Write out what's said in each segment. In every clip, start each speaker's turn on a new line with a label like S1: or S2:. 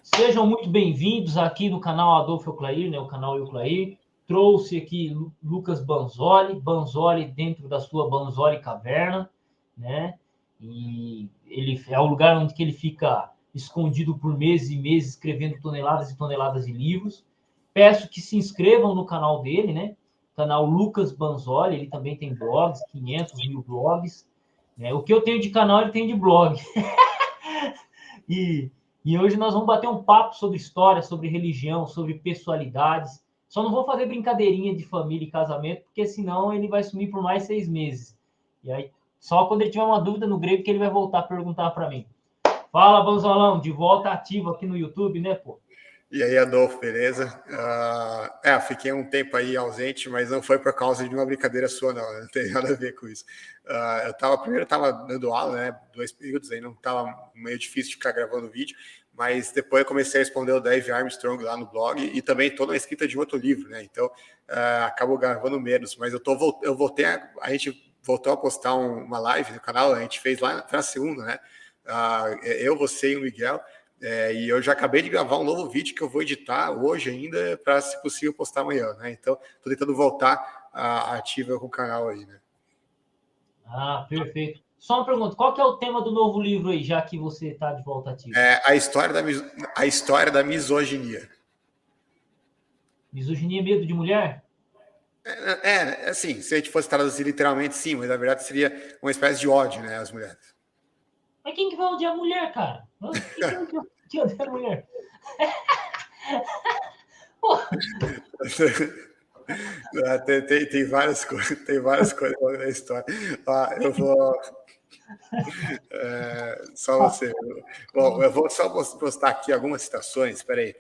S1: Sejam muito bem-vindos aqui no canal Adolfo Euclair, né? O canal Euclair. Trouxe aqui Lucas Banzoli dentro da sua Banzoli Caverna, né? E ele é o lugar onde ele fica escondido por meses e meses, escrevendo toneladas e toneladas de livros. Peço que se inscrevam no canal dele, né? Canal Lucas Banzoli, ele também tem blogs, 500 mil blogs. Né? O que eu tenho de canal, ele tem de blog. E, e hoje nós vamos bater um papo sobre história, sobre religião, sobre pessoalidades. Só não vou fazer brincadeirinha de família e casamento, porque senão ele vai sumir por mais 6 meses. E aí, só quando ele tiver uma dúvida no grego que ele vai voltar a perguntar para mim. Fala, Banzolão, de volta ativo aqui no YouTube, né, pô?
S2: E aí, Adolfo, beleza? Fiquei um tempo aí ausente, mas não foi por causa de uma brincadeira sua, não tem nada a ver com isso. Primeiro eu estava dando aula, né, 2 períodos, aí não estava meio difícil de ficar gravando vídeo, mas depois eu comecei a responder o Dave Armstrong lá no blog e também estou na escrita de outro livro, né, então acabo gravando menos, mas a gente voltou a postar uma live no canal, a gente fez lá na segunda, né, eu, você e o Miguel. E eu já acabei de gravar um novo vídeo que eu vou editar hoje ainda, para, se possível, postar amanhã, né? Então, estou tentando voltar ativa com o canal aí, né?
S1: Ah, perfeito. Só uma pergunta, qual que é o tema do novo livro aí, já que você está de volta ativo?
S2: A história da misoginia.
S1: Misoginia e medo de mulher?
S2: Assim, se a gente fosse traduzir literalmente, sim, mas na verdade seria uma espécie de ódio, né, às mulheres.
S1: Mas quem que vai odiar a mulher, cara? Quem que vai odiar a mulher?
S2: Tem várias coisas na história. Eu vou. Só você. Bom, eu vou só postar aqui algumas citações. Espera aí.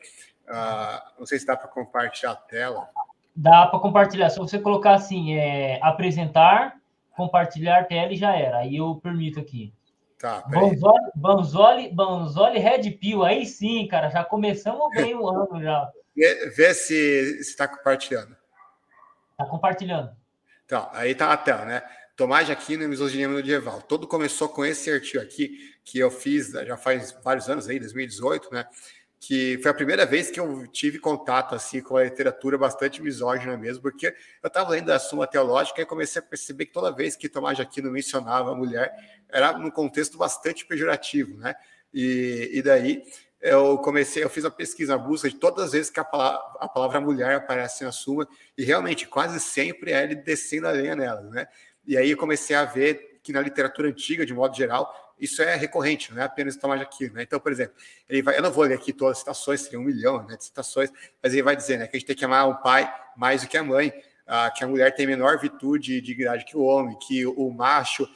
S2: Não sei se dá para compartilhar a tela.
S1: Dá para compartilhar. Se você colocar assim, apresentar, compartilhar tela e já era. Aí eu permito aqui.
S2: Tá, peraí.
S1: Banzoli Red Pill. Aí sim, cara, já começamos bem o ano já.
S2: Vê se está compartilhando.
S1: Tá compartilhando.
S2: Então, aí tá a tela, né? Tomás de Aquino e Misoginia Medieval. Tudo começou com esse artigo aqui, que eu fiz já faz vários anos, aí, 2018, né? Que foi a primeira vez que eu tive contato assim com a literatura bastante misógina mesmo, porque eu estava lendo a Suma Teológica e comecei a perceber que toda vez que Tomás de Aquino mencionava a mulher, era num contexto bastante pejorativo, né? E daí eu fiz uma pesquisa, uma busca de todas as vezes que a palavra mulher aparece na Suma, e realmente quase sempre é ele descendo a lenha nela, né? E aí eu comecei a ver que na literatura antiga, de modo geral, isso é recorrente, não é apenas Tomás de Aquino, né? Então, por exemplo, eu não vou ler aqui todas as citações, seria 1 milhão, né, de citações, mas ele vai dizer, né, que a gente tem que amar o pai mais do que a mãe, que a mulher tem menor virtude e dignidade que o homem, que o macho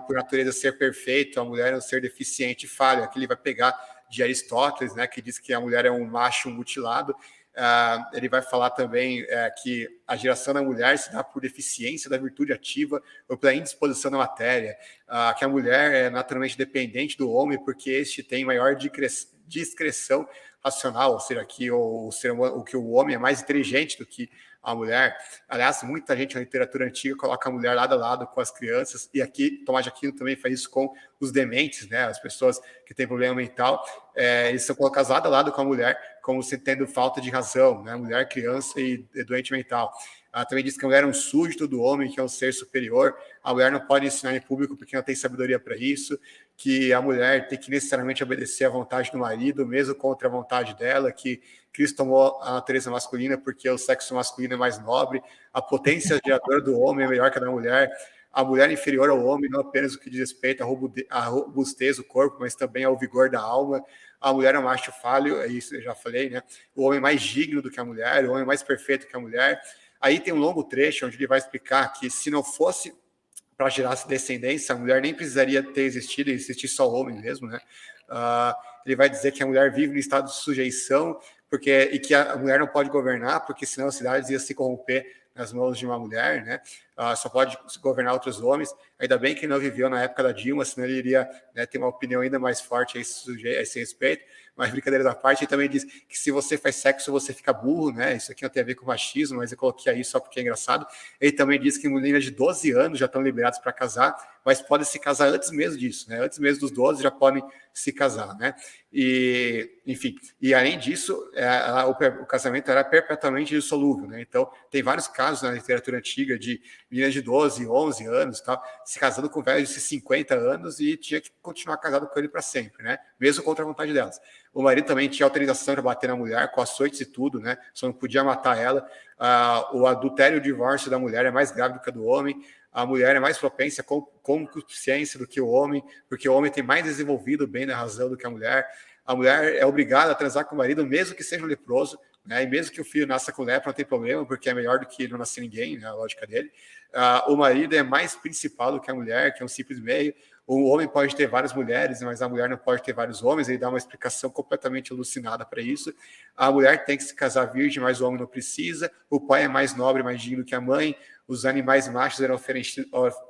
S2: por natureza, ser perfeito, a mulher é um ser deficiente e falho. Aqui ele vai pegar de Aristóteles, né, que diz que a mulher é um macho mutilado. Ele vai falar também que a geração da mulher se dá por deficiência da virtude ativa ou pela indisposição da matéria, que a mulher é naturalmente dependente do homem porque este tem maior discreção racional, ou seja, que o homem é mais inteligente do que a mulher. Aliás, muita gente na literatura antiga coloca a mulher lado a lado com as crianças, e aqui Tomás de Aquino também faz isso com os dementes, né? As pessoas que têm problema mental, eles são colocados lado a lado com a mulher, como se tendo falta de razão, né? Mulher, criança e doente mental. Ela também diz que a mulher é um súdito do homem, que é um ser superior. A mulher não pode ensinar em público porque não tem sabedoria para isso, que a mulher tem que necessariamente obedecer à vontade do marido, mesmo contra a vontade dela, que Cristo tomou a natureza masculina porque o sexo masculino é mais nobre, a potência geradora do homem é melhor que a da mulher, a mulher é inferior ao homem, não apenas o que diz respeito à robustez do corpo, mas também ao vigor da alma. A mulher é um macho falho, isso eu já falei, né? O homem é mais digno do que a mulher, o homem é mais perfeito que a mulher. Aí tem um longo trecho onde ele vai explicar que se não fosse para gerar essa descendência, a mulher nem precisaria ter existido, existir só o homem mesmo, né? Ele vai dizer que a mulher vive no estado de sujeição e que a mulher não pode governar, porque senão as cidades iam se corromper nas mãos de uma mulher, né? só pode governar outros homens. Ainda bem que ele não viveu na época da Dilma, senão ele iria, né, ter uma opinião ainda mais forte a esse respeito. Mas brincadeira da parte, ele também diz que se você faz sexo, você fica burro, né? Isso aqui não tem a ver com machismo, mas eu coloquei aí só porque é engraçado. Ele também diz que meninas de 12 anos já estão liberadas para casar, mas podem se casar antes mesmo disso, né? Antes mesmo dos 12 já podem se casar, né? E, enfim, e além disso, o casamento era perpetuamente dissolúvel, né? Então, tem vários casos na literatura antiga de meninas de 12, 11 anos, tal, se casando com velhos de 50 anos e tinha que continuar casado com ele para sempre, né? Mesmo contra a vontade delas. O marido também tinha autorização para bater na mulher, com açoites e tudo, né? Só não podia matar ela. O adultério e o divórcio da mulher é mais grave do que a do homem. A mulher é mais propensa à concupiscência do que o homem, porque o homem tem mais desenvolvido o bem da razão do que a mulher. A mulher é obrigada a transar com o marido, mesmo que seja um leproso, né? E mesmo que o filho nasça com lepra, não tem problema, porque é melhor do que não nascer ninguém, né? A lógica dele. O marido é mais principal do que a mulher, que é um simples meio. O homem pode ter várias mulheres, mas a mulher não pode ter vários homens. Ele dá uma explicação completamente alucinada para isso. A mulher tem que se casar virgem, mas o homem não precisa. O pai é mais nobre, mais digno que a mãe. Os animais machos eram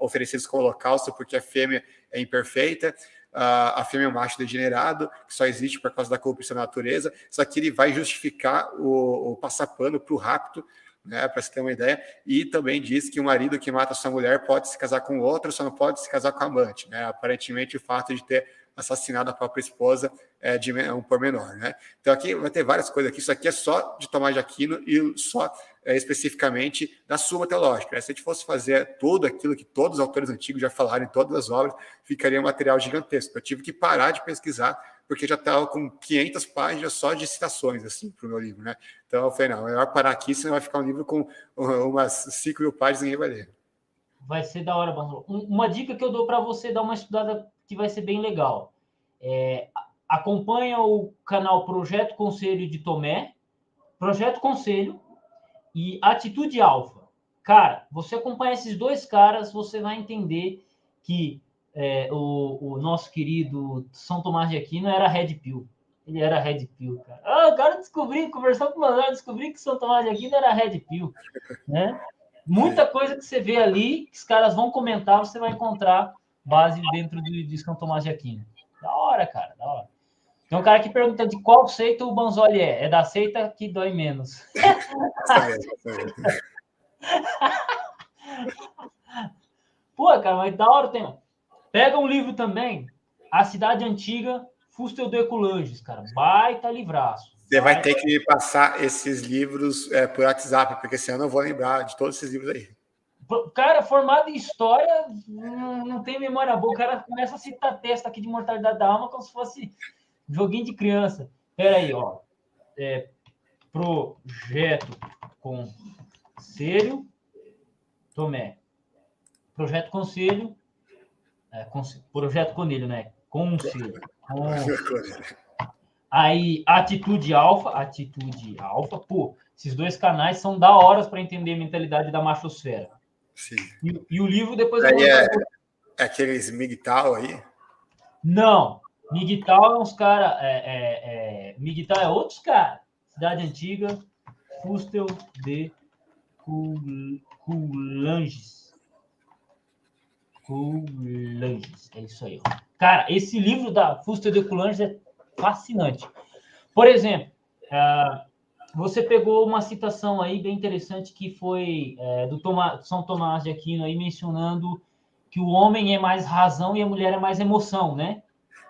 S2: oferecidos como holocausto porque a fêmea é imperfeita. A fêmea é um macho degenerado, que só existe por causa da corrupção da natureza. Só que ele vai justificar o passar pano para o rapto, né, para você ter uma ideia, e também diz que o marido que mata sua mulher pode se casar com outro, só não pode se casar com a amante, né? Aparentemente o fato de ter assassinado a própria esposa é de um pormenor, né? Então aqui vai ter várias coisas aqui, isso aqui é só de Tomás de Aquino e só especificamente da Suma Teológica, né? Se a gente fosse fazer tudo aquilo que todos os autores antigos já falaram em todas as obras, ficaria um material gigantesco. Eu tive que parar de pesquisar, porque já estava com 500 páginas só de citações, assim, para o meu livro, né? Então eu falei, não, é melhor parar aqui, senão vai ficar um livro com umas 5.000 páginas e ninguém vai ler.
S1: Vai ser da hora, Banzolo. Uma dica que eu dou para você dar uma estudada que vai ser bem legal. Acompanha o canal Projeto Conselho de Tomé, Projeto Conselho e Atitude Alfa. Cara, você acompanha esses dois caras, você vai entender que o nosso querido São Tomás de Aquino era Red Pill. Ele era Red Pill, cara. O cara conversando com o Manzano, descobri que São Tomás de Aquino era Red Pill, né? Muita coisa que você vê ali, que os caras vão comentar, você vai encontrar base dentro de São Tomás de Aquino. Da hora, cara, da hora. Tem um cara que pergunta de qual seita o Banzoli é. É da seita que dói menos. Pô, cara, mas da hora o tema. Pega um livro também, A Cidade Antiga, Fustel de Eculanges, cara. Baita livraço.
S2: Você vai ter que me passar esses livros por WhatsApp, porque senão eu não vou lembrar de todos esses livros aí.
S1: Cara, formado em história, não tem memória boa. O cara começa a citar texto aqui de Mortalidade da Alma como se fosse joguinho de criança. Pera aí, ó. Projeto Conselho Tomé. Projeto Conselho. Projeto Conelho, né? Conselho. Aí, Atitude Alfa. Pô, esses dois canais são da horas para entender a mentalidade da machosfera.
S2: Sim.
S1: E o livro depois...
S2: Aí é aqueles MGTOW aí?
S1: Não. MGTOW é uns caras... MGTOW é outros caras. Cidade Antiga, Fustel de Coulanges. É isso aí, ó. Cara, esse livro da Fustel de Coulanges é fascinante. Por exemplo, você pegou uma citação aí bem interessante que foi do São Tomás de Aquino aí mencionando que o homem é mais razão e a mulher é mais emoção, né?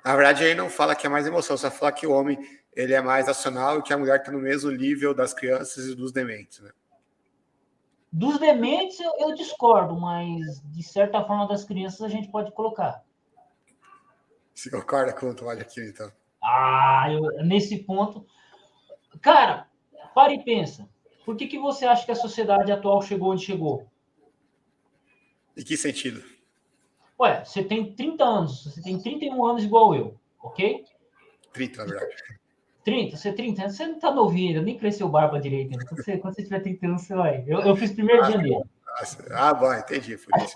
S2: Na verdade, aí não fala que é mais emoção, só fala que o homem ele é mais racional e que a mulher está no mesmo nível das crianças e dos dementes, né?
S1: Dos dementes eu discordo, mas de certa forma das crianças a gente pode colocar.
S2: Você concorda com o Tomás de Aquino, então?
S1: Nesse ponto... Cara, para e pensa. Por que você acha que a sociedade atual chegou onde chegou?
S2: Em que sentido?
S1: Ué, você tem 30 anos, você tem 31 anos igual eu, ok?
S2: 30, na verdade.
S1: 30? Você não tá novinho, nem cresceu barba direito ainda. Quando você tiver 30 anos, você vai. Eu fiz 1º de janeiro.
S2: Bom, entendi, foi isso.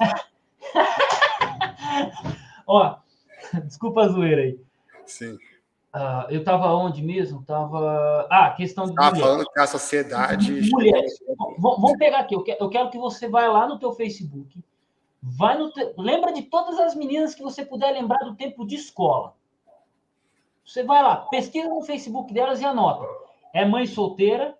S1: Ó, desculpa a zoeira aí.
S2: Sim.
S1: Eu estava onde mesmo? Questão de
S2: Estava
S1: mulher.
S2: falando que a sociedade
S1: Mulheres. Vamos pegar aqui. Eu quero que você vá lá no teu Facebook. Lembra de todas as meninas que você puder lembrar do tempo de escola. Você vai lá, pesquisa no Facebook delas e anota. É mãe solteira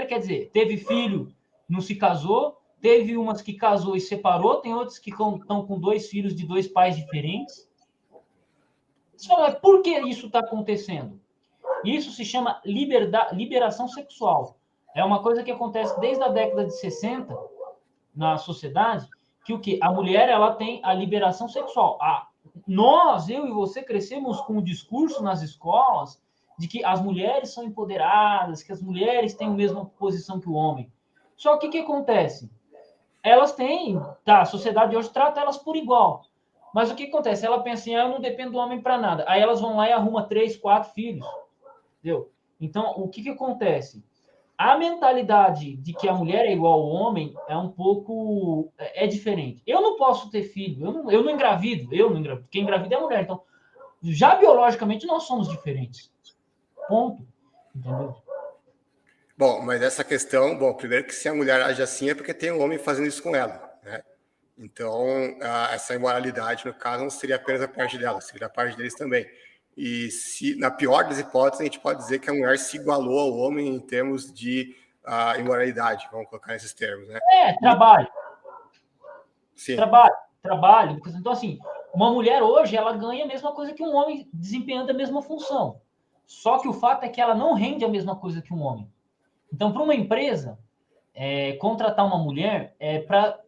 S1: quer dizer, teve filho, não se casou, teve umas que casou e separou, tem outras que estão com 2 filhos de 2 pais diferentes. Você fala, por que isso está acontecendo? Isso se chama liberação sexual. É uma coisa que acontece desde a década de 60 na sociedade, que o quê? A mulher ela tem a liberação sexual. Nós, eu e você, crescemos com o discurso nas escolas de que as mulheres são empoderadas, que as mulheres têm a mesma posição que o homem. Só que o que acontece? Elas têm, a sociedade hoje trata elas por igual. Mas o que acontece? Ela pensa assim, eu não dependo do homem para nada. Aí elas vão lá e arrumam 3, 4 filhos. Entendeu? Então, o que acontece? A mentalidade de que a mulher é igual ao homem é um pouco diferente. Eu não posso ter filho, eu não engravido. Quem engravida é a mulher. Então, já biologicamente, nós somos diferentes. Ponto. Entendeu?
S2: Bom, mas essa questão, primeiro que se a mulher age assim é porque tem um homem fazendo isso com ela, né? Então, essa imoralidade, no caso, não seria apenas a parte dela, seria a parte deles também. E se, na pior das hipóteses, a gente pode dizer que a mulher se igualou ao homem em termos de imoralidade, vamos colocar nesses termos, né?
S1: Trabalho.
S2: Sim.
S1: Trabalho. Então, assim, uma mulher hoje, ela ganha a mesma coisa que um homem desempenhando a mesma função. Só que o fato é que ela não rende a mesma coisa que um homem. Então, para uma empresa, contratar uma mulher para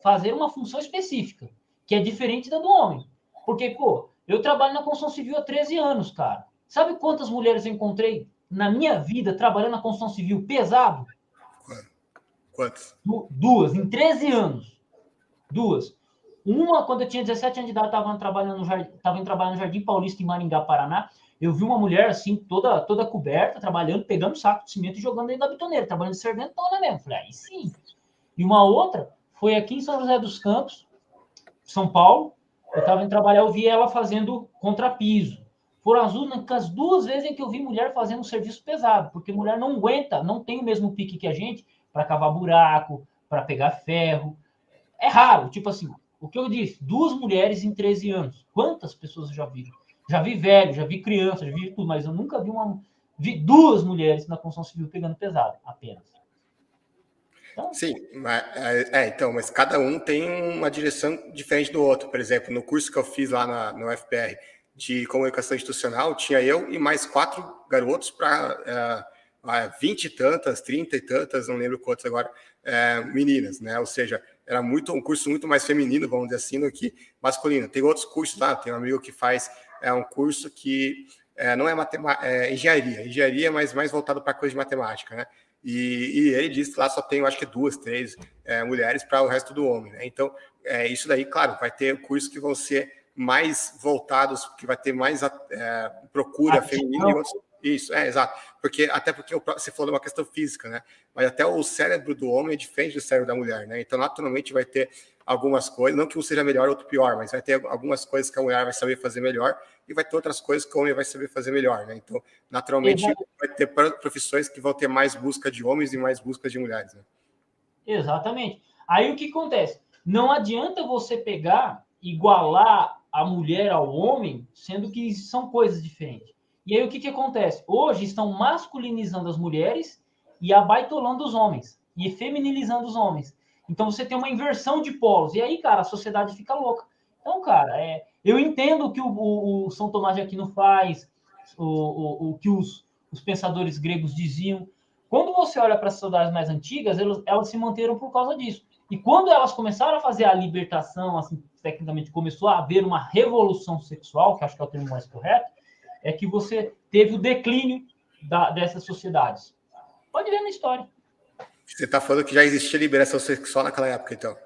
S1: fazer uma função específica, que é diferente da do homem. Porque, eu trabalho na construção civil há 13 anos, cara. Sabe quantas mulheres eu encontrei na minha vida trabalhando na construção civil pesado?
S2: Quantas?
S1: 2, em 13 anos. 2. Uma, quando eu tinha 17 anos de idade, estava trabalhando no Jardim Paulista, em Maringá, Paraná. Eu vi uma mulher, assim, toda coberta, trabalhando, pegando saco de cimento e jogando dentro da bitoneira, trabalhando de serventona mesmo. Falei, aí sim. E uma outra foi aqui em São José dos Campos, São Paulo. Eu estava indo trabalhar, eu vi ela fazendo contrapiso. Foram as únicas 2 vezes em que eu vi mulher fazendo um serviço pesado, porque mulher não aguenta, não tem o mesmo pique que a gente para cavar buraco, para pegar ferro. É raro, tipo assim, o que eu disse, 2 mulheres em 13 anos. Quantas pessoas eu já vi? Já vi velho, já vi criança, já vi tudo, mas eu nunca vi 2 mulheres na construção civil pegando pesado, apenas.
S2: Então... Sim, mas cada um tem uma direção diferente do outro. Por exemplo, no curso que eu fiz lá no UFPR de comunicação institucional, tinha eu e mais 4 garotos para 20 e tantas, 30 e tantas, não lembro quantas agora, meninas, né? Ou seja, era um curso muito mais feminino, vamos dizer assim, do que masculino. Tem outros cursos lá, tem um amigo que faz um curso que não é engenharia, mas mais voltado para coisa de matemática, né? E ele disse que lá só tem, eu acho que 2, 3 mulheres para o resto do homem, né? Então, isso daí, claro, vai ter cursos que vão ser mais voltados, que vai ter mais procura feminina e outros. Isso, exato. Até porque você falou de uma questão física, né? Mas até o cérebro do homem é diferente do cérebro da mulher, né? Então, naturalmente, vai ter algumas coisas, não que um seja melhor, outro pior, mas vai ter algumas coisas que a mulher vai saber fazer melhor e vai ter outras coisas que o homem vai saber fazer melhor, né? Então, naturalmente, vai ter profissões que vão ter mais busca de homens e mais busca de mulheres, né?
S1: Exatamente. Aí o que acontece? Não adianta você pegar, igualar a mulher ao homem, sendo que são coisas diferentes. E aí o que acontece? Hoje estão masculinizando as mulheres e abaitolando os homens. E feminilizando os homens. Então você tem uma inversão de polos. E aí, cara, a sociedade fica louca. Então, cara, eu entendo o que o São Tomás de Aquino faz, o que os pensadores gregos diziam. Quando você olha para as sociedades mais antigas, elas se manteram por causa disso. E quando elas começaram a fazer a libertação, assim, tecnicamente começou a haver uma revolução sexual, que acho que é o termo mais correto, é que você teve o declínio dessas sociedades. Pode ver na história.
S2: Você está falando que já existia liberação sexual naquela época, então?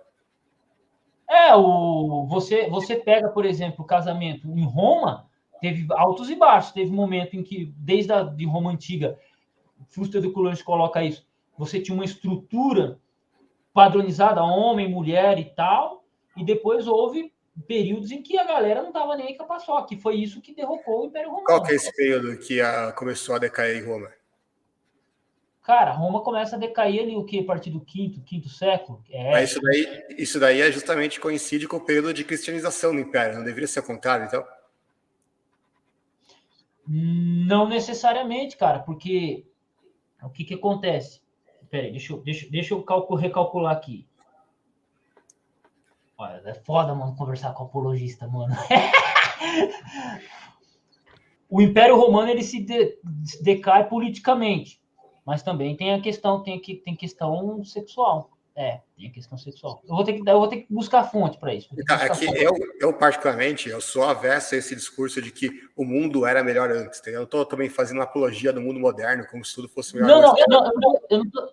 S1: Você pega, por exemplo, o casamento em Roma, teve altos e baixos. Teve um momento em que, de Roma Antiga, Fuster de Coulanges coloca isso, você tinha uma estrutura padronizada, homem, mulher e tal, e depois houve períodos em que a galera não estava nem aí com a paçoca, que foi isso que derrocou o Império
S2: Qual
S1: Romano.
S2: que é esse período que começou a decair em Roma?
S1: Cara, Roma começa a decair ali o que? A partir do quinto século?
S2: Mas isso daí é justamente coincide com o período de cristianização do Império, não deveria ser o contrário, então?
S1: Não necessariamente, cara, porque o que acontece? Peraí, deixa eu recalcular aqui. Olha, é foda, mano, conversar com apologista, mano. O Império Romano ele se decai politicamente, mas também tem a questão, tem questão sexual. Tem a questão sexual. Eu vou ter que buscar fonte para isso.
S2: Aqui, eu, particularmente, eu sou avesso a esse discurso de que o mundo era melhor antes, entendeu? Eu não estou também fazendo uma apologia do mundo moderno, como se tudo fosse melhor antes.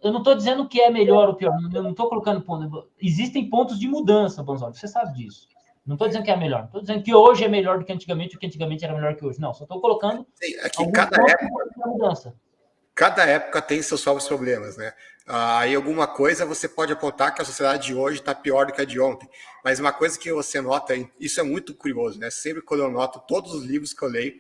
S1: Eu não estou dizendo que é melhor ou pior, eu não estou colocando ponto. Existem pontos de mudança, Bonzoli, você sabe disso. Não estou dizendo que é melhor, não estou dizendo que hoje é melhor do que antigamente, o que antigamente era melhor que hoje. Não, só estou colocando
S2: cada época tem seus próprios problemas, né? Aí alguma coisa você pode apontar que a sociedade de hoje está pior do que a de ontem. Mas uma coisa que você nota, isso é muito curioso, né? Sempre quando eu noto todos os livros que eu leio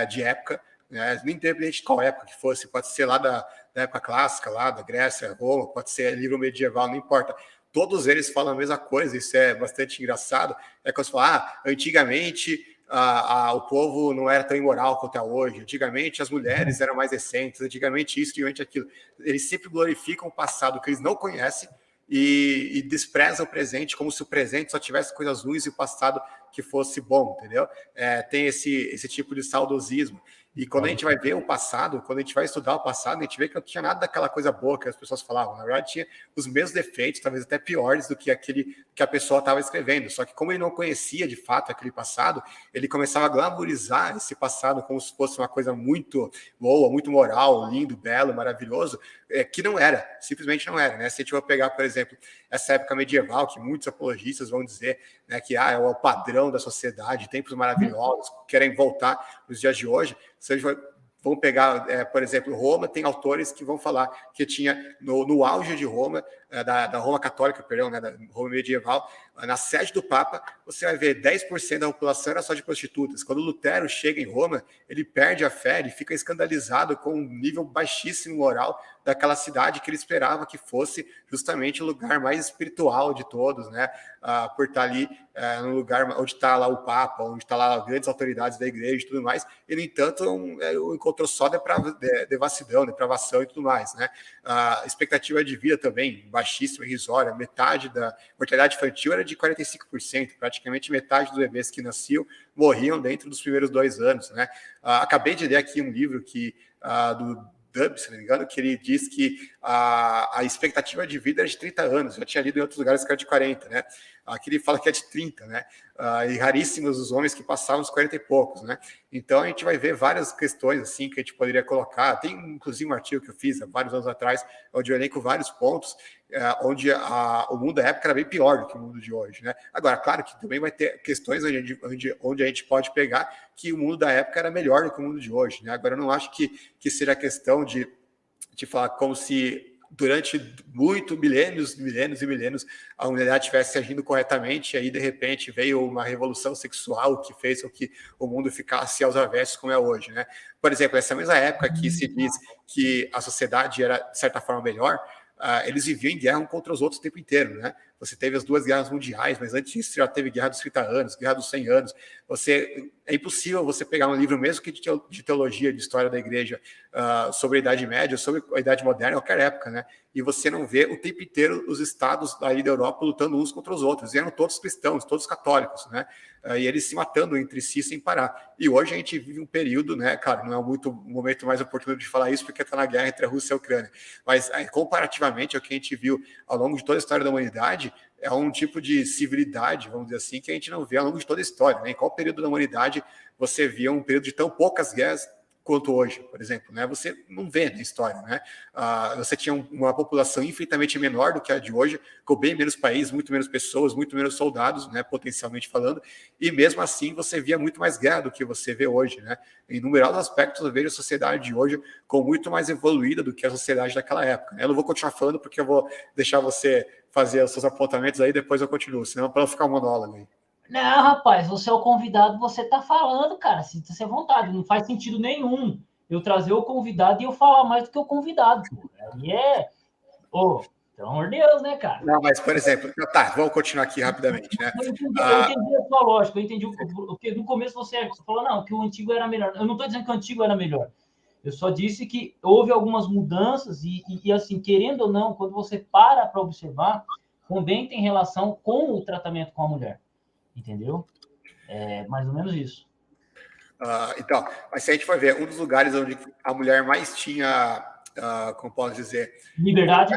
S2: de época, né? Independente de qual época que fosse, pode ser lá da época clássica, lá da Grécia, Roma, pode ser livro medieval, não importa. Todos eles falam a mesma coisa, isso é bastante engraçado. É quando você fala, antigamente o povo não era tão imoral quanto é hoje, antigamente as mulheres eram mais decentes, antigamente isso, antigamente aquilo. Eles sempre glorificam o passado que eles não conhecem e desprezam o presente como se o presente só tivesse coisas ruins e o passado que fosse bom, entendeu? Tem esse tipo de saudosismo. E quando a gente vai ver o passado, quando a gente vai estudar o passado, a gente vê que não tinha nada daquela coisa boa que as pessoas falavam. Na verdade, tinha os mesmos defeitos, talvez até piores do que aquele que a pessoa estava escrevendo. Só que como ele não conhecia de fato aquele passado, ele começava a glamorizar esse passado como se fosse uma coisa muito boa, muito moral, lindo, belo, maravilhoso, que não era, simplesmente não era, né? Se a gente for pegar, por exemplo, essa época medieval, que muitos apologistas vão dizer, né, que é o padrão da sociedade, tempos maravilhosos, querem voltar nos dias de hoje. Se a gente vamos pegar, por exemplo, Roma, tem autores que vão falar que tinha, no auge de Roma, da Roma católica, perdão, né, da Roma medieval, na sede do Papa, você vai ver 10% da população era só de prostitutas. Quando Lutero chega em Roma, ele perde a fé, ele fica escandalizado com um nível baixíssimo moral daquela cidade que ele esperava que fosse justamente o lugar mais espiritual de todos, né? Por estar ali no lugar onde está lá o Papa, onde está lá grandes autoridades da igreja e tudo mais, e no entanto encontrou só devassidão, depravação e tudo mais, né? A expectativa de vida também baixíssima, irrisória, metade da mortalidade infantil era de 45%, praticamente metade dos bebês que nasciam morriam dentro dos primeiros 2 anos, né? Acabei de ler aqui um livro do Dub, se não me engano, que ele diz que a expectativa de vida era de 30 anos. Eu já tinha lido em outros lugares que era de 40, né? Aqui ele fala que é de 30, né? E raríssimos os homens que passavam os 40 e poucos, né? Então a gente vai ver várias questões assim que a gente poderia colocar. Tem inclusive um artigo que eu fiz há vários anos atrás, onde eu elenco vários pontos, onde o mundo da época era bem pior do que o mundo de hoje, né? Agora, claro que também vai ter questões onde a gente pode pegar que o mundo da época era melhor do que o mundo de hoje, né? Agora, eu não acho que seja questão de falar como se durante milênios e milênios, a humanidade estivesse agindo corretamente, e aí, de repente, veio uma revolução sexual que fez com que o mundo ficasse aos avessos como é hoje, né? Por exemplo, essa mesma época que se diz que a sociedade era, de certa forma, melhor, eles viviam em guerra um contra os outros o tempo inteiro, né? Você teve as 2 guerras mundiais, mas antes disso já teve Guerra dos 30 anos, Guerra dos 100 anos. É impossível você pegar um livro, mesmo que de teologia, de história da igreja, sobre a Idade Média, sobre a Idade Moderna, qualquer época, né? E você não vê o tempo inteiro os estados ali da Europa lutando uns contra os outros. E eram todos cristãos, todos católicos, né? E eles se matando entre si sem parar. E hoje a gente vive um período, né? Claro, não é muito o momento mais oportuno de falar isso, porque está na guerra entre a Rússia e a Ucrânia. Mas comparativamente ao que a gente viu ao longo de toda a história da humanidade, é um tipo de civilidade, vamos dizer assim, que a gente não vê ao longo de toda a história, né? Em qual período da humanidade você via um período de tão poucas guerras quanto hoje, por exemplo, né? Você não vê na história, né? Você tinha uma população infinitamente menor do que a de hoje, com bem menos países, muito menos pessoas, muito menos soldados, né? Potencialmente falando, e mesmo assim você via muito mais guerra do que você vê hoje, né? Em numerosos aspectos eu vejo a sociedade de hoje como muito mais evoluída do que a sociedade daquela época, né? Eu não vou continuar falando porque eu vou deixar você fazer os seus apontamentos aí, depois eu continuo, senão para não ficar um monólogo aí.
S1: Não, rapaz, você é o convidado, você tá falando, cara, sinta-se à vontade, não faz sentido nenhum eu trazer o convidado e eu falar mais do que o convidado, pô. Aí ô, pelo amor de Deus, né, cara?
S2: Não, mas, por exemplo, tá, vamos continuar aqui rapidamente, né?
S1: Eu entendi a sua lógica, eu entendi que no começo você falou, não, que o antigo era melhor. Eu não estou dizendo que o antigo era melhor. Eu só disse que houve algumas mudanças e assim, querendo ou não, quando você para observar, também tem relação com o tratamento com a mulher. Entendeu? É mais ou menos isso.
S2: Então, mas se a gente for ver, um dos lugares onde a mulher mais tinha, como posso dizer,
S1: Liberdade.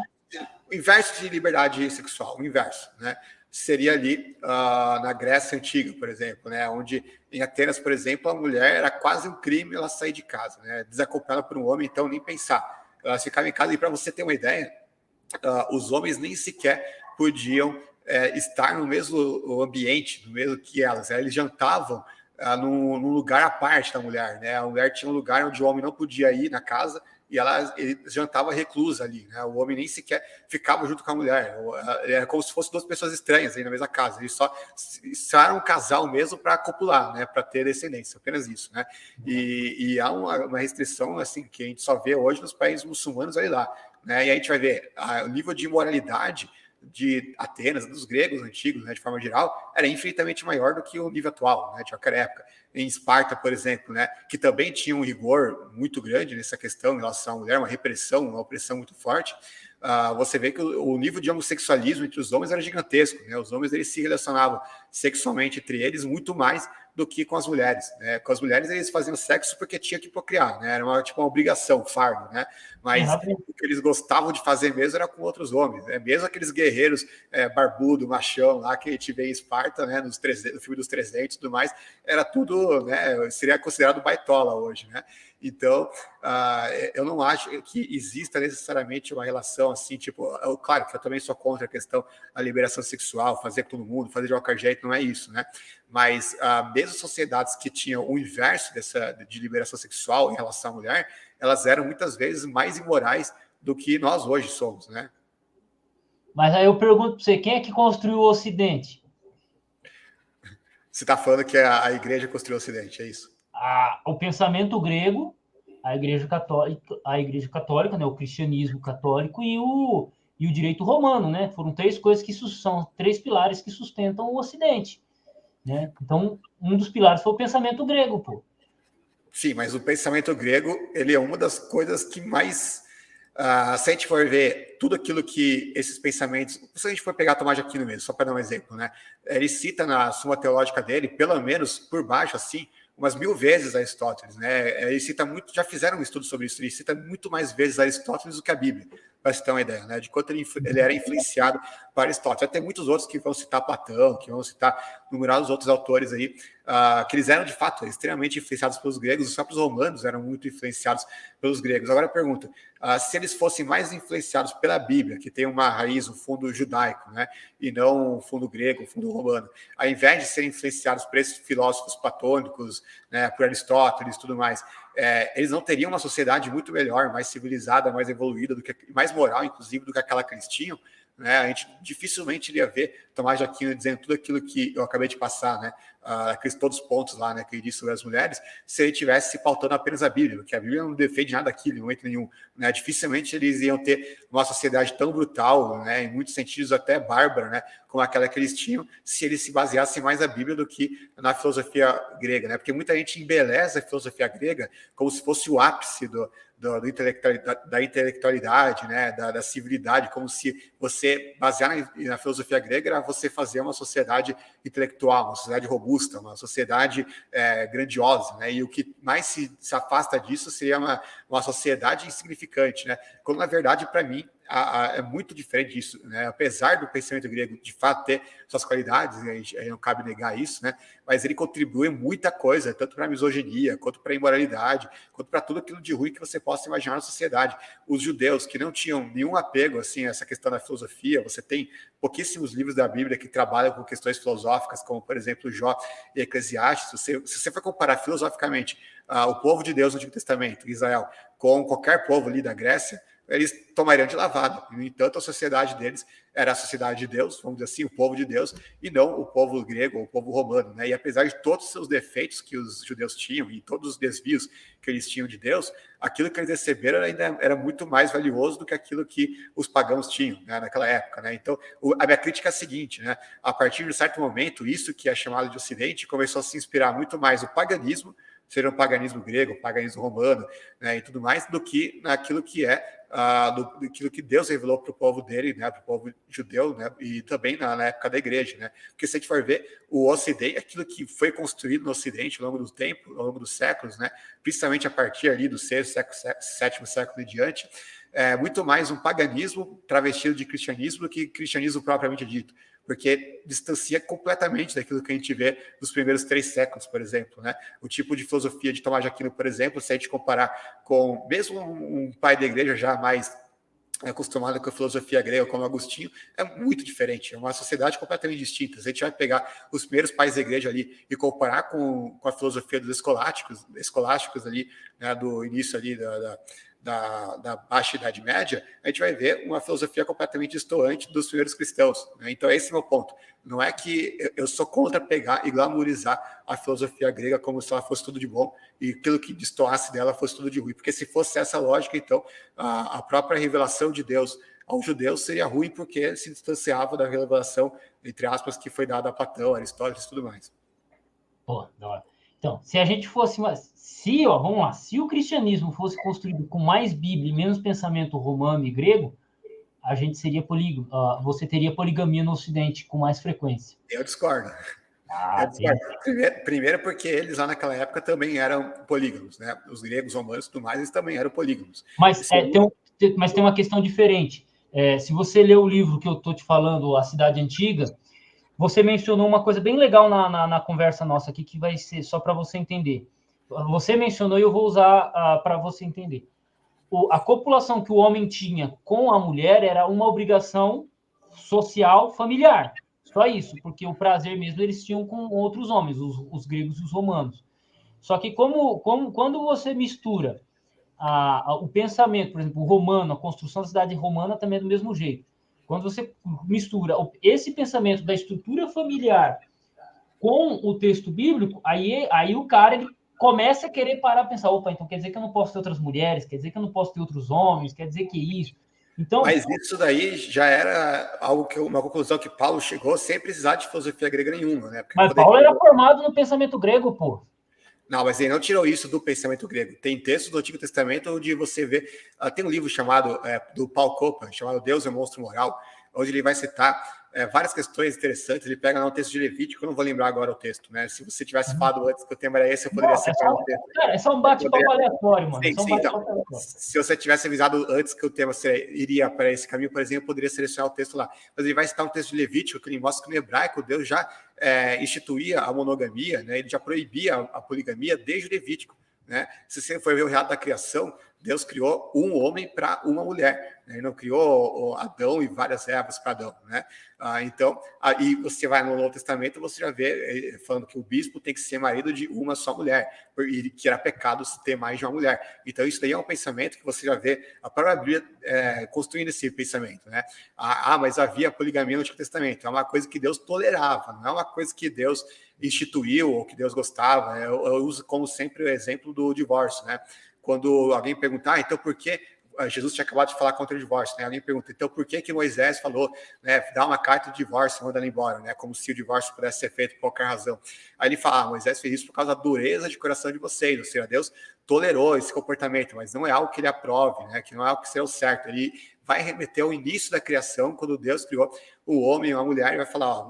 S2: o inverso de liberdade sexual, o inverso, né? Seria ali na Grécia Antiga, por exemplo, né? Onde em Atenas, por exemplo, a mulher era quase um crime ela sair de casa, né? Desacoplada por um homem, então nem pensar. Ela ficava em casa, e para você ter uma ideia, os homens nem sequer podiam estar no mesmo ambiente, no mesmo que elas. Eles jantavam num lugar à parte da mulher, né? A mulher tinha um lugar onde o homem não podia ir na casa e ele jantava reclusa ali, né? O homem nem sequer ficava junto com a mulher. Era como se fossem duas pessoas estranhas aí na mesma casa. Eles só eram um casal mesmo para copular, né? Para ter descendência, apenas isso, né? E há uma restrição assim que a gente só vê hoje nos países muçulmanos, olha lá, né? E a gente vai ver o nível de imoralidade de Atenas, dos gregos antigos, né, de forma geral, era infinitamente maior do que o nível atual, né, de qualquer época. Em Esparta, por exemplo, né, que também tinha um rigor muito grande nessa questão em relação à mulher, uma repressão, uma opressão muito forte, você vê que o nível de homossexualismo entre os homens era gigantesco, né? Os homens eles se relacionavam sexualmente entre eles muito mais do que com as mulheres, né? Com as mulheres eles faziam sexo porque tinha que procriar, né? Era uma obrigação, um fardo, né? Mas o que eles gostavam de fazer mesmo era com outros homens, né? Mesmo aqueles guerreiros barbudo, machão lá que a gente vê em Esparta, né? No filme dos 300 e tudo mais, era tudo, né? Seria considerado baitola hoje, né? Então, eu não acho que exista necessariamente uma relação assim, tipo, claro que eu também sou contra a questão da liberação sexual, fazer com todo mundo, fazer de qualquer jeito, não é isso, né? Mas mesmo sociedades que tinham o inverso de liberação sexual em relação à mulher, elas eram muitas vezes mais imorais do que nós hoje somos, né?
S1: Mas aí eu pergunto para você, quem é que construiu o Ocidente?
S2: Você está falando que a igreja construiu o Ocidente, é isso?
S1: O pensamento grego, a igreja católica, né, o cristianismo católico e o direito romano, né? Foram três coisas que são três pilares que sustentam o Ocidente, né? Então, um dos pilares foi o pensamento grego, pô.
S2: Sim, mas o pensamento grego, ele é uma das coisas que mais se a gente for ver tudo aquilo que esses pensamentos, se a gente for pegar Tomás de Aquino mesmo, só para dar um exemplo, né? Ele cita na Suma Teológica dele, pelo menos por baixo, assim, umas 1000 vezes Aristóteles, né? Ele cita muito, já fizeram um estudo sobre isso, ele cita muito mais vezes Aristóteles do que a Bíblia, para você ter uma ideia, né? De quanto ele era influenciado por Aristóteles. Vai ter muitos outros que vão citar Platão, que vão citar numerosos outros autores aí, que eles eram de fato extremamente influenciados pelos gregos, os próprios romanos eram muito influenciados pelos gregos. Agora eu pergunto, se eles fossem mais influenciados pela Bíblia, que tem uma raiz, um fundo judaico, né, e não um fundo grego, um fundo romano, ao invés de serem influenciados por esses filósofos platônicos, né, por Aristóteles e tudo mais, eles não teriam uma sociedade muito melhor, mais civilizada, mais evoluída, mais moral, inclusive, do que aquela que eles tinham, né? A gente dificilmente iria ver Tomás de Aquino dizendo tudo aquilo que eu acabei de passar, né? Aqueles todos os pontos lá, né, que ele disse sobre as mulheres, se ele tivesse se pautando apenas a Bíblia, porque a Bíblia não defende nada daquilo em momento nenhum, né? Dificilmente eles iam ter uma sociedade tão brutal, né, em muitos sentidos até bárbara, né, como aquela que eles tinham, se eles se baseassem mais na Bíblia do que na filosofia grega, né? Porque muita gente embeleza a filosofia grega como se fosse o ápice da intelectualidade, né, da civilidade, como se você basear na filosofia grega era você fazer uma sociedade intelectual, uma sociedade robusta, uma sociedade grandiosa, né? E o que mais se afasta disso seria uma sociedade insignificante, né? Quando na verdade para mim é muito diferente disso, né? Apesar do pensamento grego de fato ter suas qualidades, a gente não cabe negar isso, né? Mas ele contribui muita coisa, tanto para a misoginia, quanto para a imoralidade, quanto para tudo aquilo de ruim que você possa imaginar na sociedade. Os judeus que não tinham nenhum apego assim a essa questão da filosofia, você tem pouquíssimos livros da Bíblia que trabalham com questões filosóficas, como por exemplo Jó e Eclesiastes. Se você for comparar filosoficamente o povo de Deus no Antigo Testamento, Israel, com qualquer povo ali da Grécia, eles tomariam de lavada. No entanto, a sociedade deles era a sociedade de Deus, vamos dizer assim, o povo de Deus, e não o povo grego ou o povo romano, né? E apesar de todos os seus defeitos que os judeus tinham e todos os desvios que eles tinham de Deus, aquilo que eles receberam ainda era muito mais valioso do que aquilo que os pagãos tinham, né, naquela época, né? Então, a minha crítica é a seguinte, né? A partir de um certo momento, isso que é chamado de Ocidente começou a se inspirar muito mais no paganismo, seja o paganismo grego, o paganismo romano, né, e tudo mais, do que naquilo que é daquilo que Deus revelou para o povo dele, né, para o povo judeu, né, e também na época da igreja, né? Porque se a gente for ver o Ocidente, aquilo que foi construído no Ocidente ao longo do tempo, ao longo dos séculos, né, principalmente a partir ali do sexto século, sétimo século e diante, é muito mais um paganismo travestido de cristianismo do que cristianismo propriamente dito, porque distancia completamente daquilo que a gente vê nos primeiros 3 séculos, por exemplo, né? O tipo de filosofia de Tomás de Aquino, por exemplo, se a gente comparar com mesmo um pai da igreja já mais acostumado com a filosofia grega, como Agostinho, é muito diferente, é uma sociedade completamente distinta. Se a gente vai pegar os primeiros pais da igreja ali e comparar com a filosofia dos escolásticos ali, né, do início ali da Baixa Idade Média, a gente vai ver uma filosofia completamente distoante dos primeiros cristãos, né? Então esse é o meu ponto. Não é que eu sou contra pegar e glamourizar a filosofia grega como se ela fosse tudo de bom e aquilo que destoasse dela fosse tudo de ruim, porque se fosse essa lógica, então a própria revelação de Deus aos judeus seria ruim porque se distanciava da revelação, entre aspas, que foi dada a Platão, Aristóteles e tudo mais.
S1: Pô, da hora. Então, se a gente fosse, vamos lá, se o cristianismo fosse construído com mais Bíblia e menos pensamento romano e grego, a gente seria polígamo. Você teria poligamia no Ocidente com mais frequência.
S2: Eu discordo.
S1: Ah, tem.
S2: Primeiro porque eles lá naquela época também eram polígamos, né? Os gregos, romanos e tudo mais, eles também eram polígamos.
S1: Mas tem uma questão diferente. Se você ler o livro que eu estou te falando, A Cidade Antiga, você mencionou uma coisa bem legal na conversa nossa aqui, que vai ser só para você entender. Você mencionou e eu vou usar para você entender. A copulação que o homem tinha com a mulher era uma obrigação social familiar. Só isso, porque o prazer mesmo eles tinham com outros homens, os gregos e os romanos. Só que quando você mistura o pensamento, por exemplo, o romano, a construção da cidade romana também é do mesmo jeito. Quando você mistura esse pensamento da estrutura familiar com o texto bíblico, aí o cara ele começa a querer parar a pensar, opa, então quer dizer que eu não posso ter outras mulheres, quer dizer que eu não posso ter outros homens, quer dizer que isso. Então,
S2: mas isso daí já era algo uma conclusão que Paulo chegou sem precisar de filosofia grega nenhuma, né?
S1: Mas Paulo era formado no pensamento grego, pô.
S2: Não, mas ele não tirou isso do pensamento grego. Tem textos do Antigo Testamento onde você vê... tem um livro chamado, do Paul Copan, chamado Deus é o Monstro Moral, onde ele vai citar várias questões interessantes. Ele pega no texto de Levítico, eu não vou lembrar agora o texto, né? Se você tivesse falado antes que o tema era esse, eu poderia separar o texto.
S1: Cara, é só um bate-papo aleatório, mano.
S2: Sim, então, se você tivesse avisado antes que o tema iria para esse caminho, por exemplo, eu poderia selecionar o texto lá. Mas ele vai citar um texto de Levítico que ele mostra que no hebraico Deus já instituía a monogamia, né? Ele já proibia a poligamia desde o Levítico, né? Se você for ver o relato da criação, Deus criou um homem para uma mulher, né? Ele não criou Adão e várias Evas para Adão, né? Então, aí você vai no Novo Testamento, você já vê falando que o bispo tem que ser marido de uma só mulher, e que era pecado se ter mais de uma mulher. Então, isso daí é um pensamento que você já vê a própria Bíblia construindo esse pensamento, né? Mas havia poligamia no Antigo Testamento. É uma coisa que Deus tolerava, não é uma coisa que Deus instituiu ou que Deus gostava. Eu uso como sempre o exemplo do divórcio, né? Quando alguém perguntar, então por que Jesus tinha acabado de falar contra o divórcio, né? Alguém pergunta, então por que Moisés falou, né, dá uma carta de divórcio, manda ela embora, né? Como se o divórcio pudesse ser feito por qualquer razão. Aí ele fala, Moisés fez isso por causa da dureza de coração de vocês, ou seja, Deus tolerou esse comportamento, mas não é algo que ele aprove, né? Que não é algo que seja o certo. Ele vai remeter ao início da criação, quando Deus criou o homem e a mulher, e vai falar,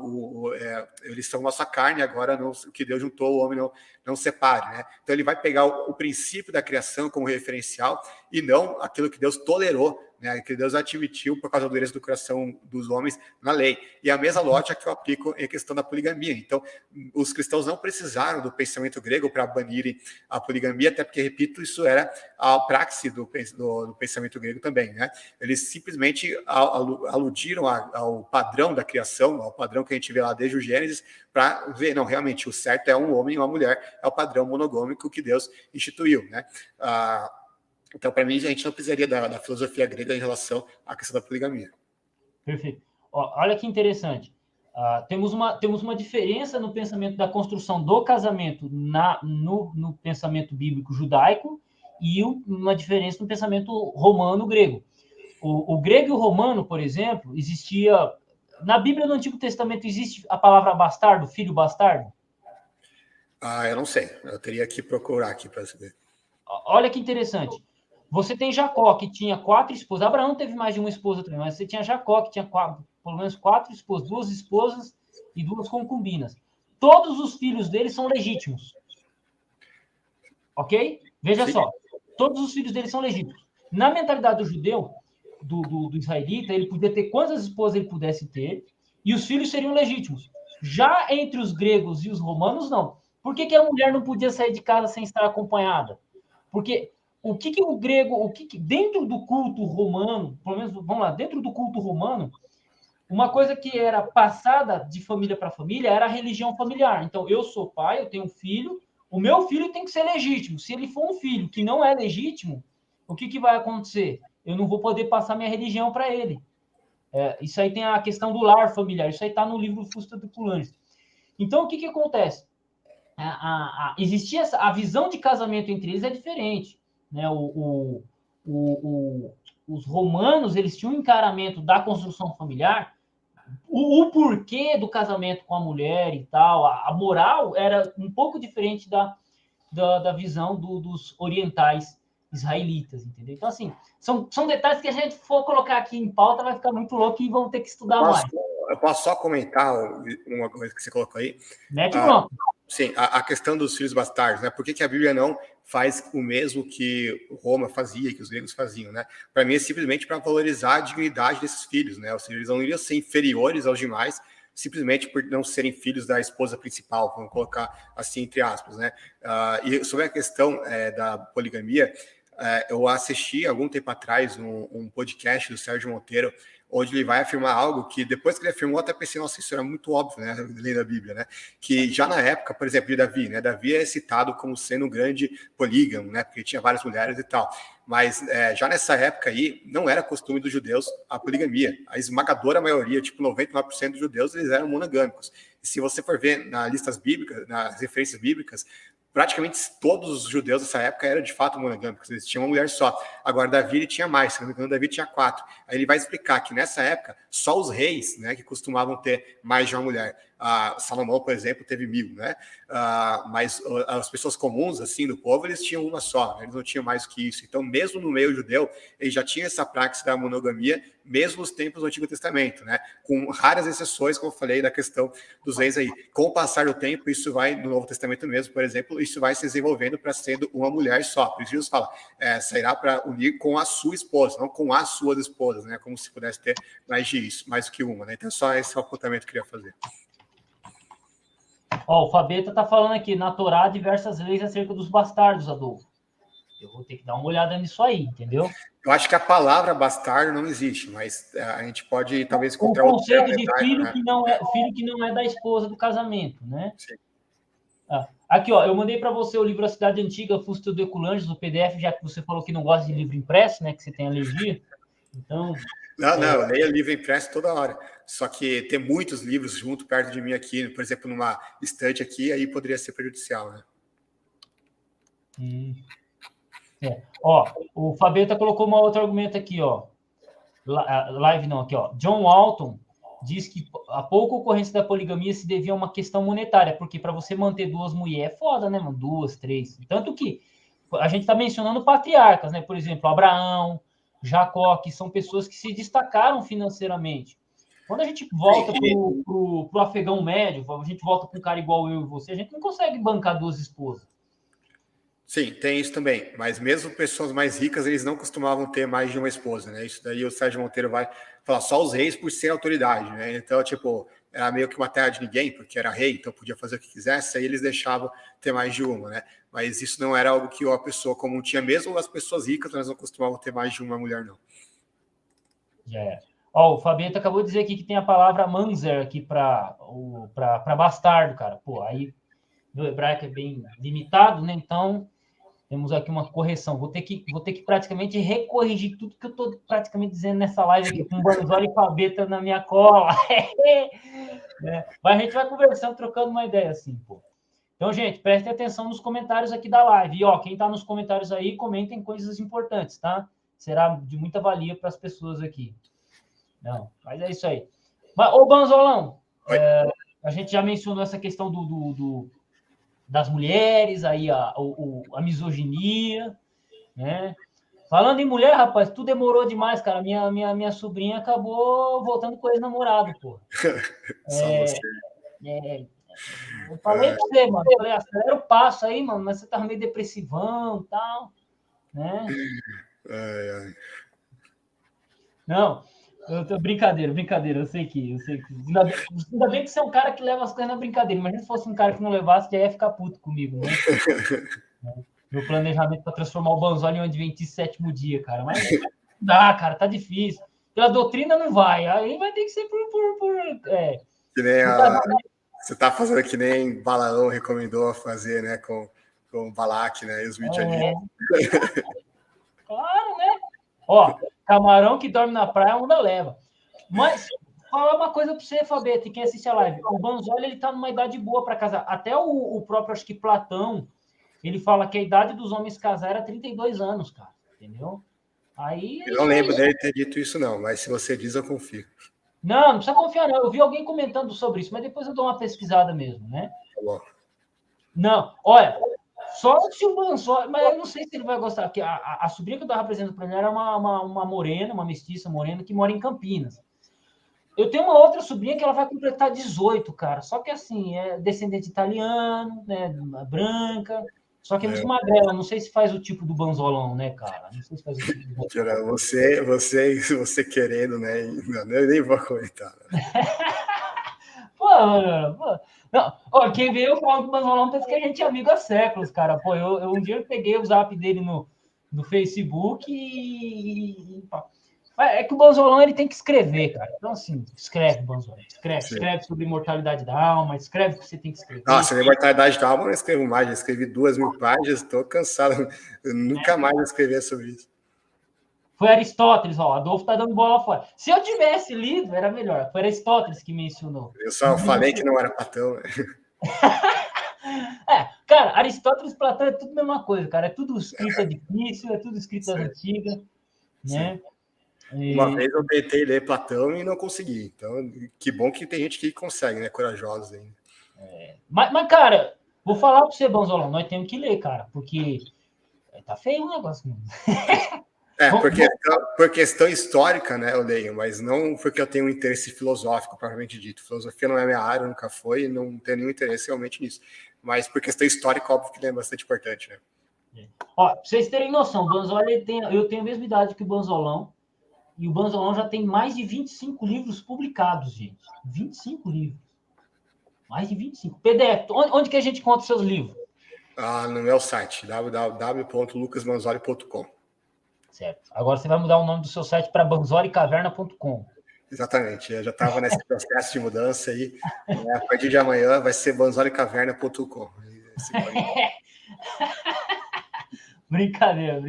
S2: eles são nossa carne, agora não, o que Deus juntou, o homem não separe, né? Então ele vai pegar o princípio da criação como referencial e não aquilo que Deus tolerou, né, que Deus admitiu por causa da dureza do coração dos homens na lei. E a mesma lógica que eu aplico em questão da poligamia. Então, os cristãos não precisaram do pensamento grego para banirem a poligamia, até porque, repito, isso era a praxe do pensamento grego também, né? Eles simplesmente aludiram ao padrão da criação, ao padrão que a gente vê lá desde o Gênesis, para ver, não, realmente, o certo é um homem e uma mulher, é o padrão monogâmico que Deus instituiu, né? Então, para mim, a gente não precisaria da filosofia grega em relação à questão da poligamia.
S1: Perfeito. Ó, olha que interessante. Temos uma diferença no pensamento da construção do casamento no pensamento bíblico judaico e uma diferença no pensamento romano-grego. O grego e o romano, por exemplo, existia... Na Bíblia do Antigo Testamento existe a palavra bastardo, filho bastardo?
S2: Eu não sei. Eu teria que procurar aqui para saber.
S1: Olha que interessante. Você tem Jacó, que tinha 4 esposas. Abraão teve mais de uma esposa também, mas você tinha Jacó, que tinha pelo menos 4 esposas, 2 esposas e 2 concubinas. Todos os filhos dele são legítimos. Ok? Veja Sim. só. Todos os filhos dele são legítimos. Na mentalidade do judeu, do israelita, ele podia ter quantas esposas ele pudesse ter, e os filhos seriam legítimos. Já entre os gregos e os romanos, não. Por que a mulher não podia sair de casa sem estar acompanhada? Porque o que o grego, dentro do culto romano, pelo menos, vamos lá, dentro do culto romano, uma coisa que era passada de família para família era a religião familiar. Então, eu sou pai, eu tenho um filho, o meu filho tem que ser legítimo. Se ele for um filho que não é legítimo, o que vai acontecer? Eu não vou poder passar minha religião para ele. Isso aí tem a questão do lar familiar, isso aí está no livro Fusta do Pulanges. Então, o que acontece? Existia a visão de casamento entre eles é diferente, né? Os romanos, eles tinham um encaramento da construção familiar, o porquê do casamento com a mulher e tal, a moral era um pouco diferente da visão dos orientais israelitas, entendeu? Então, assim, são detalhes que a gente for colocar aqui em pauta vai ficar muito louco e vamos ter que estudar mais.
S2: Eu posso só comentar uma coisa que você colocou aí?
S1: Mete pronto.
S2: Sim, a questão dos filhos bastardos, né? Por que a Bíblia não faz o mesmo que Roma fazia, que os gregos faziam, né? Para mim é simplesmente para valorizar a dignidade desses filhos, né? Ou seja, eles não iriam ser inferiores aos demais simplesmente por não serem filhos da esposa principal, vamos colocar assim entre aspas, né? E sobre a questão da poligamia, eu assisti algum tempo atrás um podcast do Sérgio Monteiro, onde ele vai afirmar algo que depois que ele afirmou, até pensei, nossa, isso era muito óbvio, né, lendo a Bíblia, né, que já na época, por exemplo, de Davi, né, Davi é citado como sendo um grande polígamo, né, porque tinha várias mulheres e tal, mas já nessa época aí, não era costume dos judeus a poligamia, a esmagadora maioria, tipo 99% dos judeus, eles eram monogâmicos, e se você for ver nas listas bíblicas, nas referências bíblicas, praticamente todos os judeus dessa época eram de fato monogâmicos, eles tinham uma mulher só. Agora, Davi ele tinha mais, se não me engano, Davi tinha 4. Aí ele vai explicar que nessa época, só os reis, né, que costumavam ter mais de uma mulher. Salomão, por exemplo, teve 1000, né? Mas as pessoas comuns, assim, do povo, eles tinham uma só, né? Eles não tinham mais que isso. Então, mesmo no meio judeu, ele já tinha essa prática da monogamia, mesmo nos tempos do Antigo Testamento, né? Com raras exceções, como eu falei, da questão dos reis aí. Com o passar do tempo, isso vai, no Novo Testamento mesmo, por exemplo, isso vai se desenvolvendo para sendo uma mulher só. Por isso Jesus fala, sairá para unir com a sua esposa, não com as suas esposas, né? Como se pudesse ter mais do que uma, né? Então, só esse apontamento que eu queria fazer.
S1: O Fabeta está falando aqui, na Torá, diversas leis acerca dos bastardos, Adolfo. Eu vou ter que dar uma olhada nisso aí, entendeu?
S2: Eu acho que a palavra bastardo não existe, mas a gente pode talvez encontrar
S1: o conceito de filho, né? Filho que não é da esposa do casamento, né? Sim. Aqui, ó, eu mandei para você o livro A Cidade Antiga, Fusta do Eculanges, o PDF, já que você falou que não gosta de livro impresso, né? Que você tem alergia. Então...
S2: Não, eu leio livro impresso toda hora. Só que ter muitos livros junto perto de mim aqui, por exemplo, numa estante aqui, aí poderia ser prejudicial, né?
S1: Ó, o Fabeta colocou um outro argumento aqui, ó. Live não, aqui, ó. John Walton diz que a pouca ocorrência da poligamia se devia a uma questão monetária, porque para você manter 2 mulheres é foda, né, mano? 2, 3. Tanto que a gente tá mencionando patriarcas, né? Por exemplo, Abraão, Jacó, que são pessoas que se destacaram financeiramente. Quando a gente volta pro afegão médio, a gente volta com um cara igual eu e você, a gente não consegue bancar 2 esposas.
S2: Sim, tem isso também. Mas mesmo pessoas mais ricas, eles não costumavam ter mais de uma esposa, né? Isso daí o Sérgio Monteiro vai falar só os reis por ser autoridade, né? Então, tipo, era meio que uma terra de ninguém, porque era rei, então podia fazer o que quisesse, aí eles deixavam ter mais de uma, né? Mas isso não era algo que a pessoa comum tinha, mesmo as pessoas ricas, elas não costumavam ter mais de uma mulher, não.
S1: Ó, o Fabieta acabou de dizer aqui que tem a palavra manzer aqui para bastardo, cara. Pô, aí no hebraico é bem limitado, né? Então, Temos aqui uma correção. Vou ter que praticamente recorrigir tudo que eu estou praticamente dizendo nessa live aqui, com Banzoli e Fabeta na minha cola. Mas a gente vai conversando, trocando uma ideia assim, pô. Então, gente, prestem atenção nos comentários aqui da live. E, ó, quem está nos comentários aí, comentem coisas importantes, tá? Será de muita valia para as pessoas aqui. Não, mas é isso aí. Mas, ô, Banzolão, a gente já mencionou essa questão das mulheres, aí a misoginia, né? Falando em mulher, rapaz, tu demorou demais, cara. Minha sobrinha acabou voltando com o ex-namorado, pô.
S2: Só você.
S1: Eu falei pra você, mano. Eu falei, acelera o passo aí, mano, mas você tava meio depressivão e tal, né? Não, brincadeira. Eu sei que. Ainda bem que você é um cara que leva as coisas na brincadeira. Imagina se fosse um cara que não levasse, já ia ficar puto comigo, né? Meu planejamento para transformar o Banzoli em um adventista sétimo dia, cara. Mas dá, cara, tá difícil. Pela doutrina não vai. Aí vai ter que ser
S2: Que nem você tá fazendo que nem Balaão recomendou fazer, né? Com o Balaque, né? E os midianitas.
S1: Claro, né? Ó, camarão que dorme na praia, a onda leva. Mas falar uma coisa para você, Fabeta, e quem assiste a live. O Banzoli, ele tá numa idade boa para casar. Até o próprio, acho que Platão, ele fala que a idade dos homens casar era 32 anos, cara. Entendeu? Aí,
S2: eu não lembro dele ter dito isso, não. Mas se você diz, eu confio.
S1: Não precisa confiar, não. Eu vi alguém comentando sobre isso, mas depois eu dou uma pesquisada mesmo, né?
S2: Tá bom.
S1: Não, olha, só se o Banzoli, mas eu não sei se ele vai gostar, porque a sobrinha que eu estava apresentando para ele era uma morena, uma mestiça morena, que mora em Campinas. Eu tenho uma outra sobrinha que ela vai completar 18, cara. Só que assim, é descendente italiano, né? Branca. Só que é muito magrela. Não sei se faz o tipo do Banzolão, né, cara? Não sei se faz o tipo do
S2: Banzolão. Você querendo, né? Não, eu nem vou comentar. Né?
S1: Pô. Não, ó, quem vê eu falo do Banzolão pensa que a gente é amigo há séculos, cara. Pô, eu um dia eu peguei o zap dele no Facebook e é que o Banzolão ele tem que escrever, cara. Então, assim, escreve, Banzolão. Escreve sobre imortalidade da alma, escreve o que você tem que escrever.
S2: Nossa, a imortalidade da alma eu não escrevo mais, já escrevi 2.000 páginas, estou cansado. Eu nunca mais vou escrever sobre isso.
S1: Foi Aristóteles, ó, Adolfo tá dando bola fora. Se eu tivesse lido, era melhor. Foi Aristóteles que mencionou.
S2: Eu só falei que não era Platão.
S1: Cara, Aristóteles e Platão é tudo a mesma coisa, cara. É tudo escrita difícil, é tudo escrita antiga, né?
S2: Uma vez eu tentei ler Platão e não consegui. Então, que bom que tem gente que consegue, né? Corajosos ainda.
S1: Mas, cara, vou falar para você, Banzolão, nós temos que ler, cara, porque tá feio o negócio.
S2: Por questão histórica, né, eu leio, mas não porque eu tenho um interesse filosófico, propriamente dito. Filosofia não é minha área, nunca foi, não tenho nenhum interesse realmente nisso. Mas por questão histórica, óbvio que é bastante importante, né?
S1: Ó, pra vocês terem noção, o Banzoli, eu tenho a mesma idade que o Banzolão, e o Banzolão já tem mais de 25 livros publicados, gente. 25 livros. Mais de 25. PDF, onde que a gente conta os seus livros?
S2: No meu site, www.lucasbanzoli.com.
S1: Certo. Agora você vai mudar o nome do seu site para banzolicaverna.com.
S2: Exatamente. Eu já estava nesse processo de mudança aí. Né? A partir de amanhã vai ser banzolicaverna.com.
S1: Brincadeira.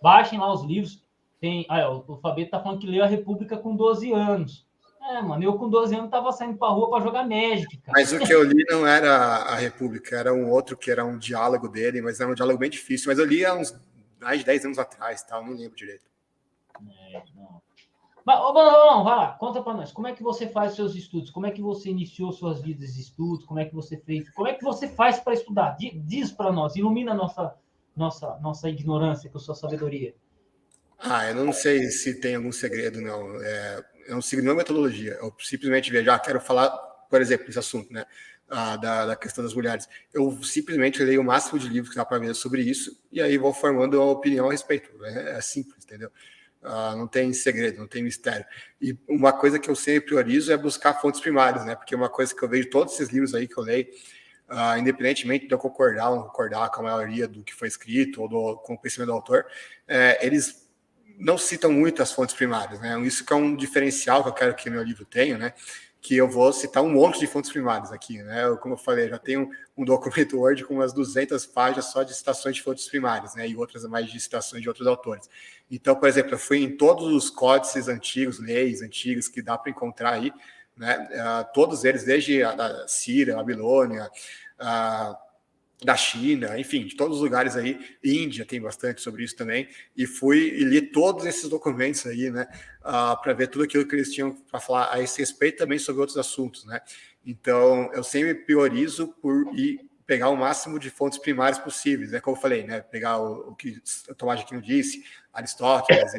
S1: Baixem lá os livros. O Fabio tá falando que leu a República com 12 anos. Mano, eu com 12 anos tava saindo pra rua para jogar Magic, cara.
S2: Mas o que eu li não era a República, era um outro que era um diálogo dele, mas era um diálogo bem difícil. Mas eu li há uns mais de 10 anos atrás, tá? Eu não lembro direito.
S1: Não. Mas, vai lá, conta para nós. Como é que você faz seus estudos? Como é que você iniciou suas vidas de estudos? Como é que você fez? Como é que você faz para estudar? Diz para nós, ilumina a nossa ignorância com sua sabedoria.
S2: Eu não sei se tem algum segredo, não. Eu não sigo nenhuma metodologia. Eu simplesmente vejo, quero falar, por exemplo, esse assunto, né? Da questão das mulheres. Eu simplesmente leio o máximo de livros que dá para ver sobre isso e aí vou formando uma opinião a respeito. É simples, entendeu? Não tem segredo, não tem mistério. E uma coisa que eu sempre priorizo é buscar fontes primárias, né? Porque uma coisa que eu vejo todos esses livros aí que eu leio, independentemente de eu concordar ou não concordar com a maioria do que foi escrito ou com o pensamento do autor, eles não citam muito as fontes primárias, né? Isso que é um diferencial que eu quero que meu livro tenha, né? que eu vou citar um monte de fontes primárias aqui, né? Como eu falei, já tenho um documento Word com umas 200 páginas só de citações de fontes primárias, né? E outras mais de citações de outros autores. Então, por exemplo, eu fui em todos os códices antigos, leis antigas que dá para encontrar aí, né? Todos eles, desde a Síria, a Babilônia, da China, enfim, de todos os lugares aí, Índia tem bastante sobre isso também, e fui e li todos esses documentos aí, né, para ver tudo aquilo que eles tinham para falar a esse respeito, também sobre outros assuntos, né. Então, eu sempre priorizo por ir pegar o máximo de fontes primárias possíveis, né, como eu falei, né, pegar o que o Tomás de Aquino disse, Aristóteles,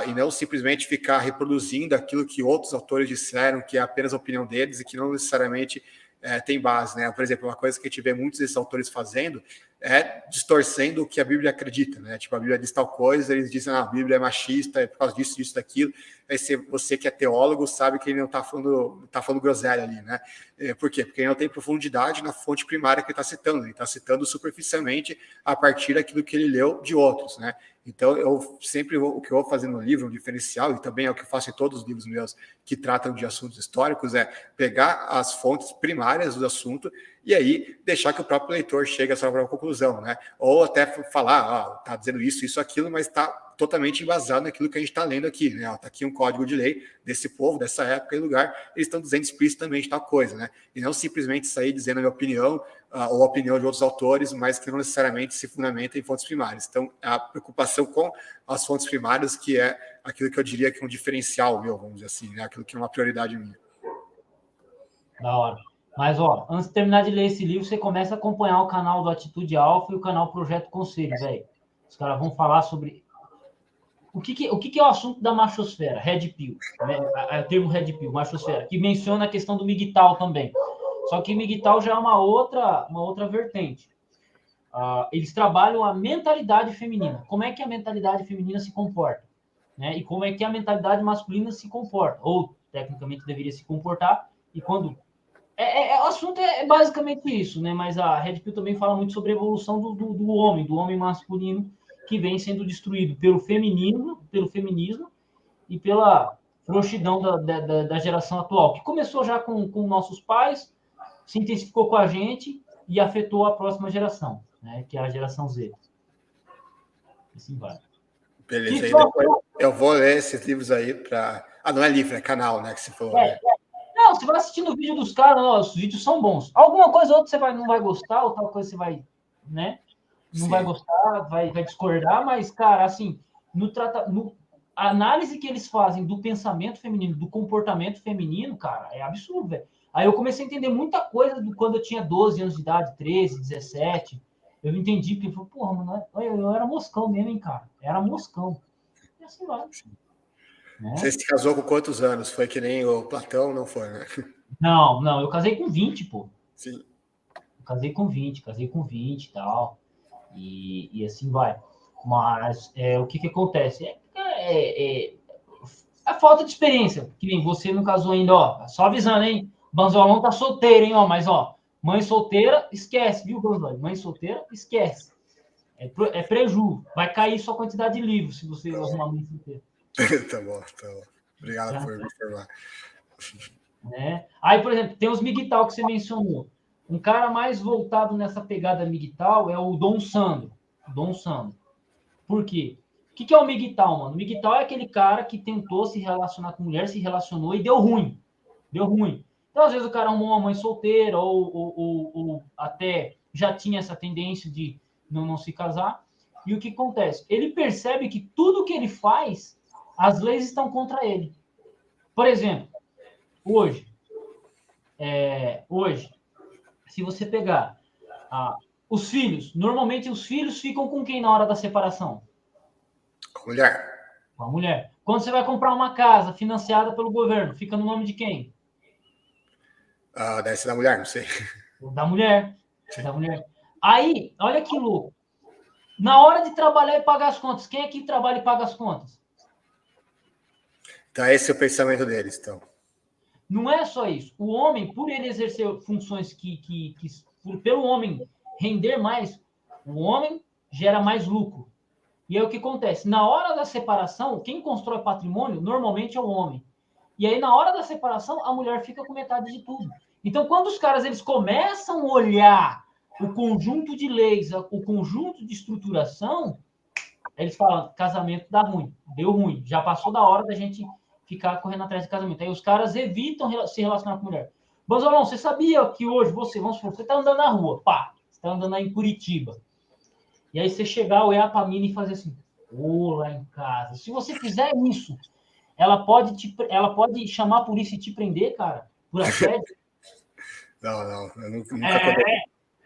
S2: e não simplesmente ficar reproduzindo aquilo que outros autores disseram, que é apenas a opinião deles e que não necessariamente tem base, né? Por exemplo, uma coisa que a gente vê muitos desses autores fazendo é distorcendo o que a Bíblia acredita, né? Tipo, a Bíblia diz tal coisa, eles dizem, a Bíblia é machista, é por causa disso, disso, daquilo. Aí você que é teólogo sabe que ele não está falando groselha ali, né? Por quê? Porque ele não tem profundidade na fonte primária que ele está citando. Ele está citando superficialmente a partir daquilo que ele leu de outros, né? Então, eu sempre o que eu vou fazer no livro, um diferencial, e também é o que eu faço em todos os livros meus que tratam de assuntos históricos, é pegar as fontes primárias do assunto e aí deixar que o próprio leitor chegue à sua própria conclusão, né? Ou até falar, tá dizendo isso, aquilo, mas está totalmente embasado naquilo que a gente está lendo aqui, né? Está aqui um código de lei desse povo, dessa época e lugar, eles estão dizendo explicitamente tal coisa, né? E não simplesmente sair dizendo a minha opinião, ou a opinião de outros autores, mas que não necessariamente se fundamenta em fontes primárias. Então, a preocupação com as fontes primárias, que é aquilo que eu diria que é um diferencial meu, vamos dizer assim, né? Aquilo que é uma prioridade minha.
S1: Da hora. Mas, ó, antes de terminar de ler esse livro, você começa a acompanhar o canal do Atitude Alfa e o canal Projeto Conselho, velho. Os caras vão falar sobre... O que é o assunto da machosfera? Red Pill. Né? O termo Red Pill, machosfera, que menciona a questão do MGTOW também. Só que MGTOW já é uma outra vertente. Eles trabalham a mentalidade feminina. Como é que a mentalidade feminina se comporta? Né? E como é que a mentalidade masculina se comporta? Ou, tecnicamente, deveria se comportar. E quando... o assunto é basicamente isso, né? Mas a Red Pill também fala muito sobre a evolução do homem masculino, que vem sendo destruído pelo feminismo e pela frouxidão da geração atual, que começou já com nossos pais, se intensificou com a gente e afetou a próxima geração, né? Que é a geração Z. Assim vai.
S2: Beleza, aí depois eu vou ler esses livros aí para... não é livro, é canal, né? Que você falou, né?
S1: Não, você vai assistindo o vídeo dos caras, os vídeos são bons. Alguma coisa ou outra você não vai gostar, ou tal coisa você vai, né? Não vai gostar, vai discordar, mas, cara, assim, a análise que eles fazem do pensamento feminino, do comportamento feminino, cara, é absurdo, velho. Aí eu comecei a entender muita coisa quando eu tinha 12 anos de idade, 13, 17. Eu entendi, porque eu falei, porra, mano, eu era moscão mesmo, hein, cara? Era moscão. E assim vai.
S2: Né? Você se casou com quantos anos? Foi que nem o Platão, não foi, né?
S1: Não, eu casei com 20, pô.
S2: Sim.
S1: Eu casei com 20 e tal. E assim vai. Mas o que acontece? A falta de experiência. Que nem você não casou ainda, ó. Só avisando, hein? Banzolão tá solteiro, hein? Ó, mas, ó, mãe solteira, esquece, viu, Banzolão? Mãe solteira, esquece. É preju. Vai cair sua quantidade de livros se você arrumar mãe solteira.
S2: Tá bom. Obrigado por me informar.
S1: Né? Aí, por exemplo, tem os MGTOW que você mencionou. Um cara mais voltado nessa pegada MGTOW é o Dom Sandro. Por quê? O que é o MGTOW, mano? O MGTOW é aquele cara que tentou se relacionar com mulher, se relacionou e deu ruim. Então, às vezes, o cara arrumou uma mãe solteira ou até já tinha essa tendência de não se casar. E o que acontece? Ele percebe que tudo que ele faz, as leis estão contra ele. Por exemplo, hoje, se você pegar os filhos, normalmente os filhos ficam com quem na hora da separação?
S2: Com a
S1: mulher. Quando você vai comprar uma casa financiada pelo governo, fica no nome de quem?
S2: Deve ser da mulher, não sei.
S1: Da mulher. Aí, olha que louco. Na hora de trabalhar e pagar as contas, quem é que trabalha e paga as contas?
S2: Então, esse é o pensamento deles, então.
S1: Não é só isso. O homem, por ele exercer funções pelo homem render mais, o homem gera mais lucro. E aí o que acontece? Na hora da separação, quem constrói patrimônio normalmente é o homem. E aí, na hora da separação, a mulher fica com metade de tudo. Então, quando os caras eles começam a olhar o conjunto de leis, o conjunto de estruturação, eles falam, casamento dá ruim, deu ruim, já passou da hora da gente ficar correndo atrás de casamento. Aí os caras evitam se relacionar com mulher. Banzolão, você sabia que hoje vamos supor, você tá andando na rua, pá, você tá andando aí em Curitiba, e aí você chegar, olhar pra mina e fazer assim, lá em casa. Se você fizer isso, ela pode chamar a polícia e te prender, cara, por assédio.
S2: Não, eu nunca aconteceu.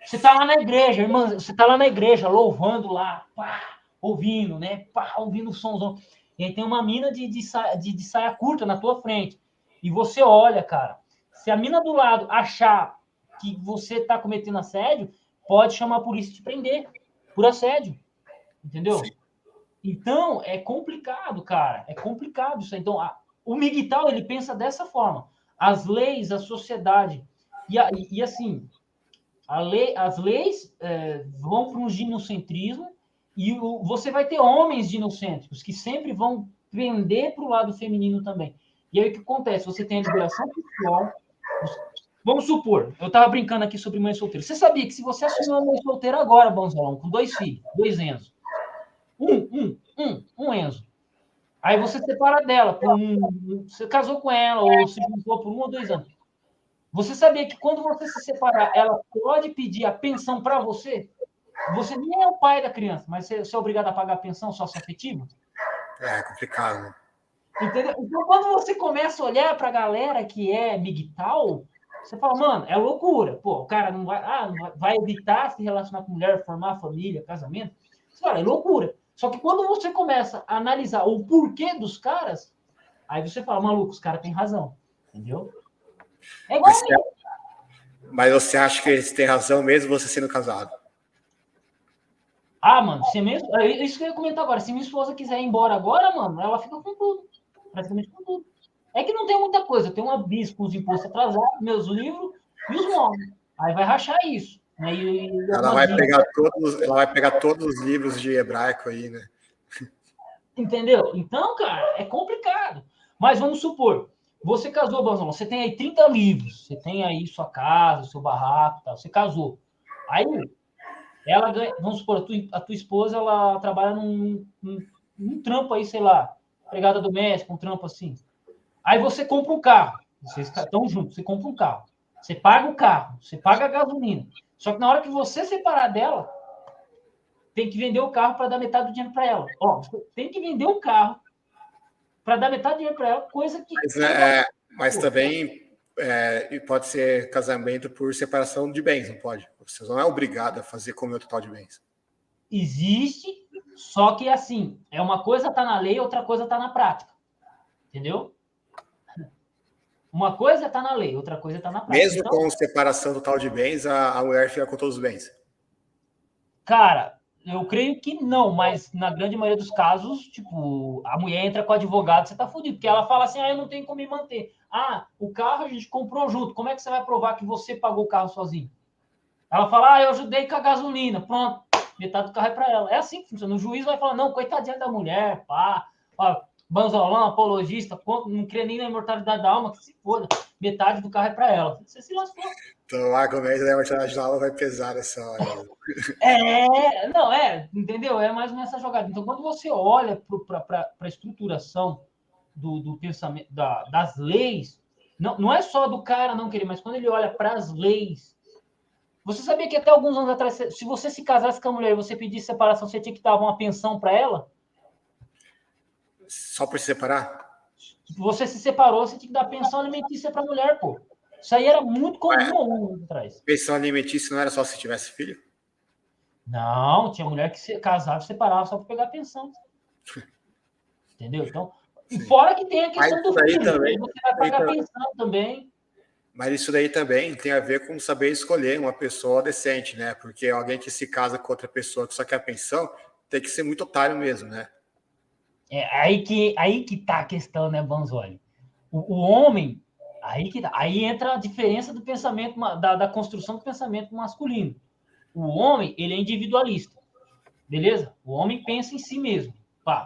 S1: Você tá lá na igreja, irmã, você tá lá na igreja, louvando lá, pá, ouvindo, né? Pá, ouvindo o somzão. E aí tem uma mina de saia curta na tua frente. E você olha, cara, se a mina do lado achar que você tá cometendo assédio, pode chamar a polícia e te prender por assédio. Entendeu? Sim. Então, é complicado, cara. É complicado isso aí. Então, o MGTOW, ele pensa dessa forma. As leis, a sociedade. E assim, as leis vão para um ginocentrismo e você vai ter homens ginocêntricos que sempre vão pender para o lado feminino também. E aí o que acontece? Você tem a liberação sexual. Vamos supor, eu estava brincando aqui sobre mãe solteira. Você sabia que se você assumir uma mãe solteira agora, Bonzolão, com 2 filhos, 2 Enzo, um Enzo, aí você separa dela, você casou com ela ou se juntou por 1 ou 2 anos. Você sabia que quando você se separar, ela pode pedir a pensão para você? Você nem é o pai da criança, mas você é obrigado a pagar a pensão sócio-afetiva?
S2: É complicado, né?
S1: Entendeu? Então, quando você começa a olhar para a galera que é MGTOW, você fala, mano, é loucura. Pô, o cara não vai evitar se relacionar com mulher, formar família, casamento. Você fala, é loucura. Só que quando você começa a analisar o porquê dos caras, aí você fala, maluco, os caras têm razão. Entendeu? É igual
S2: mas você acha que eles têm razão mesmo você sendo casado?
S1: Mano, se mesmo, isso que eu ia comentar agora. Se minha esposa quiser ir embora agora, mano, ela fica com tudo. Praticamente com tudo. É que não tem muita coisa. Tem uma bis com os impostos atrasados, meus livros e os móveis. Aí vai rachar isso. Né?
S2: Ela vai pegar todos os livros de hebraico aí, né?
S1: Entendeu? Então, cara, é complicado. Mas vamos supor, você casou, Banzão, você tem aí 30 livros, você tem aí sua casa, seu barraco, tal, você casou. Aí ela ganha, vamos supor, a tua esposa, ela trabalha num trampo aí, sei lá, empregada doméstica, um trampo assim. Aí você compra um carro, vocês estão juntos, você compra um carro, você paga o carro, você paga a gasolina. Só que na hora que você separar dela, tem que vender o carro para dar metade do dinheiro para ela. Ó, tem que vender o carro para dar metade do dinheiro para ela, coisa que...
S2: Mas também pode ser casamento por separação de bens, não pode? Você não é obrigado a fazer como o total de bens.
S1: Existe, só que assim, uma coisa está na lei, outra coisa está na prática. Entendeu? Uma coisa está na lei, outra coisa está na prática.
S2: Mesmo então, com separação total de bens, a mulher fica com todos os bens?
S1: Cara, eu creio que não, mas na grande maioria dos casos, tipo, a mulher entra com o advogado, você tá fudido, porque ela fala assim, eu não tenho como me manter. O carro a gente comprou junto, como é que você vai provar que você pagou o carro sozinho? Ela fala, eu ajudei com a gasolina, pronto, metade do carro é para ela. É assim que funciona. O juiz vai falar, não, coitadinha da mulher, pá, Banzolão, apologista, não crê nem na imortalidade da alma, que se foda, metade do carro é para ela. Você se lascou.
S2: Então o argumento da imortalidade da alma vai pesar nessa hora.
S1: Entendeu? É mais ou menos essa jogada. Então, quando você olha para a estruturação do pensamento, das leis, não é só do cara não querer, mas quando ele olha para as leis, você sabia que até alguns anos atrás, se você se casasse com a mulher e você pedisse separação, você tinha que dar uma pensão para ela?
S2: Só por se separar?
S1: Você se separou, você tinha que dar pensão alimentícia para a mulher, pô. Isso aí era muito comum há um ano atrás.
S2: Pensão alimentícia não era só se tivesse filho?
S1: Não, tinha mulher que se casava e separava só para pegar pensão. Entendeu? Então, fora que tem a questão do filho, também, você vai pagar pensão também.
S2: Mas isso daí também tem a ver com saber escolher uma pessoa decente, né? Porque alguém que se casa com outra pessoa que só quer pensão tem que ser muito otário mesmo, né?
S1: Aí que tá a questão, né, Banzoli? O homem, aí entra a diferença do pensamento, da construção do pensamento masculino. O homem, ele é individualista, beleza? O homem pensa em si mesmo.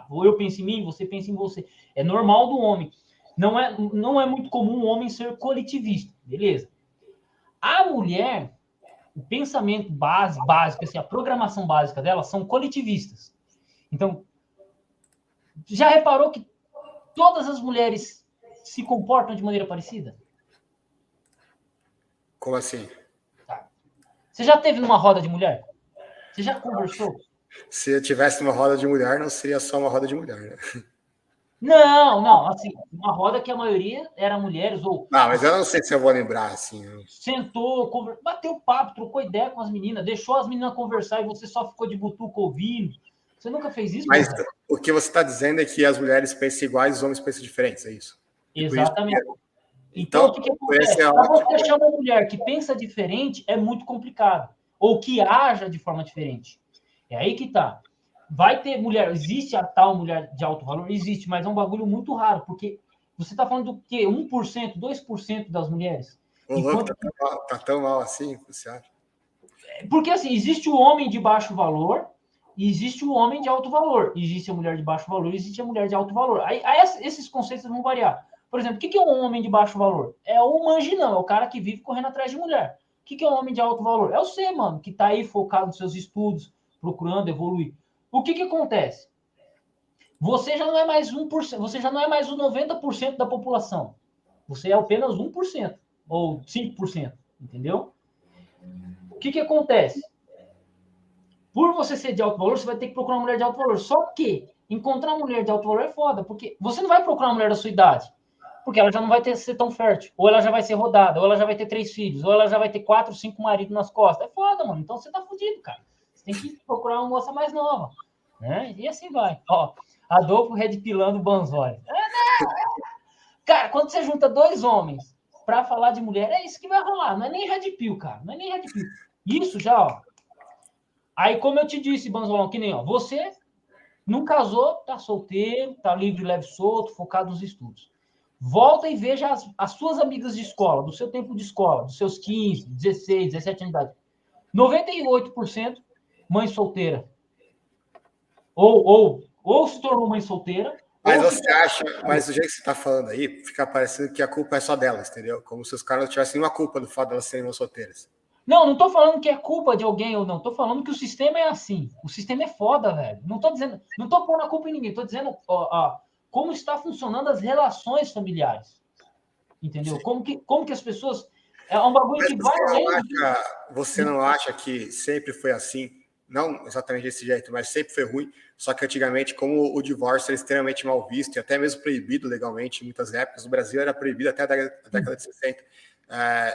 S1: Ou eu penso em mim, você pensa em você. É normal do homem. Não é muito comum o homem ser coletivista, beleza? A mulher, o pensamento básico, assim, a programação básica dela são coletivistas. Então, já reparou que todas as mulheres se comportam de maneira parecida?
S2: Como assim?
S1: Tá. Você já teve numa roda de mulher? Você já conversou?
S2: Se eu tivesse uma roda de mulher, não seria só uma roda de mulher, né?
S1: Não, assim, uma roda que a maioria era mulheres, ou
S2: Não, mas eu
S1: você
S2: não sei se eu vou lembrar, assim.
S1: sentou, bateu papo, trocou ideia com as meninas, deixou as meninas conversar e você só ficou de butuco ouvindo. Você nunca fez isso,
S2: Mas
S1: Gonzalo?
S2: o que você está dizendo é que as mulheres pensam iguais e os homens pensam diferentes, é isso? E por isso,
S1: Exatamente. Então, o
S2: então,
S1: que, que
S2: esse
S1: acontece?
S2: é
S1: Para
S2: ótimo.
S1: você achar uma mulher que pensa diferente é muito complicado. Ou que haja de forma diferente. É aí que tá. Vai ter mulher, existe a tal mulher de alto valor? Existe, mas é um bagulho muito raro, porque você está falando do quê? 1%, 2% das mulheres.
S2: O louco
S1: Enquanto,
S2: tá tão mal assim, você acha?
S1: porque assim, existe o homem de baixo valor e existe o homem de alto valor. Existe a mulher de baixo valor e existe a mulher de alto valor. Aí esses conceitos vão variar. Por exemplo, o que é um homem de baixo valor? É o manginão, é o cara que vive correndo atrás de mulher. O que é um homem de alto valor? É o você, mano, que tá aí focado nos seus estudos, procurando evoluir. O que acontece? Você já não é mais 1%, você já não é mais os 90% da população. Você é apenas 1% ou 5%, entendeu? O que acontece? Por você ser de alto valor, você vai ter que procurar uma mulher de alto valor. Só que encontrar uma mulher de alto valor é foda, porque você não vai procurar uma mulher da sua idade, porque ela já não vai ser tão fértil, ou ela já vai ser rodada, ou ela já vai ter 3 filhos, ou ela já vai ter 4, 5 maridos nas costas. É foda, mano. Então você tá fudido, cara. Você tem que procurar uma moça mais nova, né? E assim vai. Ó, Adolfo redpilando Banzoli. Cara, quando você junta dois homens para falar de mulher, é isso que vai rolar. Não é nem red pill, cara. Não é nem red pill. Isso já, ó. Aí, como eu te disse, Banzolão, que nem, ó, você não casou, tá solteiro, tá livre, leve, solto, focado nos estudos. Volta e veja as suas amigas de escola, do seu tempo de escola, dos seus 15, 16, 17 anos de idade. 98% mãe solteira. Ou se tornou mãe solteira,
S2: Mas
S1: ou se
S2: você acha,
S1: casou.
S2: mas do jeito que você está falando aí, fica parecendo que a culpa é só delas, entendeu? Como se os caras não tivessem nenhuma culpa do fato de elas serem solteiras.
S1: Não tô falando que é culpa de alguém ou não. Tô falando que o sistema é assim. O sistema é foda, velho. Não tô dizendo, não tô pondo a culpa em ninguém. Tô dizendo como está funcionando as relações familiares. Entendeu?
S2: Sim.
S1: Como que as pessoas. É um bagulho
S2: Mas
S1: que vai além do que.
S2: você não acha que sempre foi assim? Não exatamente desse jeito, mas sempre foi ruim. Só que antigamente, como o divórcio era extremamente mal visto e até mesmo proibido legalmente em muitas épocas, no Brasil era proibido até a década de 60.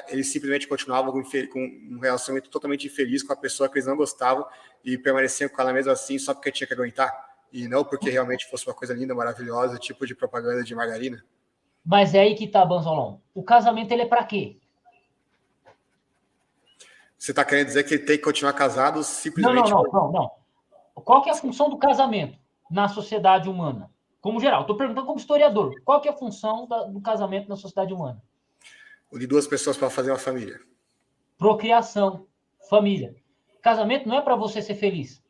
S2: Eles simplesmente continuavam com um relacionamento totalmente infeliz com a pessoa que eles não gostavam e permaneciam com ela mesmo assim só porque tinha que aguentar. E não porque realmente fosse uma coisa linda, maravilhosa, tipo de propaganda de margarina.
S1: Mas é aí que tá, Banzolão. O casamento, ele é pra quê?
S2: Você está querendo dizer que ele tem que continuar casado
S1: Não, não,
S2: simplesmente
S1: não,
S2: por...
S1: não, não. Qual que é a função do casamento na sociedade humana? Como geral. Estou perguntando como historiador. Qual que é a função do casamento na sociedade humana?
S2: unir duas pessoas para fazer uma família.
S1: Procriação, família. Casamento não é para você ser feliz.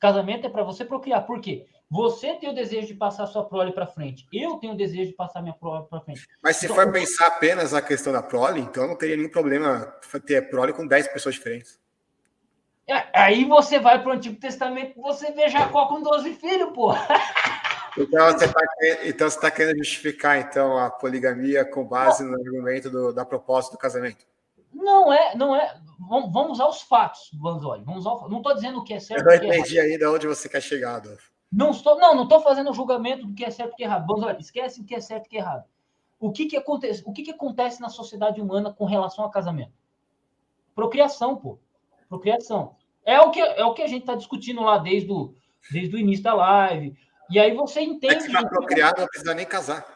S1: Casamento é para você procriar. Por quê? Você tem o desejo de passar sua prole para frente. Eu tenho o desejo de passar minha prole para frente.
S2: Mas se
S1: Então,
S2: for pensar apenas na questão da prole, então não teria nenhum problema ter prole com 10 pessoas diferentes.
S1: aí você vai para o Antigo Testamento, você vê Jacó com 12 filhos, pô.
S2: Então você está querendo justificar então a poligamia com base no argumento da proposta do casamento.
S1: Não é. Vamos usar os fatos, Vanzoli. Não estou dizendo o que é
S2: Eu
S1: certo
S2: não
S1: e o que é errado.
S2: entendi ainda onde você quer chegar, Adolfo.
S1: Não estou fazendo julgamento do que é certo e o que é errado. Vanzoli, esquece o que é certo e o que é errado. O que acontece na sociedade humana com relação a casamento? Procriação, pô. Procriação. É o que a gente está discutindo lá desde o início da live. E aí você
S2: É que
S1: entende.
S2: para procriar não precisa nem casar.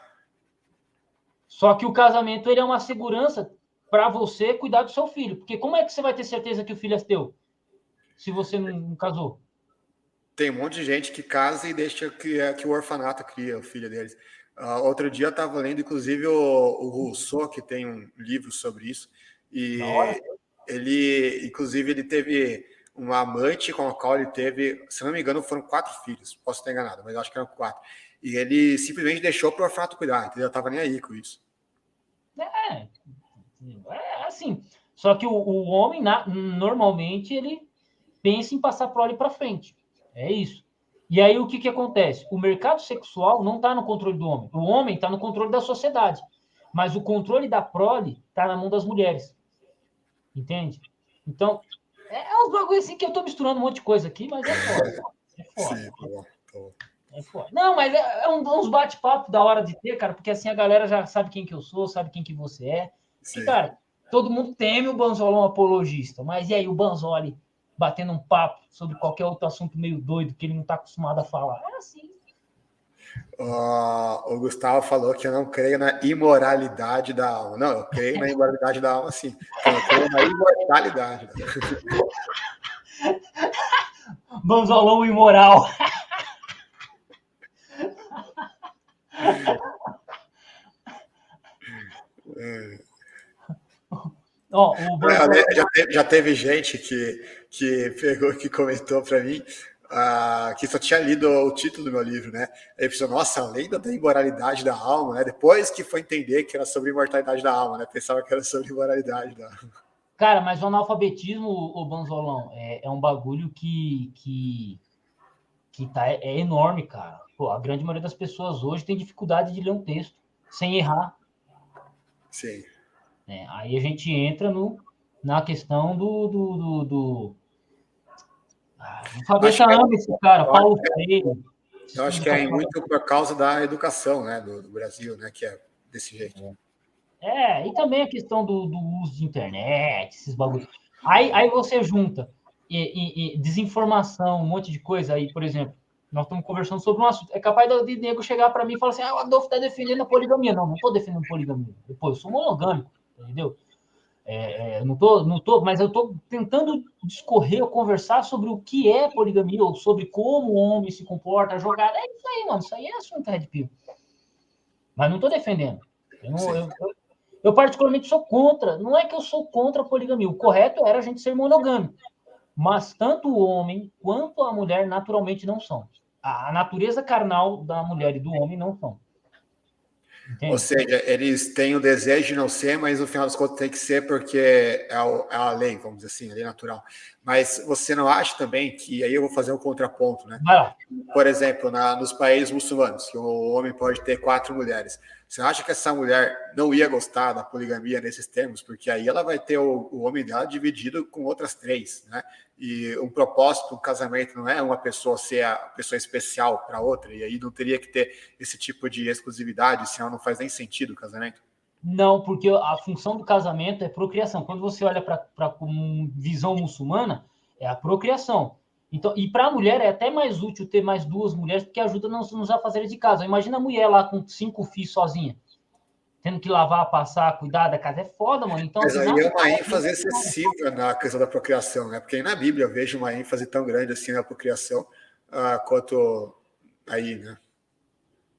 S1: Só que o casamento ele é uma segurança para você cuidar do seu filho. Porque como é que você vai ter certeza que o filho é teu se você não casou?
S2: Tem um monte de gente que casa e deixa que o orfanato cria o filho deles. Outro dia eu estava lendo, inclusive, o Rousseau, que tem um livro sobre isso,
S1: Da hora?
S2: e ele, inclusive, ele teve uma amante com a qual ele teve, se não me engano, foram 4 filhos. Posso estar enganado, mas eu acho que eram 4. E ele simplesmente deixou para o orfanato cuidar, entendeu? Eu estava nem aí com isso.
S1: É assim. Só que o homem, normalmente, ele pensa em passar prole para frente. É isso. E aí, o que acontece? O mercado sexual não está no controle do homem. O homem está no controle da sociedade. Mas o controle da prole está na mão das mulheres. Entende? Então, uns bagulho assim que eu estou misturando um monte de coisa aqui, mas é foda. É foda.
S2: Sim, tá bom.
S1: É foda. Não, mas uns bate-papo da hora de ter, cara, porque assim a galera já sabe quem que eu sou, sabe quem que você é. Porque, cara, todo mundo teme o Banzolão apologista, mas e aí o Banzoli batendo um papo sobre qualquer outro assunto meio doido que ele não está acostumado a falar? É assim.
S2: O Gustavo falou que eu não creio na imoralidade da alma. Não, eu creio na imoralidade da alma, sim. Então, eu creio na imortalidade.
S1: Banzolão imoral.
S2: Já teve gente que comentou para mim que só tinha lido o título do meu livro, né? Ele pensou, nossa, a lenda da imoralidade da alma, né? Depois que foi entender que era sobre imortalidade da alma, né? Pensava que era sobre imoralidade da alma.
S1: Cara, mas o analfabetismo, o Banzolão, é um bagulho que é enorme, cara. Pô, a grande maioria das pessoas hoje tem dificuldade de ler um texto sem errar.
S2: Sim.
S1: Aí a gente entra na questão do alfabeto esse cara, Paulo Freire.
S2: Eu acho que é muito por causa da educação, né, do Brasil, né, que é desse jeito.
S1: E também a questão do uso de internet, esses bagulhos. Aí você junta desinformação, um monte de coisa. Aí, por exemplo, nós estamos conversando sobre um assunto. É capaz de nego chegar para mim e falar assim: o Adolfo está defendendo a poligamia. Não estou defendendo a poligamia. Depois, eu sou monogâmico, entendeu? Não tô, mas eu estou tentando discorrer ou conversar sobre o que é poligamia, ou sobre como o homem se comporta, jogar. É isso aí, mano. Isso aí é assunto Red Pill. Mas não estou defendendo. Eu particularmente sou contra. Não é que eu sou contra a poligamia. O correto era a gente ser monogâmico. Mas tanto o homem quanto a mulher naturalmente não são. A natureza carnal da mulher e do homem não são.
S2: Entende? Ou seja, eles têm o desejo de não ser, mas no final das contas tem que ser porque é a lei, vamos dizer assim, a lei natural. Mas você não acha também que, aí eu vou fazer um contraponto, né? Por exemplo, nos países muçulmanos, que o homem pode ter 4 mulheres. Você acha que essa mulher não ia gostar da poligamia nesses termos? Porque aí ela vai ter o homem dela dividido com outras 3, né? E um propósito do casamento não é uma pessoa ser a pessoa especial para outra, e aí não teria que ter esse tipo de exclusividade, senão não faz nem sentido o casamento?
S1: Não, porque a função do casamento é procriação. Quando você olha para visão muçulmana, é a procriação. Então, e para a mulher é até mais útil ter mais 2 mulheres, porque ajuda nos afazeres de casa. Imagina a mulher lá com 5 filhos sozinha, tendo que lavar, passar, cuidar da casa. É foda, mano. Então,
S2: mas aí é uma ênfase excessiva na questão da procriação, né? Porque aí na Bíblia eu vejo uma ênfase tão grande assim na procriação quanto aí, né?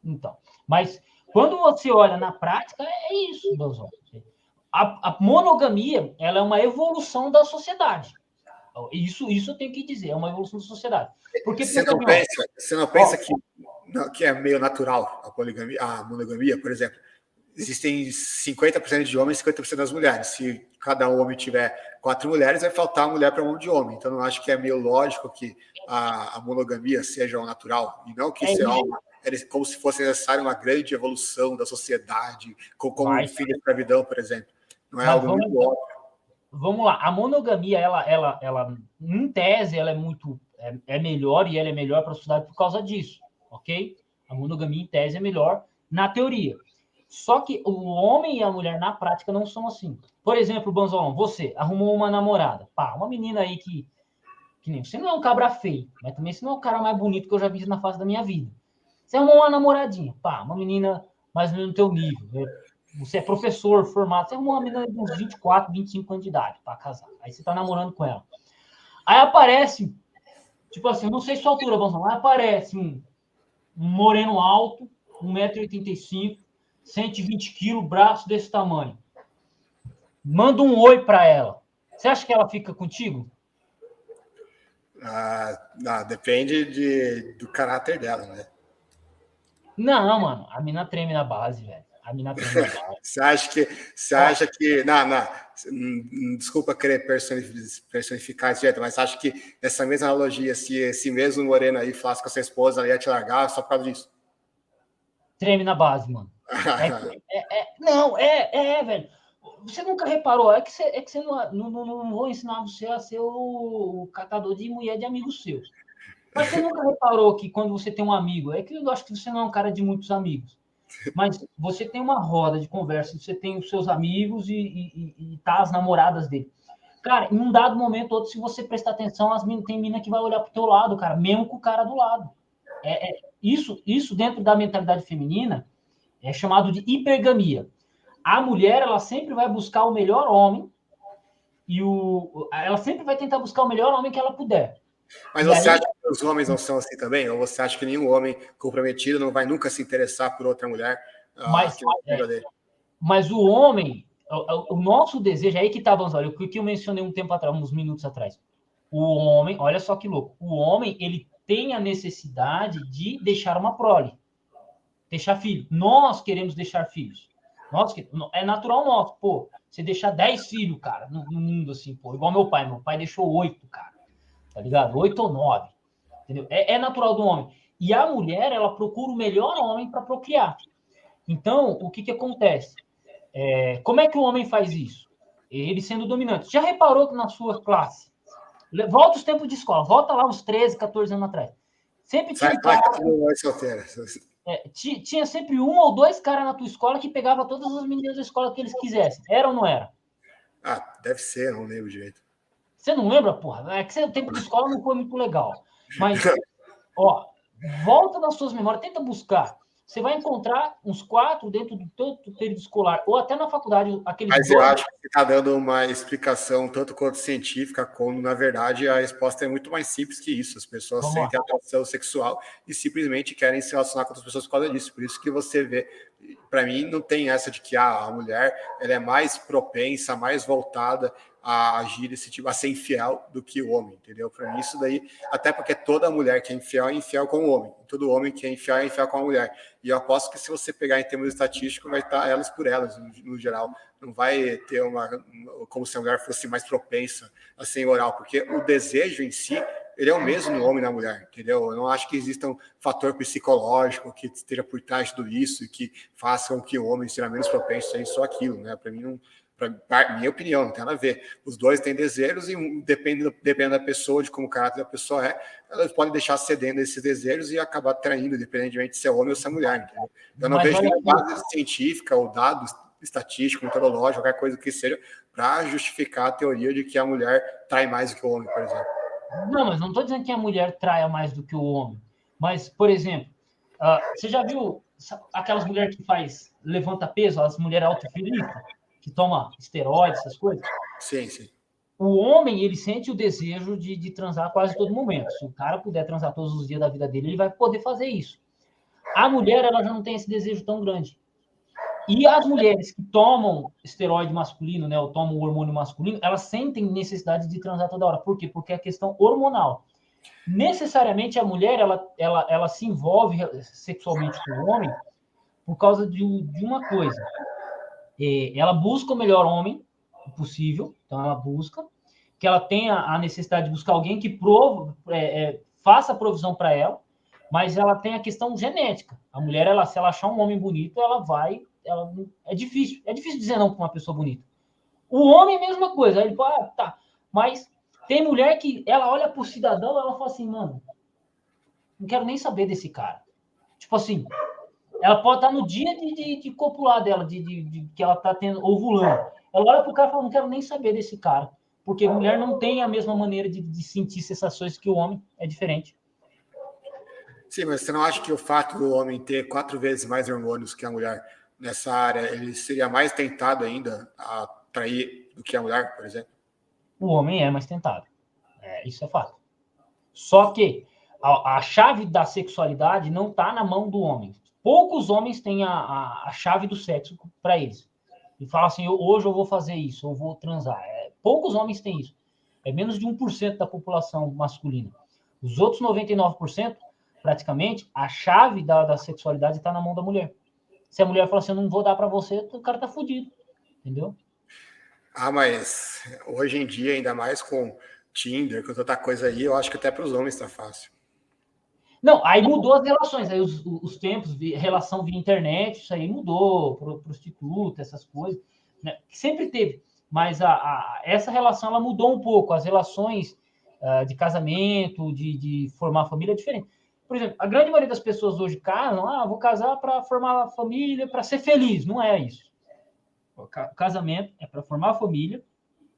S1: Então, mas quando você olha na prática, é isso, Banzão. A monogamia, ela é uma evolução da sociedade. Isso eu tenho que dizer, é uma evolução da sociedade. Porque
S2: você não pensa que é meio natural a poligamia, a monogamia, por exemplo? Existem 50% de homens e 50% das mulheres. Se cada homem tiver 4 mulheres, vai faltar mulher para um monte de homem. Então, não acho que é meio lógico que a monogamia seja o natural. E não que isso é como se fosse necessário uma grande evolução da sociedade, como um fim da escravidão, por exemplo. Não é algo muito óbvio.
S1: Vamos lá. A monogamia, ela em tese, ela é melhor, e ela é melhor para a sociedade por causa disso, ok? A monogamia, em tese, é melhor na teoria. Só que o homem e a mulher, na prática, não são assim. Por exemplo, Banzolão, você arrumou uma namorada. Uma menina aí que nem você não é um cabra feio, mas também você não é o cara mais bonito que eu já vi na face da minha vida. Você arrumou uma namoradinha. Uma menina mais ou menos no teu nível. Você é professor formado. Você arrumou uma menina de uns 24, 25 anos de idade para casar. Aí você tá namorando com ela. Aí aparece, tipo assim, não sei sua altura, Banzolão, mas aparece um moreno alto, 1,85 m, 120 quilos, braço desse tamanho. Manda um oi para ela. Você acha que ela fica contigo?
S2: Depende do caráter dela, né?
S1: Não, mano, a mina treme na base, velho. A mina treme na base.
S2: Você acha que. Não. Desculpa querer personificar esse jeito, mas acho que essa mesma analogia, se esse mesmo Moreno aí falasse com a sua esposa, ela ia te largar só por causa disso.
S1: Treme na base, mano. Velho. Você nunca reparou? É que você não vou ensinar você a ser o catador de mulher de amigos seus. Mas você nunca reparou que quando você tem um amigo, é que eu acho que você não é um cara de muitos amigos, mas você tem uma roda de conversa, você tem os seus amigos e tá as namoradas dele. Cara, em um dado momento, outro, se você prestar atenção, tem mina que vai olhar pro teu lado, cara, mesmo com o cara do lado. Isso dentro da mentalidade feminina é chamado de hipergamia. A mulher, ela sempre vai buscar o melhor homem ela sempre vai tentar buscar o melhor homem que ela puder.
S2: Mas você acha que os homens não são assim também? Ou você acha que nenhum homem comprometido não vai nunca se interessar por outra mulher?
S1: Mas o homem, o nosso desejo, aí que tá, olha, o que eu mencionei um tempo atrás, uns minutos atrás. O homem, olha só que louco, o homem, ele tem a necessidade de deixar uma prole, deixar filho. Nós queremos deixar filhos. É natural nosso, pô, você deixar 10 filhos, cara, no mundo, assim, pô, igual meu pai deixou 8, cara, tá ligado? 8 ou 9, entendeu? É natural do homem. E a mulher, ela procura o melhor homem para procriar. Então, o que acontece? Como é que o homem faz isso? Ele sendo dominante. Já reparou que na sua classe, volta os tempos de escola, volta lá uns 13, 14 anos atrás, sempre tinha um cara... tinha sempre um ou dois caras na tua escola que pegava todas as meninas da escola que eles quisessem. Era ou não era?
S2: Deve ser, não lembro direito.
S1: Você não lembra, porra? É que o tempo de escola não foi muito legal. Mas, ó, volta nas suas memórias, tenta buscar. Você vai encontrar uns 4 dentro do teu período escolar, ou até na faculdade, aqueles
S2: Mas eu acho que você está dando uma explicação tanto quanto científica, como, na verdade, a resposta é muito mais simples que isso. As pessoas sentem atração sexual e simplesmente querem se relacionar com outras pessoas por causa disso. Por isso que você vê, para mim, não tem essa de que a mulher ela é mais propensa, mais voltada a agir desse tipo, a ser infiel do que o homem, entendeu? Para mim, isso daí, até porque toda mulher que é infiel com o homem. Todo homem que é infiel com a mulher. E eu aposto que se você pegar em termos estatísticos, vai estar elas por elas, no geral. Não vai ter como se a mulher fosse mais propensa a ser imoral, porque o desejo em si, ele é o mesmo no homem e na mulher, entendeu? Eu não acho que exista um fator psicológico que esteja por trás de tudo isso e que faça com que o homem seja menos propenso a isso ou aquilo, né? Para mim, não... minha opinião, não tem nada a ver. Os dois têm desejos e depende da pessoa, de como o caráter da pessoa é, elas podem deixar cedendo esses desejos e acabar traindo, independentemente de ser homem ou ser mulher, entendeu? Eu não vejo nenhuma base científica ou dado estatístico, metodológico, qualquer coisa que seja, para justificar a teoria de que a mulher trai mais do que o homem, por exemplo.
S1: Não, mas não estou dizendo que a mulher traia mais do que o homem. Mas, por exemplo, você já viu aquelas mulheres que levanta peso, as mulheres autofilistas, que toma esteroides, essas coisas?
S2: Sim, sim.
S1: O homem, ele sente o desejo de transar quase todo momento. Se o cara puder transar todos os dias da vida dele, ele vai poder fazer isso. A mulher, ela já não tem esse desejo tão grande. E as mulheres que tomam esteroide masculino, né, ou tomam o hormônio masculino, elas sentem necessidade de transar toda hora. Por quê? Porque é questão hormonal. Necessariamente a mulher, ela se envolve sexualmente com o homem por causa de uma coisa. Ela busca o melhor homem possível, então ela busca, que ela tenha a necessidade de buscar alguém que faça a provisão para ela, mas ela tem a questão genética. A mulher, se ela achar um homem bonito, é difícil dizer não para uma pessoa bonita. O homem, mesma coisa, ele fala, tá, mas tem mulher que ela olha pro cidadão, ela fala assim, mano, não quero nem saber desse cara. Tipo assim, ela pode estar no dia de copular dela, de que ela está ovulando. Ela olha pro cara e fala, não quero nem saber desse cara. Porque a mulher não tem a mesma maneira de sentir sensações que o homem, é diferente.
S2: Sim, mas você não acha que o fato do homem ter 4 vezes mais hormônios que a mulher nessa área, ele seria mais tentado ainda a trair do que a mulher, por exemplo?
S1: O homem é mais tentado. Isso é fato. Só que a chave da sexualidade não está na mão do homem. Poucos homens têm a chave do sexo para eles. E falam assim, hoje eu vou fazer isso, eu vou transar. Poucos homens têm isso. É menos de 1% da população masculina. Os outros 99%, praticamente, a chave da sexualidade está na mão da mulher. Se a mulher fala assim, eu não vou dar para você, o cara tá fudido. Entendeu?
S2: Mas hoje em dia, ainda mais com Tinder, com tanta coisa aí, eu acho que até para os homens está fácil.
S1: Não, aí mudou as relações, aí os tempos, relação via internet, isso aí mudou, prostituta, essas coisas, né? Sempre teve, mas essa relação ela mudou um pouco, as relações de casamento, de formar família é diferente. Por exemplo, a grande maioria das pessoas hoje casam, vou casar para formar família, para ser feliz, não é isso. O casamento é para formar família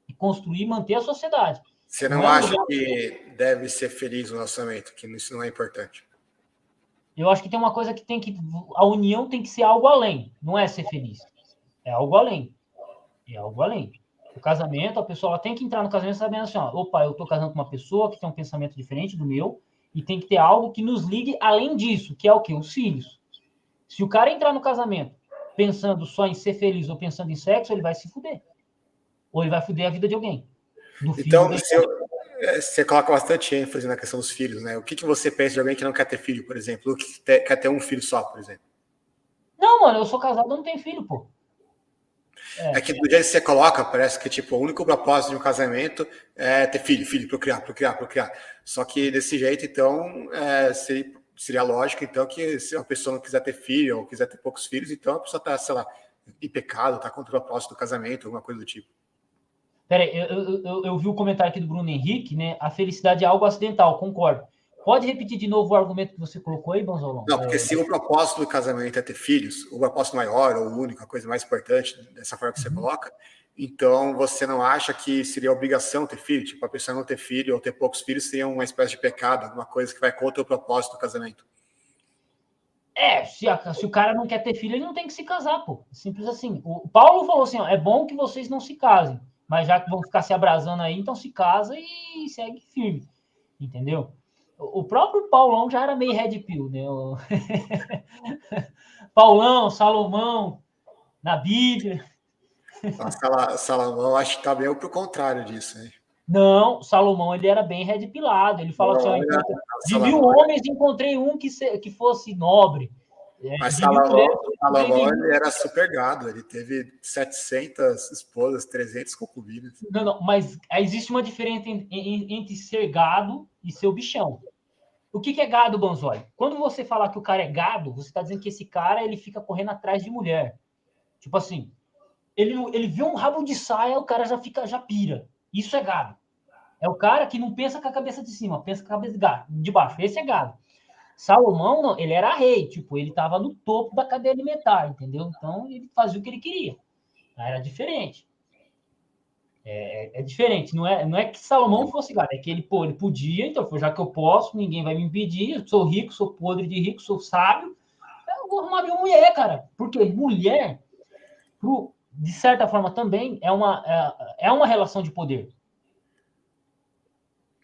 S1: e construir e manter a sociedade.
S2: Você não acha que deve ser feliz o relacionamento, que isso não é importante?
S1: Eu acho que tem uma coisa que a união tem que ser algo além, não é ser feliz. É algo além. É algo além. O casamento, a pessoa ela tem que entrar no casamento sabendo assim, opa, eu estou casando com uma pessoa que tem um pensamento diferente do meu e tem que ter algo que nos ligue além disso, que é o quê? Os filhos. Se o cara entrar no casamento pensando só em ser feliz ou pensando em sexo, ele vai se fuder. Ou ele vai fuder a vida de alguém.
S2: Então, você coloca bastante ênfase na questão dos filhos, né? O que você pensa de alguém que não quer ter filho, por exemplo? Ou que quer ter um filho só, por exemplo?
S1: Não, mano, eu sou casado, eu não tenho filho, pô.
S2: É que do jeito que você coloca, parece que tipo, o único propósito de um casamento é ter filho, procriar. Só que desse jeito, então, seria lógico, então, que se a pessoa não quiser ter filho ou quiser ter poucos filhos, então a pessoa está, sei lá, em pecado, está contra o propósito do casamento, alguma coisa do tipo.
S1: Peraí, eu vi o comentário aqui do Bruno Henrique, né? A felicidade é algo acidental, concordo. Pode repetir de novo o argumento que você colocou aí, Banzolão?
S2: Não, porque se o propósito do casamento é ter filhos, o propósito maior ou o único, a coisa mais importante, dessa forma que você coloca, então você não acha que seria obrigação ter filho? Tipo, a pessoa não ter filho ou ter poucos filhos seria uma espécie de pecado, alguma coisa que vai contra o propósito do casamento.
S1: Se o cara não quer ter filho, ele não tem que se casar, pô. Simples assim. O Paulo falou assim, é bom que vocês não se casem, mas já que vão ficar se abrasando aí, então se casa e segue firme. Entendeu? O próprio Paulão já era meio red pill, né? Paulão, Salomão, na Bíblia.
S2: Salomão, acho que tá bem pro contrário disso, hein?
S1: Não, Salomão, ele era bem red pilado. Ele fala assim, de 1000 homens encontrei um que fosse nobre.
S2: Mas Salomão ele era super gado, ele teve 700 esposas, 300 concubinas.
S1: Não, mas existe uma diferença entre ser gado e ser o bichão. O que é gado, Banzoli? Quando você falar que o cara é gado, você está dizendo que esse cara ele fica correndo atrás de mulher. Tipo assim, ele vê um rabo de saia, o cara já pira. Isso é gado. É o cara que não pensa com a cabeça de cima, pensa com a cabeça de baixo. Esse é gado. Salomão, não, ele era rei, tipo, ele estava no topo da cadeia alimentar, entendeu? Então, ele fazia o que ele queria. Era diferente. É diferente. Não é que Salomão fosse gado, é que ele podia, então, já que eu posso, ninguém vai me impedir, eu sou rico, sou podre de rico, sou sábio, eu vou arrumar minha mulher, cara. Porque mulher, de certa forma, também é uma relação de poder.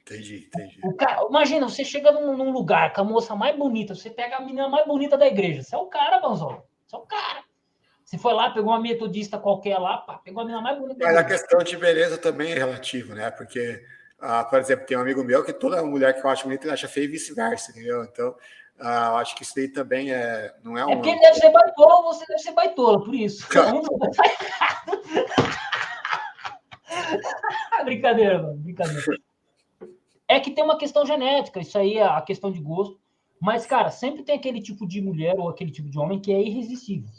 S2: Entendi.
S1: Imagina, você chega num lugar com a moça mais bonita, você pega a menina mais bonita da igreja. Você é o cara, Banzol. Você é o cara. Você foi lá, pegou uma metodista qualquer lá, pegou a menina mais bonita da
S2: igreja. Mas a questão de beleza também é relativa, né? Porque, por exemplo, tem um amigo meu que toda mulher que eu acho bonita ele acha feia e vice-versa, entendeu? Então, eu acho que isso daí também não é um.
S1: É porque ele deve ser baitola ou você deve ser baitola, por isso. Brincadeira, mano, brincadeira. É que tem uma questão genética, isso aí é a questão de gosto. Mas, cara, sempre tem aquele tipo de mulher ou aquele tipo de homem que é irresistível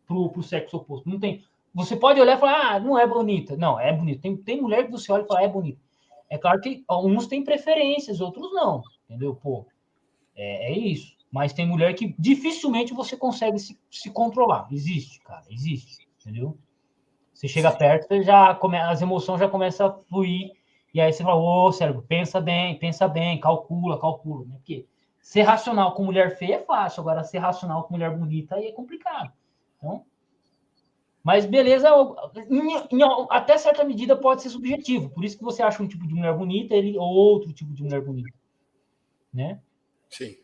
S1: pro sexo oposto. Não tem. Você pode olhar e falar, não é bonita. Não, é bonita. Tem mulher que você olha e fala, é bonita. É claro que uns têm preferências, outros não. Entendeu? Pô, é isso. Mas tem mulher que dificilmente você consegue se controlar. Existe, cara. Existe. Entendeu? Você chega perto, as emoções já começam a fluir. E aí você fala, ô, cérebro, pensa bem, calcula. Né? Porque ser racional com mulher feia é fácil, agora ser racional com mulher bonita aí é complicado. Então, mas beleza, até certa medida pode ser subjetivo. Por isso que você acha um tipo de mulher bonita, ou outro tipo de mulher bonita. Né?
S2: Sim.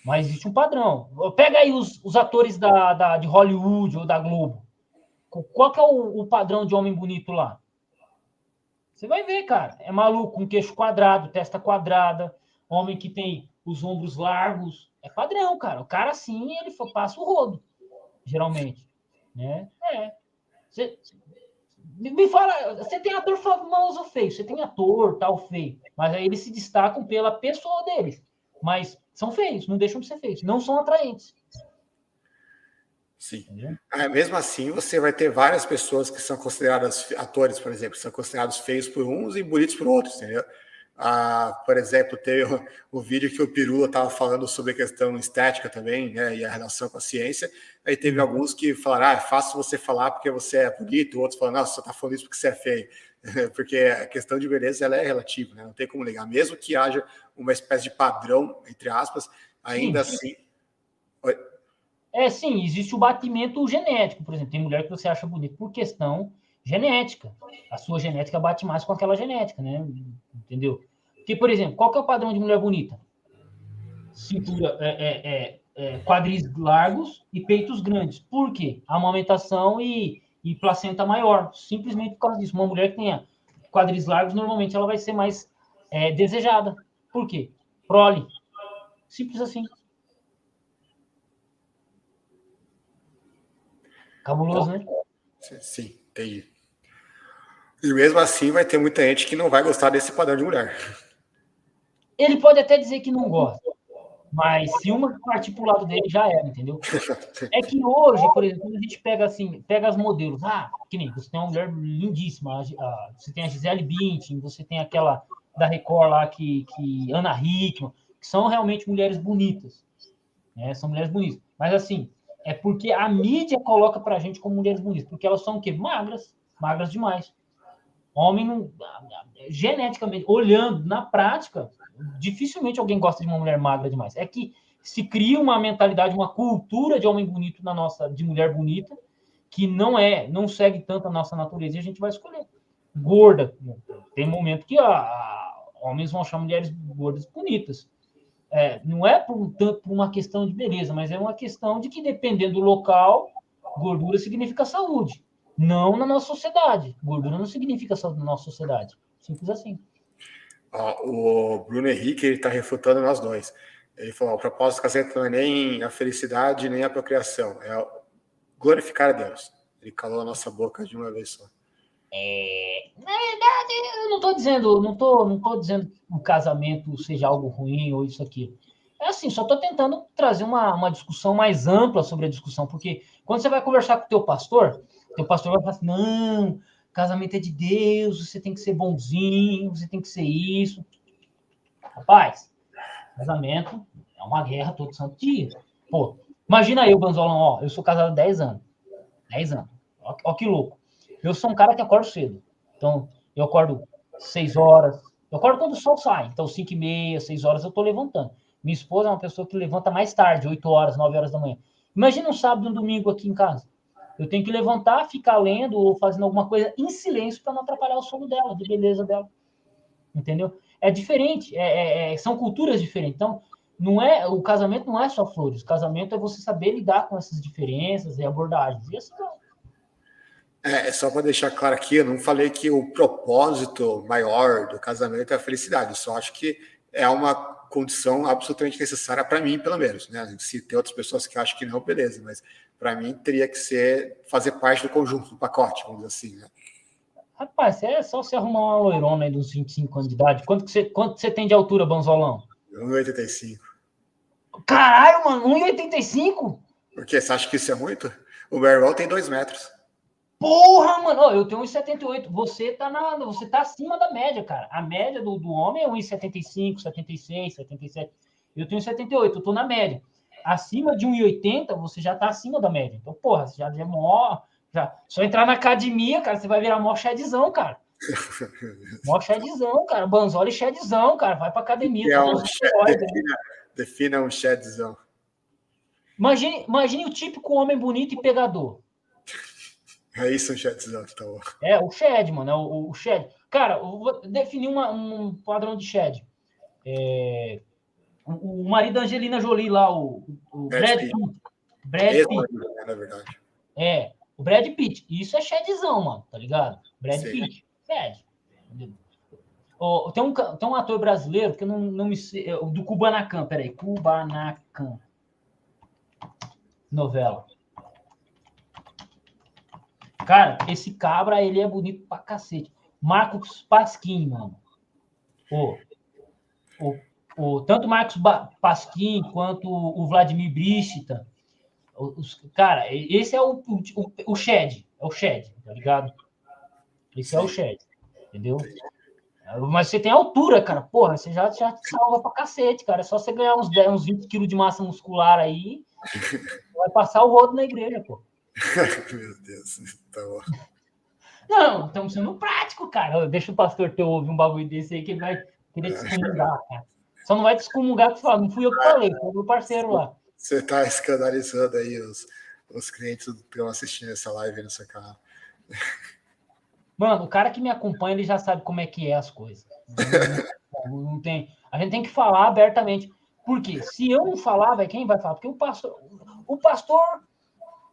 S1: Mas existe um padrão. Pega aí os atores de Hollywood ou da Globo. Qual que é o padrão de homem bonito lá? Você vai ver, cara. É maluco, com queixo quadrado, testa quadrada, homem que tem os ombros largos. É padrão, cara. O cara, assim, ele passa o rodo, geralmente. Né? Você, me fala, você tem ator famoso feio, você tem ator tal feio, mas aí eles se destacam pela pessoa deles. Mas são feios, não deixam de ser feios, não são atraentes.
S2: Sim. Mesmo assim, você vai ter várias pessoas que são consideradas atores, por exemplo, que são considerados feios por uns e bonitos por outros, entendeu? Por exemplo, teve o vídeo que o Pirula estava falando sobre a questão estética também, né, e a relação com a ciência. Aí teve alguns que falaram, é fácil você falar porque você é bonito, outros falaram, não, você está falando isso porque você é feio. Porque a questão de beleza ela é relativa, né? Não tem como ligar. Mesmo que haja uma espécie de padrão, entre aspas, ainda assim...
S1: Sim, existe o batimento genético, por exemplo, tem mulher que você acha bonita por questão genética. A sua genética bate mais com aquela genética, né? Entendeu? Porque, por exemplo, qual que é o padrão de mulher bonita? Cintura, quadris largos e peitos grandes. Por quê? Amamentação e placenta maior. Simplesmente por causa disso. Uma mulher que tenha quadris largos, normalmente ela vai ser mais desejada. Por quê? Prole. Simples assim. Cabuloso, né?
S2: Sim, entendi. E mesmo assim vai ter muita gente que não vai gostar desse padrão de mulher.
S1: Ele pode até dizer que não gosta, mas se uma partir para o lado dele, já era, entendeu? É que hoje, por exemplo, quando a gente pega assim, pega as modelos, que nem você tem uma mulher lindíssima, você tem a Gisele Bündchen, você tem aquela da Record lá, que Ana Hickman, que são realmente mulheres bonitas, né? São mulheres bonitas. Mas assim, é porque a mídia coloca pra gente como mulheres bonitas, porque elas são o quê? Magras demais. Homem, não, geneticamente, olhando na prática, dificilmente alguém gosta de uma mulher magra demais. É que se cria uma mentalidade, uma cultura de homem bonito na nossa, de mulher bonita, que não segue tanto a nossa natureza e a gente vai escolher. Gorda. Tem momento que homens vão achar mulheres gordas bonitas. Não é tanto por uma questão de beleza, mas é uma questão de que, dependendo do local, gordura significa saúde. Não na nossa sociedade. Gordura não significa saúde na nossa sociedade. Simples assim.
S2: O Bruno Henrique está refutando nós dois. Ele falou: o propósito do casamento não é nem a felicidade, nem a procriação, é glorificar a Deus. Ele calou a nossa boca de uma vez só.
S1: Na verdade, eu não estou dizendo que o casamento seja algo ruim ou isso aqui. É assim, só estou tentando trazer uma discussão mais ampla sobre a discussão, porque quando você vai conversar com o teu pastor vai falar assim, não, casamento é de Deus, você tem que ser bonzinho, você tem que ser isso. Rapaz, casamento é uma guerra todo santo dia. Pô, imagina eu, Banzolão, eu sou casado há 10 anos. 10 anos. Ó que louco. Eu sou um cara que acordo cedo. Então, eu acordo 6 horas. Eu acordo quando o sol sai. Então, 5h30, 6 horas eu tô levantando. Minha esposa é uma pessoa que levanta mais tarde, 8 horas, 9 horas da manhã. Imagina um sábado e um domingo aqui em casa. Eu tenho que levantar, ficar lendo ou fazendo alguma coisa em silêncio para não atrapalhar o sono dela, de beleza dela. Entendeu? É diferente. São culturas diferentes. Então, o casamento não é só flores. O casamento é você saber lidar com essas diferenças e abordagens. E assim vai.
S2: Só para deixar claro aqui, eu não falei que o propósito maior do casamento é a felicidade. Eu só acho que é uma condição absolutamente necessária para mim, pelo menos. Né? Se tem outras pessoas que acham que não, beleza. Mas para mim teria que fazer parte do conjunto, do pacote, vamos dizer assim. Né?
S1: Rapaz, é só você arrumar uma loirona aí dos 25 anos de idade. Quanto você tem de altura, Banzolão?
S2: 1,85.
S1: Caralho, mano, 1,85?
S2: Por quê? Você acha que isso é muito? O meu irmão tem 2 metros.
S1: Porra, mano, eu tenho 1,78. Você tá acima da média, cara. A média do homem é 1,75, 76, 77. Eu tenho 78, eu tô na média. Acima de 1,80, você já tá acima da média. Então, porra, você já é mó. Só entrar na academia, cara, você vai virar mó chedzão, cara. Mó chedzão, cara. Banzoli chedzão, cara. Vai pra academia.
S2: Defina um chedzão.
S1: Imagine o típico homem bonito e pegador.
S2: É isso, um chedzão, tá bom.
S1: O Shed, mano. O Shed. Cara, eu vou definir um padrão de Shed. O marido da Angelina Jolie lá, o Brad Pitt. Brad Pitt.
S2: Na verdade.
S1: O Brad Pitt. Isso é Shedzão, mano, tá ligado? Brad Pitt. Shed. Oh, tem um ator brasileiro que eu não me sei, do Kubanacan, peraí, Kubanacan, novela. Cara, esse cabra, ele é bonito pra cacete. Marcos Pasquim, mano. Tanto Marcos Pasquim quanto o Vladimir Brista. Cara, esse é o Shed. É o Shed, tá ligado? Esse Sim. É o Shed, entendeu? Mas você tem altura, cara. Porra, você já te salva pra cacete, cara. É só você ganhar uns 20 quilos de massa muscular aí, vai passar o rodo na igreja, pô.
S2: Meu Deus, tá bom.
S1: Não, estamos sendo prático, cara. Deixa o pastor teu ouvir um bagulho desse aí que ele vai querer te excomungar, cara. Só não vai te excomungar que fala, não fui eu que falei, foi o meu parceiro lá.
S2: Você tá escandalizando aí os clientes que estão assistindo essa live no seu canal.
S1: Mano, o cara que me acompanha, ele já sabe como é que é as coisas. Não tem. A gente tem que falar abertamente. Por quê? Se eu não falar, véio, quem vai falar? Porque o pastor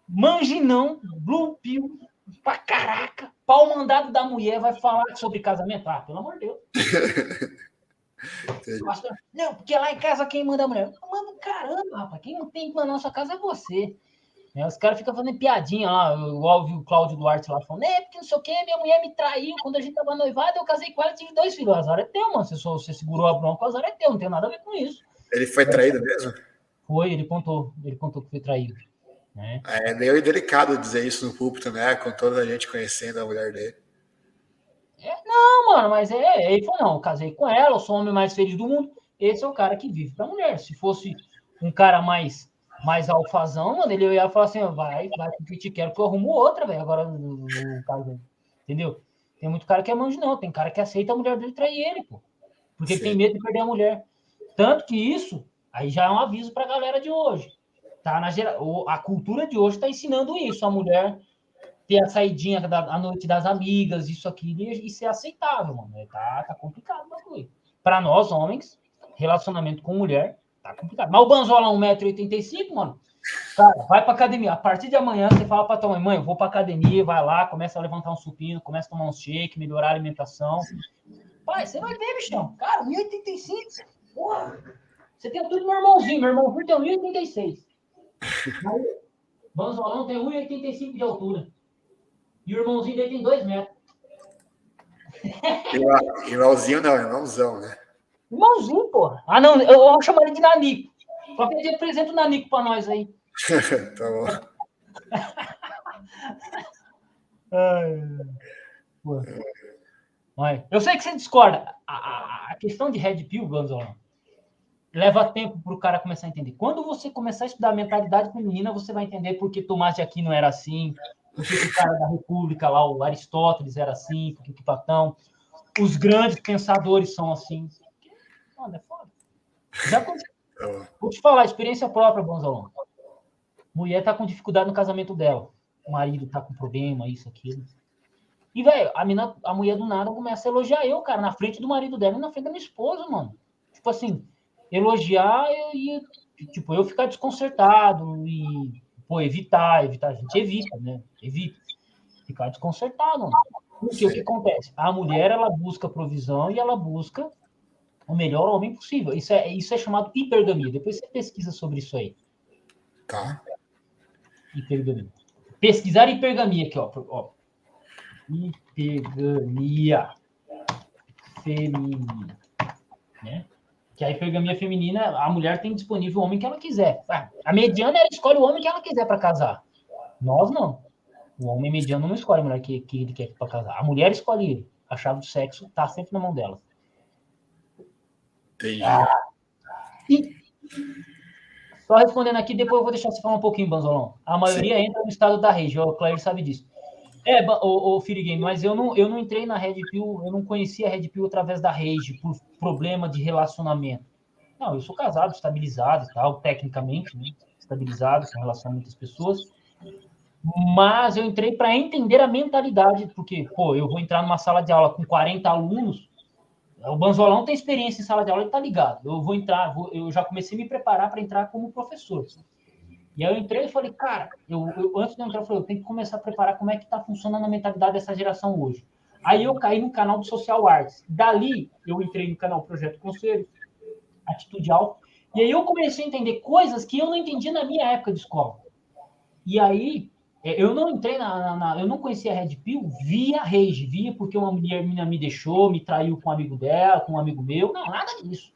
S1: manginão, blue pill, pra caraca, pau mandado da mulher vai falar sobre casamento. Ah, pelo amor de Deus. Pastor, não, porque lá em casa quem manda a mulher? Manda caramba, rapaz. Quem não tem que mandar na sua casa é você. Os caras ficam fazendo piadinha lá. Eu ouvi o Cláudio Duarte lá falando, porque não sei o quê, minha mulher me traiu. Quando a gente tava noivado, eu casei com ela e tive 2 filhos. O azar é teu, mano. Você segurou a bronca, o azar é teu. Não tem nada a ver com isso.
S2: Ele foi traído mesmo?
S1: Foi, ele contou que foi traído. Né?
S2: É meio delicado dizer isso no púlpito, né? Com toda a gente conhecendo a mulher dele.
S1: Não, mano, mas ele falou, não, eu casei com ela, eu sou o homem mais feliz do mundo. Esse é o cara que vive pra mulher. Se fosse um cara mais alfazão, mano, ele ia falar assim, vai porque te quero que eu arrumo outra, velho. Agora, o caso, entendeu? Tem muito cara que é manjo, não. Tem cara que aceita a mulher dele trair ele, pô. Porque ele tem medo de perder a mulher. Tanto que isso, aí já é um aviso pra galera de hoje. Tá a cultura de hoje tá ensinando isso. A mulher ter a saidinha à noite das amigas, isso aqui, e ser aceitável, mano. Tá complicado o bagulho. Pra nós, homens, relacionamento com mulher, tá complicado. Mas o Banzola, 1,85 m, mano, cara, vai pra academia. A partir de amanhã, você fala pra tua mãe, eu vou pra academia, vai lá, começa a levantar um supino, começa a tomar um shake, melhorar a alimentação. Pai, você vai ver, bichão. Cara, 1,85 m, porra. Você tem tudo meu irmãozinho. Meu irmãozinho tem 1,86 m. Banzolão tem 1,85 m de altura. E o irmãozinho dele tem 2 metros.
S2: Irmãozinho não, irmãozão, né?
S1: Irmãozinho, porra. Ah, não, eu vou chamar ele de Nanico. Qualquer dia apresenta o Nanico pra nós aí.
S2: Tá bom.
S1: Eu sei que você discorda. A questão de Red Pill, Gonzalo, leva tempo para o cara começar a entender. Quando você começar a estudar a mentalidade feminina, você vai entender por que Tomás de Aquino era assim, por que o cara da República lá, o Aristóteles, era assim, por que Platão, os grandes pensadores são assim. Mano, é foda. Vou te falar, experiência própria, Gonzalo. Mulher tá com dificuldade no casamento dela. O marido tá com problema, isso, aquilo. E, velho, a mulher do nada começa a elogiar eu, cara, na frente do marido dela e na frente da minha esposa, mano. Tipo assim, elogiar e tipo, eu ficar desconcertado e, pô, evitar, a gente evita, né? Evita. Ficar desconcertado, mano. Porque o que acontece? A mulher, ela busca provisão e ela busca o melhor homem possível. Isso é chamado hipergamia. Depois você pesquisa sobre isso aí.
S2: Tá.
S1: Hipergamia. Pesquisar hipergamia aqui, ó. Hipergamia feminina, né? Que a hipergamia feminina, a mulher tem disponível o homem que ela quiser. A mediana, ela escolhe o homem que ela quiser para casar. Nós não. O homem mediano não escolhe a mulher que ele quer para casar. A mulher escolhe ele. A chave do sexo tá sempre na mão dela.
S2: Entendi.
S1: Só respondendo aqui, depois eu vou deixar você falar um pouquinho, Banzolão. A maioria entra no estado da rage, o Claire sabe disso. O Firigame, mas eu não entrei na Red Pill, eu não conhecia a Red Pill através da rage, por problema de relacionamento. Não, eu sou casado, estabilizado e tal, tecnicamente, né? Estabilizado com relação a muitas pessoas. Mas eu entrei para entender a mentalidade, porque, pô, eu vou entrar numa sala de aula com 40 alunos, o Banzolão tem experiência em sala de aula, ele tá ligado. Eu vou entrar, eu já comecei a me preparar para entrar como professor. E aí eu entrei e falei, cara, eu antes de entrar, eu falei, eu tenho que começar a preparar como é que tá funcionando a mentalidade dessa geração hoje. Aí eu caí no canal do Social Arts. Dali, eu entrei no canal Projeto Conselho, Atitude Alfa, e aí eu comecei a entender coisas que eu não entendia na minha época de escola. E aí, eu não entrei eu não conhecia a Red Pill via Rage, via porque uma mulher me deixou, me traiu com um amigo dela, com um amigo meu. Não, nada disso.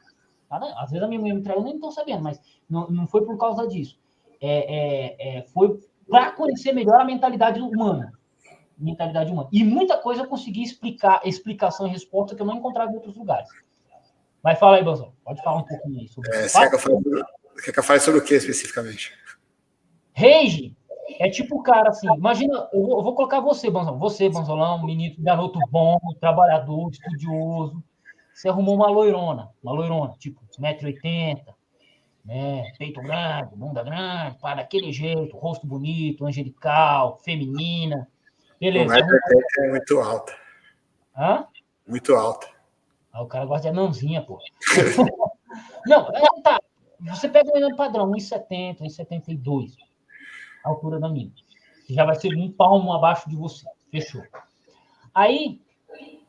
S1: Nada, às vezes a minha mulher me traiu, eu nem estou sabendo, mas não foi por causa disso. Foi para conhecer melhor a mentalidade humana. E muita coisa eu consegui explicação e resposta que eu não encontrava em outros lugares. Mas fala aí, Banzão. Pode falar um pouquinho aí sobre isso.
S2: Quer que eu fale sobre o que especificamente?
S1: Rage é tipo o cara assim. Imagina, eu vou colocar você, Banzão. Você, Banzolão, menino, garoto bom, trabalhador, estudioso. Você arrumou uma loirona, tipo 1,80 m, né? Peito grande, bunda grande, pá, daquele jeito, rosto bonito, angelical, feminina. Beleza.
S2: 1,80 m é muito alta.
S1: Hã?
S2: Muito alta.
S1: O cara gosta de anãozinha, pô. Não, tá. Você pega o menino padrão, 1,70 m, 1,72 m, a altura da mina. Já vai ser um palmo abaixo de você. Fechou. Aí,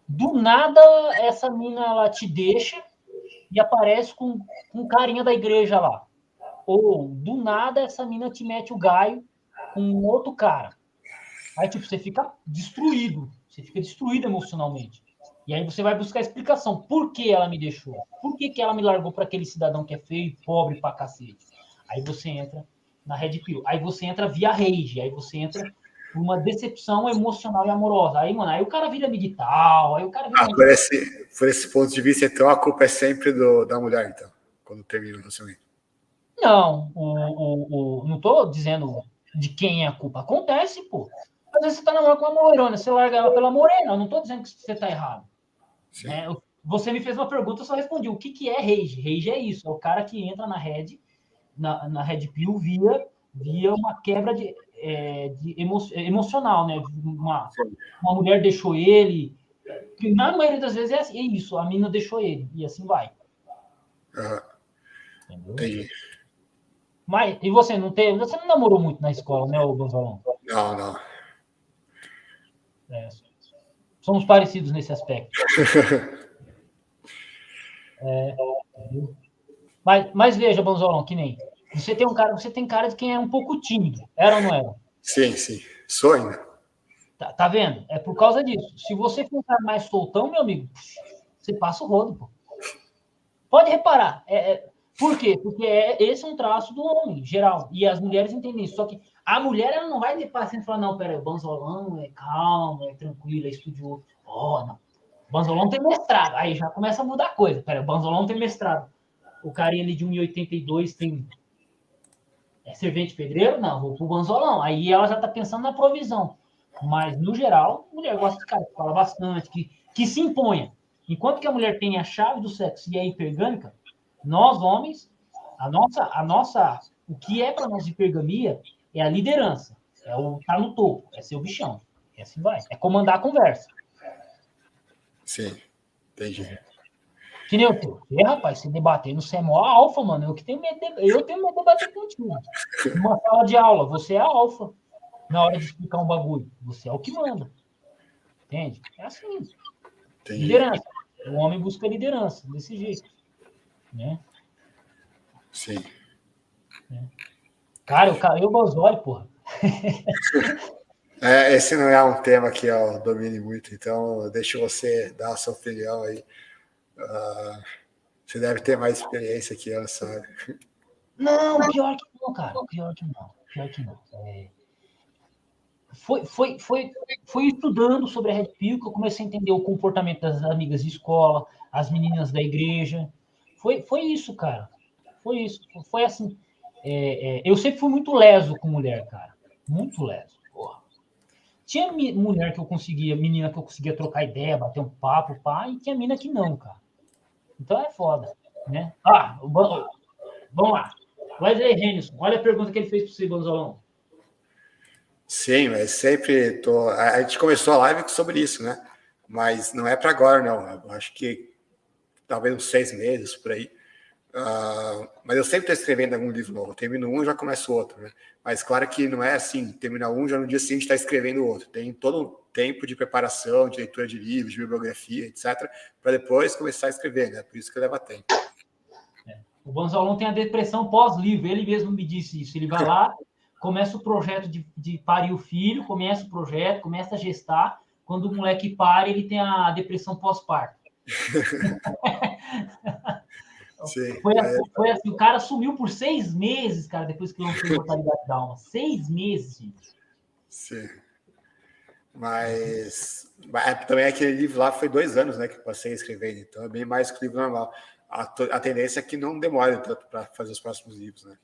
S1: do nada, essa mina, ela te deixa e aparece com um carinha da igreja lá. Ou, do nada, essa mina te mete o gaio com um outro cara. Aí, tipo, você fica destruído. Você fica destruído emocionalmente. E aí você vai buscar explicação. Por que ela me deixou? Por que ela me largou para aquele cidadão que é feio, pobre pra cacete? Aí você entra na Red Pill. Aí você entra via rage. Aí você entra por uma decepção emocional e amorosa. Aí, mano, aí o cara vira militar. Aí o cara vira...
S2: Por esse ponto de vista, então, a culpa é sempre da mulher, então, quando termina o relacionamento.
S1: Não, não estou dizendo de quem é a culpa. Acontece, pô. Às vezes você tá namorando com uma morena, você larga ela pela morena. Eu não estou dizendo que você tá errado. Né? Você me fez uma pergunta, eu só respondi. O que é rage? Rage é isso. É o cara que entra na Red Pill via uma quebra emocional, né? Uma mulher deixou ele. Na maioria das vezes é isso. A mina deixou ele. E assim vai.
S2: Entendeu? Entendi.
S1: Mas, e você não namorou muito na escola, né, Gonzalão?
S2: Não.
S1: Somos parecidos nesse aspecto. Mas veja, Gonzalão, que nem você tem cara de quem é um pouco tímido. Era ou não era?
S2: Sim. Sou ainda.
S1: Tá vendo? É por causa disso. Se você for um cara mais soltão, meu amigo, você passa o rodo, pô. Pode reparar. Por quê? Porque esse é um traço do homem, geral. E as mulheres entendem isso. Só que a mulher, ela não vai ter paciência e falar, não, peraí, o Banzolão é calmo, é tranquilo, é estudioso. Não. O Banzolão tem mestrado. Aí já começa a mudar a coisa. Peraí, o Banzolão tem mestrado. O carinha ali de 1,82 tem... É servente pedreiro? Não, vou pro Banzolão. Aí ela já tá pensando na provisão. Mas, no geral, a mulher gosta de cara que fala bastante, que se imponha. Enquanto que a mulher tem a chave do sexo e é hipergâmica, nós, homens, o que é para nós hipergamia é a liderança. Tá no topo, é ser o bichão. E assim vai. É comandar a conversa.
S2: Sim, entendi.
S1: Que nem eu tô. Rapaz, se debater no CMO alfa, mano, eu tenho medo de debater contigo. Numa sala de aula, você é a alfa. Na hora de explicar um bagulho, você é o que manda. Entende? É assim. Entendi. Liderança. O homem busca liderança, desse jeito. Né?
S2: Sim.
S1: Cara, eu Bozoli, porra.
S2: Esse não é um tema que eu domine muito, então eu deixo você dar a sua opinião aí. Você deve ter mais experiência que eu, sabe?
S1: Não, pior que não, cara. Pior que não. Foi estudando sobre a Red Pill que eu comecei a entender o comportamento das amigas de escola, as meninas da igreja. Foi isso, cara. Foi isso. Foi assim. Eu sempre fui muito leso com mulher, cara. Muito leso. Porra. Tinha mulher que eu conseguia, menina que eu conseguia trocar ideia, bater um papo, pá, e tinha mina que não, cara. Então é foda, né? Vamos lá. Wesley Henderson, olha a pergunta que ele fez para você, Gonzalão.
S2: Sim, mas sempre a gente começou a live sobre isso, né? Mas não é para agora, não. Eu acho que talvez uns 6 meses por aí. Mas eu sempre estou escrevendo algum livro novo. Eu termino um e já começo outro, né? Mas claro que não é assim, terminar um, já no dia seguinte está escrevendo outro. Tem todo um tempo de preparação, de leitura de livros, de bibliografia, etc., para depois começar a escrever, né? Por isso que leva tempo.
S1: O Banzolão tem a depressão pós-livro, ele mesmo me disse isso. Ele vai lá, começa o projeto de parir o filho, começa o projeto, começa a gestar. Quando o moleque para, ele tem a depressão pós-parto.
S2: Sim,
S1: foi assim, o cara sumiu por 6 meses, cara, depois que lançou Imortalidade da Alma. 6 meses, gente.
S2: Sim. Mas também aquele livro lá foi 2 anos, né, que eu passei escrevendo, então é bem mais que o livro normal. A tendência é que não demore tanto para fazer os próximos livros, né?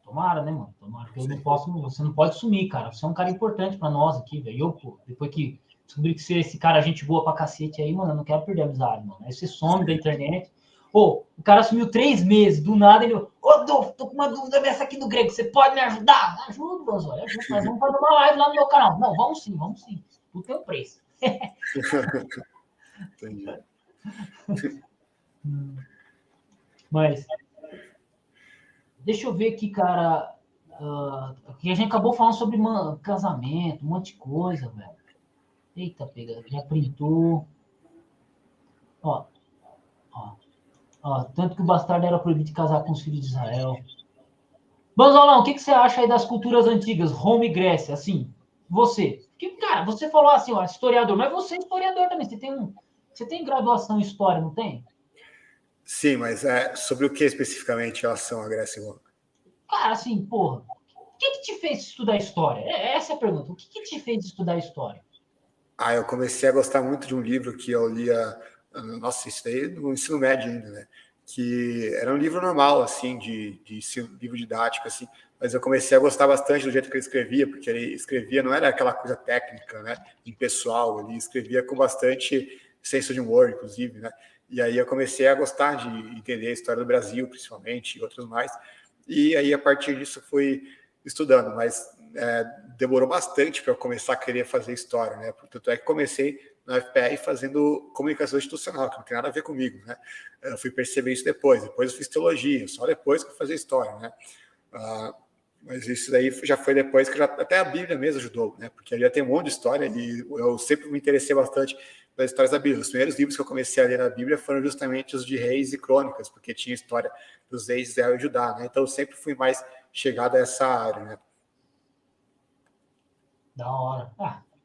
S1: Tomara, né, mano? Tomara que eu não posso. Você não pode sumir, cara. Você é um cara importante para nós aqui, velho. Eu, pô, depois que descobri que você é esse cara, gente boa pra cacete aí, mano, eu não quero perder a amizade, mano. Aí você some da internet. Pô, o cara sumiu 3 meses, do nada ele. Dolfo, tô com uma dúvida dessa aqui do grego. Você pode me ajudar? Ajudo, Banzoli, ajudo. Mas vamos fazer uma live lá no meu canal. Não, vamos sim, vamos sim. Tudo tem um preço.
S2: Entendi.
S1: Mas. Deixa eu ver aqui, cara. Que a gente acabou falando sobre casamento, um monte de coisa, velho. Eita, pega, já printou. Ó, tanto que o bastardo era proibido de casar com os filhos de Israel. Banzolão, o que você acha aí das culturas antigas, Roma e Grécia? Assim, você. Que, cara, você falou assim, ó, historiador, mas você é historiador também. Você tem graduação em história, não tem?
S2: Sim, mas sobre o que especificamente em relação à Grécia e Roma?
S1: Cara, assim, porra, o que te fez estudar história? Essa é a pergunta. O que te fez estudar história?
S2: Eu comecei a gostar muito de um livro que eu lia, nossa, isso daí no ensino médio ainda, né? Que era um livro normal, assim, de livro didático, assim, mas eu comecei a gostar bastante do jeito que ele escrevia, porque ele escrevia, não era aquela coisa técnica, né, impessoal, ele escrevia com bastante senso de humor, inclusive, né? E aí eu comecei a gostar de entender a história do Brasil, principalmente, e outros mais, e aí a partir disso fui estudando, mas demorou bastante para eu começar a querer fazer história, né? Tanto é que comecei na FPR fazendo comunicação institucional, que não tem nada a ver comigo, né? Eu fui perceber isso depois eu fiz teologia, só depois que eu fazia história, né? Mas isso daí já foi depois que até a Bíblia mesmo ajudou, né? Porque ali já tem um monte de história e eu sempre me interessei bastante pelas histórias da Bíblia. Os primeiros livros que eu comecei a ler na Bíblia foram justamente os de Reis e Crônicas, porque tinha história dos reis de Israel e Judá, né? Então eu sempre fui mais chegado a essa área, né?
S1: Da hora.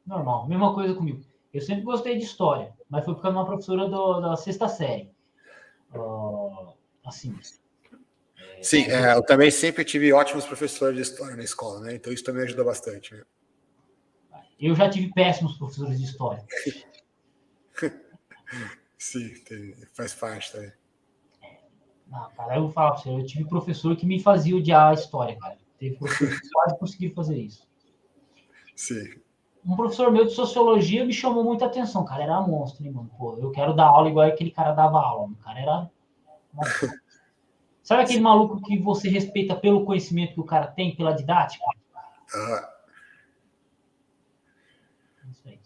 S1: Normal. Mesma coisa comigo. Eu sempre gostei de história, mas foi por causa de uma professora da 6ª série. Assim.
S2: Sim, eu também sempre tive ótimos professores de história na escola, né? Então isso também ajudou bastante, né?
S1: Eu já tive péssimos professores de história.
S2: Sim, faz parte também.
S1: Cara, eu vou falar pra você, eu tive professor que me fazia odiar a história, cara. Teve professor que quase conseguiu fazer isso.
S2: Sim.
S1: Um professor meu de sociologia me chamou muita atenção, cara, era monstro, hein, mano? Pô, eu quero dar aula igual aquele cara dava aula, o cara era... Sabe aquele maluco que você respeita pelo conhecimento que o cara tem, pela didática? Isso aí.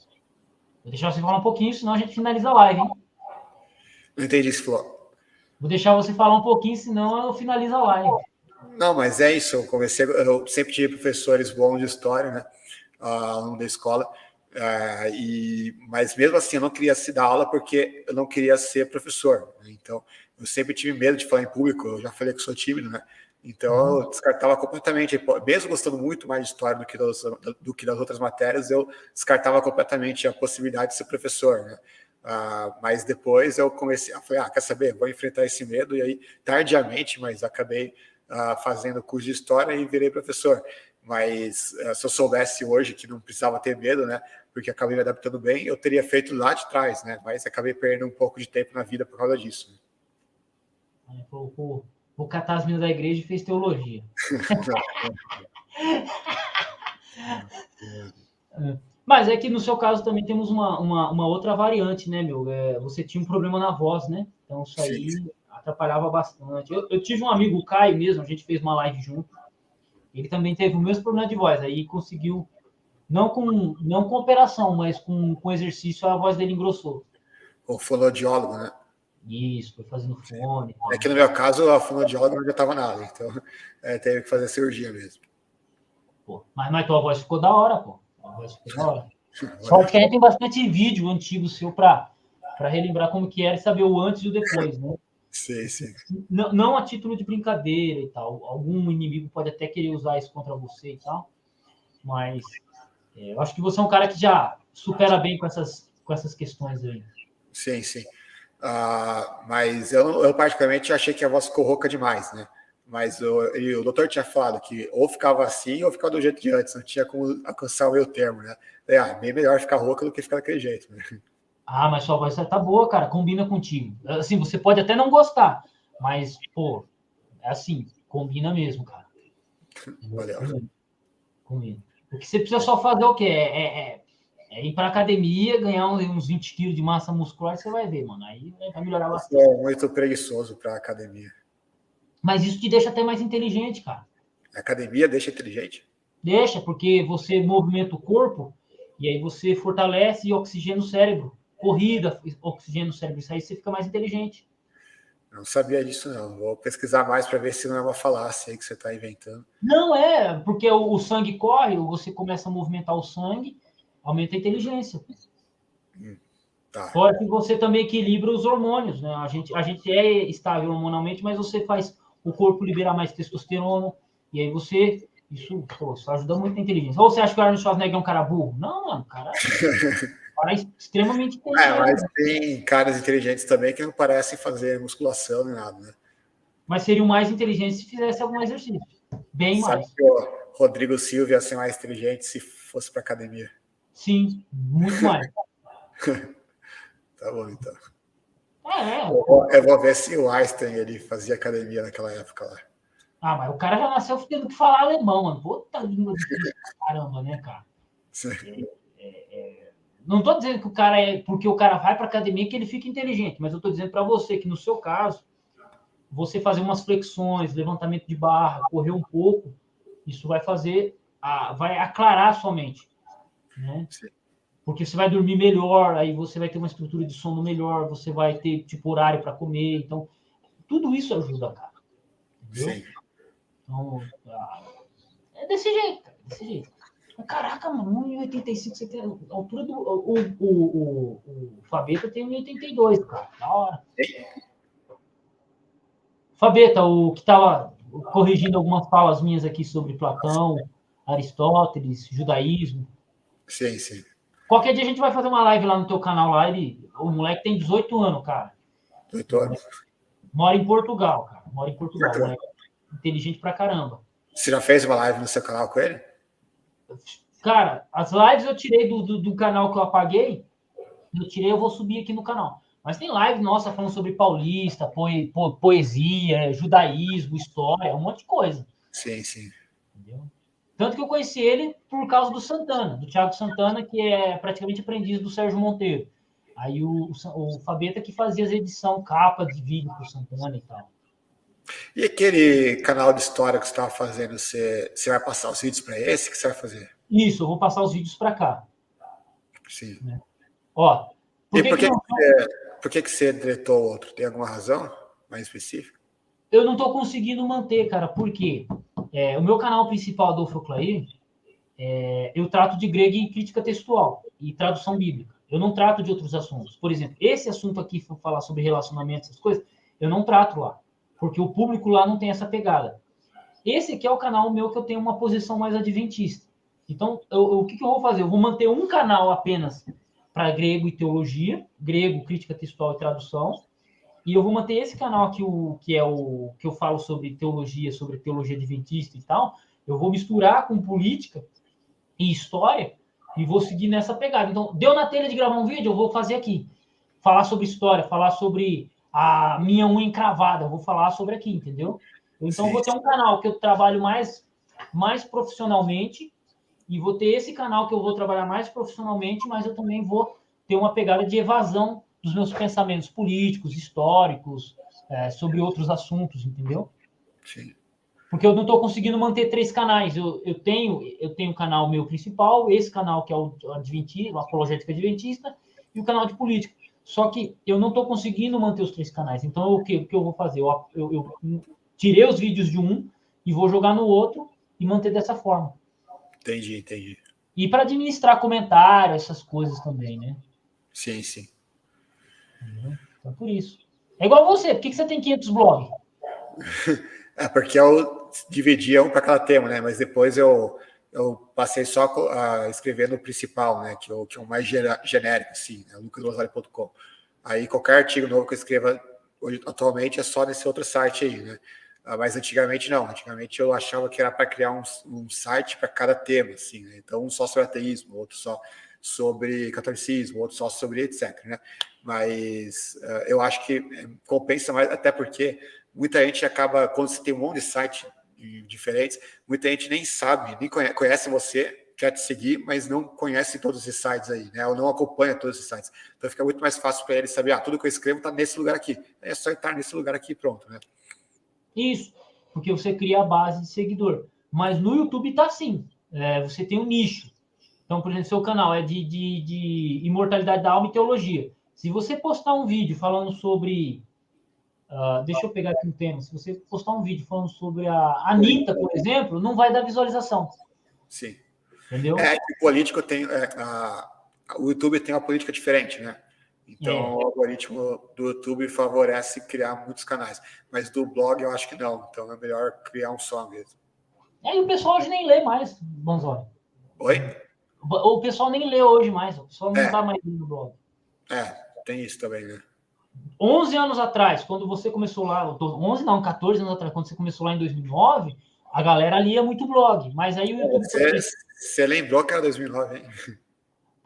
S1: Vou deixar você falar um pouquinho, senão a gente finaliza a live, hein?
S2: Não entendi esse flow.
S1: Vou deixar você falar um pouquinho, senão eu finalizo a live.
S2: Não, mas é isso. Eu sempre tive professores bons de história, né? Ao longo da escola. Mas mesmo assim, eu não queria se dar aula porque eu não queria ser professor. Né? Então, eu sempre tive medo de falar em público. Eu já falei que sou tímido, né? Então, eu descartava completamente. Mesmo gostando muito mais de história do que das outras matérias, eu descartava completamente a possibilidade de ser professor, né? Mas depois eu comecei a falar, quer saber? Vou enfrentar esse medo. E aí, tardiamente, mas acabei fazendo curso de história e virei professor. Mas se eu soubesse hoje que não precisava ter medo, né? Porque acabei me adaptando bem, eu teria feito lá de trás, né? Mas acabei perdendo um pouco de tempo na vida por causa disso.
S1: Né? Vou catar as meninas da igreja e fez teologia. Mas é que no seu caso também temos uma outra variante, né, meu? Você tinha um problema na voz, né? Então isso aí atrapalhava bastante. Eu tive um amigo, o Caio mesmo, a gente fez uma live junto. Ele também teve o mesmo problema de voz. Aí conseguiu, não com operação, mas com exercício, a voz dele engrossou.
S2: O fonoaudiólogo, né?
S1: Isso, foi fazendo fone.
S2: É que no meu caso, a fonoaudióloga não adiantava nada, então teve que fazer cirurgia mesmo.
S1: Pô, mas tua voz ficou da hora, pô. A voz ficou da hora. Sorte que a gente tem bastante vídeo antigo seu para relembrar como que era e saber o antes e o depois, né?
S2: Sim.
S1: Não a título de brincadeira e tal. Algum inimigo pode até querer usar isso contra você e tal, mas eu acho que você é um cara que já supera bem com essas questões aí.
S2: Sim. Mas eu particularmente achei que a voz ficou rouca demais, né? Mas o doutor tinha falado que ou ficava assim ou ficava do jeito de antes, não tinha como alcançar o meio termo, né? Bem melhor ficar rouca do que ficar daquele jeito, né?
S1: Mas sua voz tá boa, cara, combina contigo. Assim, você pode até não gostar, mas, pô, é assim, combina mesmo, cara.
S2: Valeu.
S1: Combina. O que você precisa só fazer o quê? É ir pra academia, ganhar uns 20 quilos de massa muscular, você vai ver, mano. Aí vai melhorar bastante.
S2: Eu sou muito preguiçoso para academia.
S1: Mas isso te deixa até mais inteligente, cara.
S2: A academia deixa inteligente?
S1: Deixa, porque você movimenta o corpo e aí você fortalece e oxigena o cérebro. Corrida, oxigena o cérebro. Isso aí você fica mais inteligente.
S2: Não sabia disso, não. Vou pesquisar mais para ver se não é uma falácia aí que você está inventando.
S1: Não é, porque o sangue corre, você começa a movimentar o sangue, aumenta a inteligência.
S2: Tá.
S1: Fora que você também equilibra os hormônios, né? A gente é estável hormonalmente, mas você faz o corpo liberar mais testosterona, e aí isso ajuda muito na inteligência. Ou você acha que o Arnold Schwarzenegger é um cara burro? Não, mano, cara é extremamente inteligente.
S2: Mas tem caras inteligentes também que não parecem fazer musculação nem nada, né?
S1: Mas seriam mais inteligentes se fizesse algum exercício. Bem
S2: Sabe
S1: mais.
S2: que o Rodrigo Silva ia ser mais inteligente se fosse para academia?
S1: Sim, muito mais.
S2: Tá bom, então.
S1: É.
S2: Eu vou ver se o Einstein ele fazia academia naquela época lá.
S1: Mas o cara já nasceu tendo que falar alemão, mano. Puta língua difícil pra caramba, né, cara? Não tô dizendo que o cara porque o cara vai pra academia que ele fica inteligente, mas eu tô dizendo para você que no seu caso, você fazer umas flexões, levantamento de barra, correr um pouco, isso vai vai aclarar a sua mente, né?
S2: Sim.
S1: Porque você vai dormir melhor, aí você vai ter uma estrutura de sono melhor, você vai ter tipo horário para comer, então tudo isso ajuda, cara. Entendeu? Sim. Então, é desse jeito, cara, desse jeito. Caraca, mano, 1,85 você tem a altura do. O Fabeta tem 1,82, cara. Da hora. Fabeta, o que estava corrigindo algumas falas minhas aqui sobre Platão, Aristóteles, judaísmo.
S2: Sim.
S1: Qualquer dia a gente vai fazer uma live lá no teu canal lá. O moleque tem 18 anos, cara.
S2: 18 anos.
S1: Mora em Portugal, cara. Moleque inteligente pra caramba.
S2: Você já fez uma live no seu canal com ele?
S1: Cara, as lives eu tirei do canal que eu apaguei. Eu vou subir aqui no canal. Mas tem live nossa falando sobre paulista, poesia, judaísmo, história, um monte de coisa.
S2: Sim.
S1: Entendeu? Tanto que eu conheci ele por causa do Santana, do Thiago Santana, que é praticamente aprendiz do Sérgio Monteiro. Aí o Fabeta que fazia as edições, capa de vídeo pro Santana e tal.
S2: E aquele canal de história que você estava fazendo, você vai passar os vídeos para esse? O que você vai fazer?
S1: Isso, eu vou passar os vídeos para cá.
S2: Sim.
S1: Né? Ó,
S2: por que você deletou o outro? Tem alguma razão mais específica?
S1: Eu não estou conseguindo manter, cara, porque o meu canal principal, Adolfo Clair, eu trato de grego e crítica textual e tradução bíblica. Eu não trato de outros assuntos. Por exemplo, esse assunto aqui, for falar sobre relacionamento, essas coisas, eu não trato lá, porque o público lá não tem essa pegada. Esse aqui é o canal meu que eu tenho uma posição mais adventista. Então, o que eu vou fazer? Eu vou manter um canal apenas para grego e teologia, grego, crítica textual e tradução, e eu vou manter esse canal aqui, que eu falo sobre teologia adventista e tal, eu vou misturar com política e história e vou seguir nessa pegada. Então, deu na telha de gravar um vídeo, eu vou fazer aqui. Falar sobre história, falar sobre a minha unha encravada, eu vou falar sobre aqui, entendeu? Então, eu vou ter um canal que eu trabalho mais profissionalmente e vou ter esse canal que eu vou trabalhar mais profissionalmente, mas eu também vou ter uma pegada de evasão dos meus pensamentos políticos, históricos, sobre outros assuntos, entendeu?
S2: Sim.
S1: Porque eu não estou conseguindo manter 3 canais. Eu tenho um canal meu principal, esse canal que é o Adventista, o Apologética Adventista, e o canal de política. Só que eu não estou conseguindo manter os 3 canais. Então, o que eu vou fazer? Eu tirei os vídeos de um e vou jogar no outro e manter dessa forma.
S2: Entendi.
S1: E para administrar comentário, essas coisas também, né?
S2: Sim.
S1: Então, por isso. É igual você. Por que você tem 500 blogs?
S2: Porque eu dividia um para cada tema, né? Mas depois eu passei só a escrever no principal, né? Que é o mais genérico, assim, né? lucasbanzoli.com. Aí qualquer artigo novo que eu escreva hoje, atualmente é só nesse outro site aí, né? Mas antigamente não. Antigamente eu achava que era para criar um site para cada tema, assim, né? Então um só sobre ateísmo, outro só sobre catolicismo, outro só sobre etc, né? Mas eu acho que compensa mais, até porque muita gente acaba, quando você tem um monte de sites diferentes, muita gente nem sabe, nem conhece você, quer te seguir, mas não conhece todos esses sites aí, né? Ou não acompanha todos esses sites. Então fica muito mais fácil para ele saber, tudo que eu escrevo está nesse lugar aqui. É só estar nesse lugar aqui, pronto, né?
S1: Isso, porque você cria a base de seguidor. Mas no YouTube tá assim. Você tem um nicho. Então, por exemplo, seu canal é de imortalidade da alma e teologia. Se você postar um vídeo falando sobre... deixa eu pegar aqui um tema. Se você postar um vídeo falando sobre a Anitta, por exemplo, não vai dar visualização.
S2: Sim.
S1: Entendeu?
S2: Que o político tem... o YouTube tem uma política diferente, né? Então, o algoritmo do YouTube favorece criar muitos canais. Mas do blog, eu acho que não. Então, é melhor criar um só mesmo.
S1: E o pessoal hoje nem lê mais, Banzoli.
S2: Oi?
S1: O pessoal nem lê hoje mais. O pessoal não tá mais lendo no blog.
S2: Tem isso também, né?
S1: 11 anos atrás, quando você começou lá... 11 não, 14 anos atrás, quando você começou lá em 2009, a galera lia muito blog. Mas aí o YouTube...
S2: Você lembrou que era 2009, hein?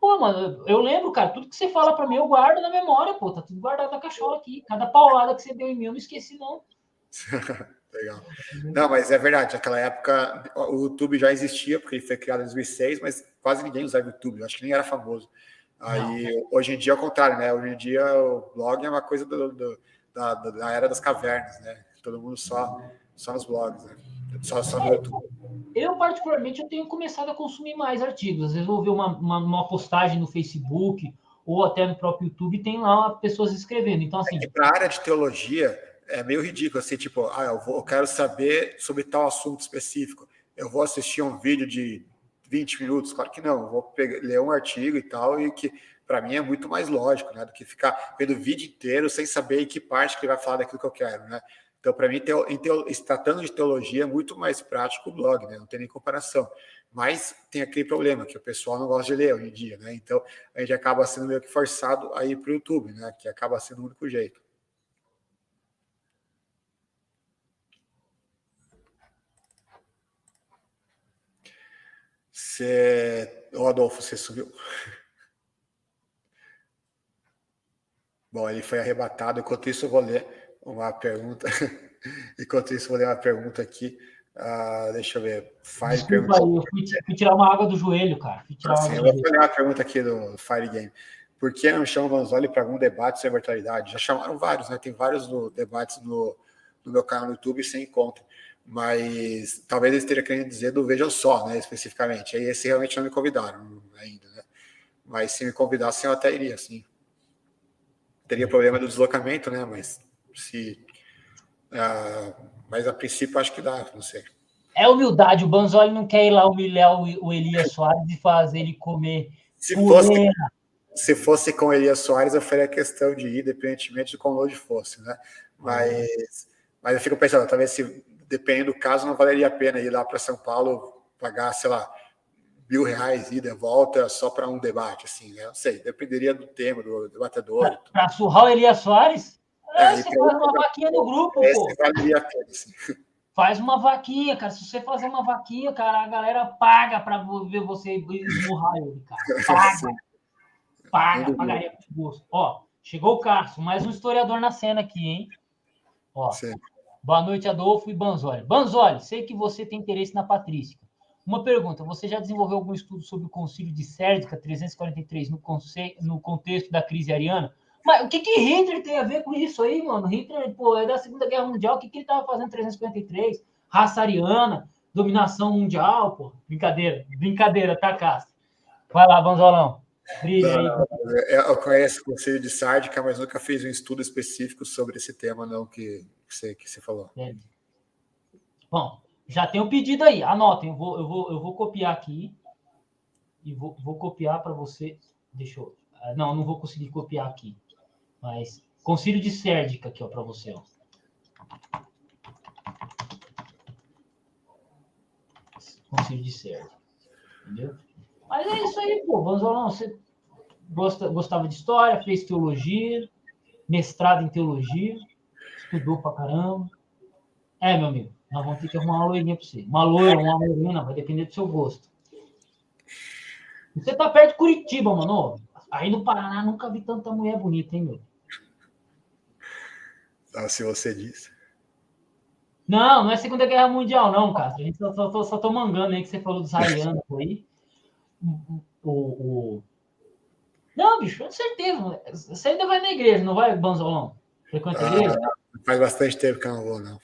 S1: Pô, mano, eu lembro, cara, tudo que você fala pra mim eu guardo na memória, pô, tá tudo guardado na cachola aqui. Cada paulada que você deu em mim eu não esqueci, não.
S2: Legal. Não, mas é verdade, naquela época o YouTube já existia, porque ele foi criado em 2006, mas quase ninguém usava o YouTube, eu acho que nem era famoso. Aí, hoje em dia, é o contrário, né? Hoje em dia, o blog é uma coisa da era das cavernas, né? Todo mundo só nos blogs, né? Só no YouTube.
S1: Eu, particularmente, eu tenho começado a consumir mais artigos. Às vezes eu vou ver uma postagem no Facebook ou até no próprio YouTube e tem lá pessoas escrevendo. Então, assim...
S2: Para a área de teologia, é meio ridículo, assim, tipo, eu quero saber sobre tal assunto específico. Eu vou assistir um vídeo de 20 minutos? Claro que não. Eu vou ler um artigo e tal, e que para mim é muito mais lógico, né? Do que ficar vendo o vídeo inteiro sem saber em que parte que ele vai falar daquilo que eu quero, né? Então, para mim, tratando de teologia, é muito mais prático o blog, né? Não tem nem comparação. Mas tem aquele problema, que o pessoal não gosta de ler hoje em dia, né? Então, a gente acaba sendo meio que forçado a ir para o YouTube, né? Que acaba sendo o único jeito. Ô, Adolfo, você subiu? Bom, ele foi arrebatado. Enquanto isso, eu vou ler uma pergunta. Enquanto isso, vou ler uma pergunta aqui. Deixa eu ver.
S1: Desculpa aí, eu fui tirar uma água do joelho, cara.
S2: Eu vou ler uma pergunta aqui do Fire Game. Por que não chamam o Vanzoli para algum debate sobre imortalidade? Já chamaram vários, né? Tem vários debates no meu canal no YouTube sem encontro. Mas talvez eles teriam querido dizer do Veja Só, né? Especificamente. Aí esse realmente não me convidaram ainda, né? Mas se me convidassem, eu até iria, sim. Teria problema do deslocamento, né? Mas mas a princípio acho que dá, não sei.
S1: É humildade, o Banzoli não quer ir lá humilhar o Elias Soares e fazer ele comer
S2: se fosse com o Elias Soares, eu faria questão de ir, independentemente de quão longe fosse, né? Mas eu fico pensando, talvez dependendo do caso, não valeria a pena ir lá para São Paulo, pagar, sei lá, R$1.000 ida e volta só para um debate, assim, né? Não sei, dependeria do tema, do debatedor.
S1: Para surrar o Elias Soares? Você
S2: então,
S1: faz uma vaquinha no grupo, pô.
S2: Valeria a pena, assim.
S1: Faz uma vaquinha, cara. Se você fazer uma vaquinha, cara, a galera paga para ver você esmurrar ele, cara. Pagaria com gosto. Ó, chegou o Cássio, mais um historiador na cena aqui, hein? Ó, boa noite, Adolfo e Banzoli. Banzoli, sei que você tem interesse na patrística. Uma pergunta, você já desenvolveu algum estudo sobre o concílio de Sérdica 343 no contexto da crise ariana? Mas o que Hitler tem a ver com isso aí, mano? Hitler, pô, é da Segunda Guerra Mundial, o que ele tava fazendo em 343? Raça ariana, dominação mundial, pô. Brincadeira, tá, Cássio? Vai lá, Banzolão. Brilha aí.
S2: Eu conheço o conselho de sárdica, mas nunca fiz um estudo específico sobre esse tema, não, que você falou.
S1: É. Bom, já tem um pedido aí. Anotem, eu vou copiar aqui e vou copiar para você. Deixa eu. Não vou conseguir copiar aqui. Mas concílio de Sérdica aqui, ó, para você, ó. Concílio de Sérdica. Entendeu? Mas é isso aí, pô. Banzolão, você gostava de história, fez teologia, mestrado em teologia, estudou pra caramba. Meu amigo, nós vamos ter que arrumar uma loirinha pra você. Uma loira, uma morena, vai depender do seu gosto. Você tá perto de Curitiba, mano. Aí no Paraná nunca vi tanta mulher bonita, hein, meu?
S2: Se você diz.
S1: Não é Segunda Guerra Mundial, não, cara. A gente só tô mangando aí que você falou dos arianos aí. Não, bicho, com certeza. Você ainda vai na igreja, não vai, Banzolão? Frequenta a igreja?
S2: Faz bastante tempo que eu não vou, não.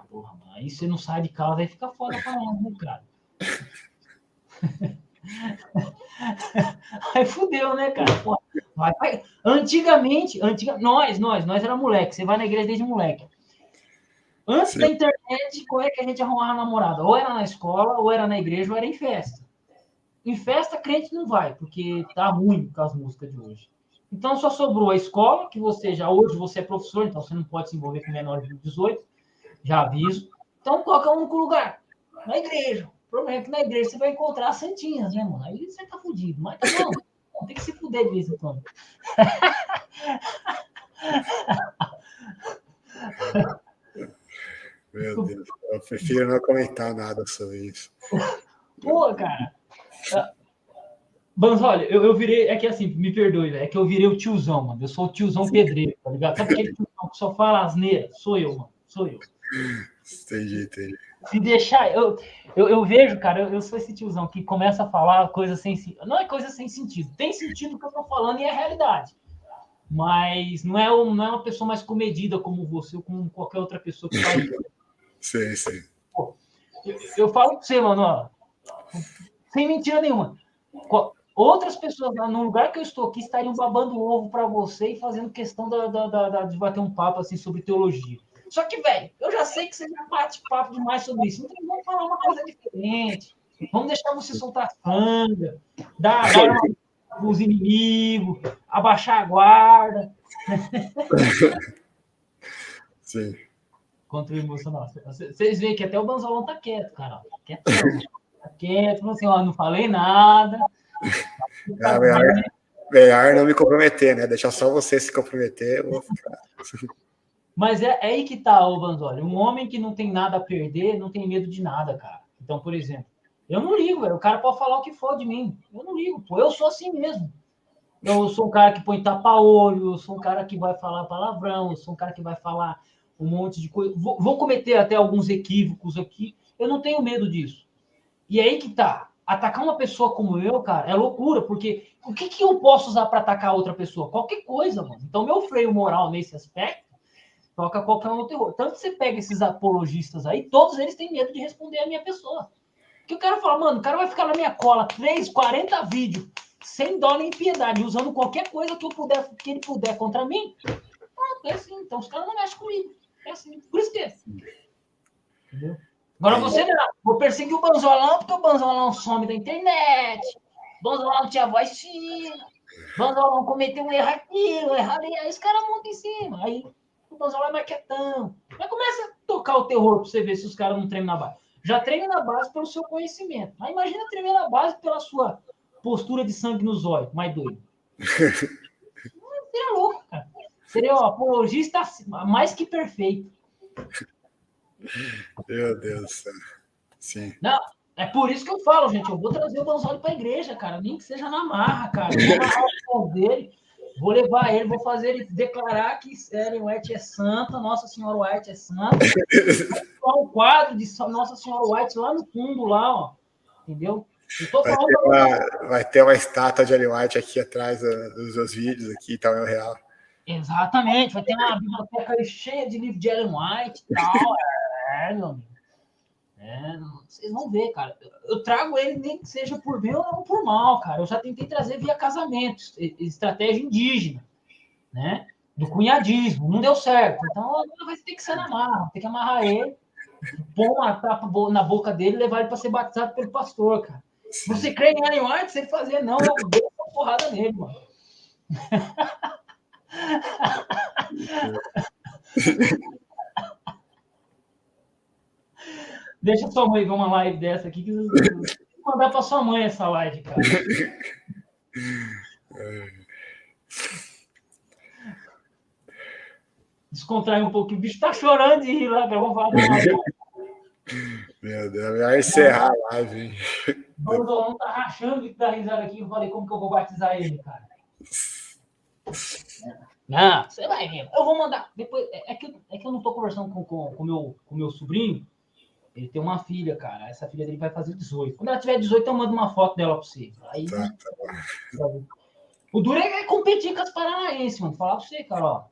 S1: Porra, mano. Aí você não sai de casa, aí fica foda pra nós, né, cara? Aí fudeu, né, cara? Porra, vai. Antigamente, nós era moleque. Você vai na igreja desde moleque. Antes da internet, como é que a gente arrumava namorada? Ou era na escola, ou era na igreja, ou era em festa. Em festa, crente não vai, porque tá ruim com as músicas de hoje. Então, só sobrou a escola, que hoje você é professor, então você não pode se envolver com menores de 18, já aviso. Então, qual que é o único lugar? Na igreja. O problema é que na igreja você vai encontrar as santinhas, né, mano? Aí você tá fudido. Mas tá bom, tem que se fuder de vez em quando.
S2: Meu Deus, eu prefiro não comentar nada sobre isso.
S1: Pô, cara. Banzolha, eu virei. É que assim, me perdoe, velho. É que eu virei o tiozão, mano. Eu sou o tiozão pedreiro, tá ligado? Sabe aquele tiozão que só fala asneira? Sou eu, mano. Sou eu.
S2: Entendi.
S1: Se deixar. Eu vejo, cara, eu sou esse tiozão que começa a falar coisa sem sentido. Não é coisa sem sentido. Tem sentido o que eu tô falando e é realidade. Mas não é uma pessoa mais comedida como você ou como qualquer outra pessoa que fala isso.
S2: Sim.
S1: Pô, eu falo pra você, mano, ó, sem mentira nenhuma. Outras pessoas, no lugar que eu estou aqui, estariam babando o ovo para você e fazendo questão de bater um papo assim sobre teologia. Só que, velho, eu já sei que você já bate papo demais sobre isso. Então vamos falar uma coisa diferente. Vamos deixar você soltar franga, dar uma os inimigos, abaixar a guarda.
S2: Sim.
S1: Contra o emocional. Vocês veem que até o Banzolão tá quieto, cara. Tá quieto, assim, ó, não falei nada.
S2: Melhor não me comprometer, né? Deixar só você se comprometer, eu vou ficar.
S1: Mas é aí que tá, ô Banzoli. Um homem que não tem nada a perder não tem medo de nada, cara. Então, por exemplo, eu não ligo, velho. O cara pode falar o que for de mim. Eu não ligo, pô. Eu sou assim mesmo. Eu sou um cara que põe tapa-olho, eu sou um cara que vai falar palavrão, eu sou um cara que vai falar um monte de coisa. Vou cometer até alguns equívocos aqui. Eu não tenho medo disso. E aí que tá. Atacar uma pessoa como eu, cara, é loucura, porque o que eu posso usar para atacar outra pessoa? Qualquer coisa, mano. Então, meu freio moral nesse aspecto toca qualquer um no terror. Tanto que você pega esses apologistas aí, todos eles têm medo de responder a minha pessoa. Que o cara fala, mano, o cara vai ficar na minha cola 40 vídeos, sem dó nem piedade, usando qualquer coisa que ele puder contra mim. É assim, então os caras não mexem comigo. É assim, por isso que é. Entendeu? Agora você não, vou perseguir o Banzolão, porque o Banzolão some da internet. O Banzolão tinha voz fina. O Banzolão cometeu um erro aqui, um erro ali. Aí os caras montam em cima. Aí o Banzolão é mais quietão. Aí começa a tocar o terror pra você ver se os caras não tremem na base. Já treme na base pelo seu conhecimento. Mas imagina tremer na base pela sua postura de sangue nos olhos, mais doido. Seria louco, cara. Seria um apologista mais que perfeito.
S2: Meu Deus do céu. Sim.
S1: Não, é por isso que eu falo, gente. Eu vou trazer o Banzoli para a igreja, cara. Nem que seja na marra, cara. Eu vou amarrar o pão dele, vou levar ele, vou fazer ele declarar que Ellen White é santa, Nossa Senhora White é santa. Vou um quadro de Nossa Senhora White lá no fundo, lá, ó. Entendeu? Eu tô falando
S2: vai ter uma estátua de Ellen White aqui atrás dos meus vídeos aqui, tá, meu real.
S1: Exatamente, vai ter uma biblioteca cheia de livros de Ellen White e tal. Meu amigo. Vocês vão ver, cara. Eu trago ele nem que seja por bem ou não por mal, cara. Eu já tentei trazer via casamento, estratégia indígena, né? Do cunhadismo. Não deu certo. Então, agora vai ter que ser na marra. Tem que amarrar ele, pôr uma tapa na boca dele e levar ele para ser batizado pelo pastor, cara. Sim. Você crê em Ellen White? Se ele fazer, não, eu dei uma porrada nele, mano. Deixa sua mãe ver uma live dessa aqui, que vou mandar para sua mãe essa live, cara. Descontrair um pouquinho. O bicho tá chorando de rir lá, vamos falar.
S2: Meu Deus, vai encerrar a live, hein?
S1: O Banzolão tá rachando de dar risada aqui. Eu falei, como que eu vou batizar ele, cara? Não, você vai ver. Eu vou mandar. Depois, é que eu não tô conversando com meu sobrinho. Ele tem uma filha, cara. Essa filha dele vai fazer 18. Quando ela tiver 18, eu mando uma foto dela pra você. Aí, tá. O duro é competir com as paranaenses, mano. Falar pra você, cara, ó.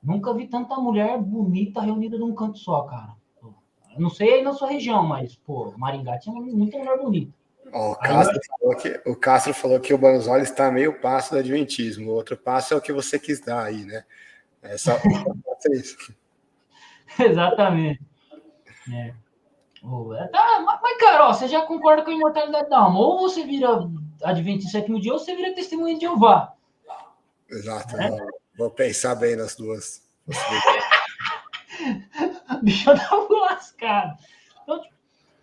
S1: Nunca vi tanta mulher bonita reunida num canto só, cara. Eu não sei aí na sua região, mas, pô, Maringá tinha muita mulher bonita.
S2: Oh, o Castro falou que o Banzoli está meio passo do adventismo. O outro passo é o que você quis dar aí, né? É só isso.
S1: Exatamente. É. Mas, cara, ó, você já concorda com a imortalidade da alma. Ou você vira adventista sétimo dia, ou você vira testemunha de Jeová.
S2: Exato. É? Vou pensar bem nas duas.
S1: Bicho, eu tava lascado. Então, tipo,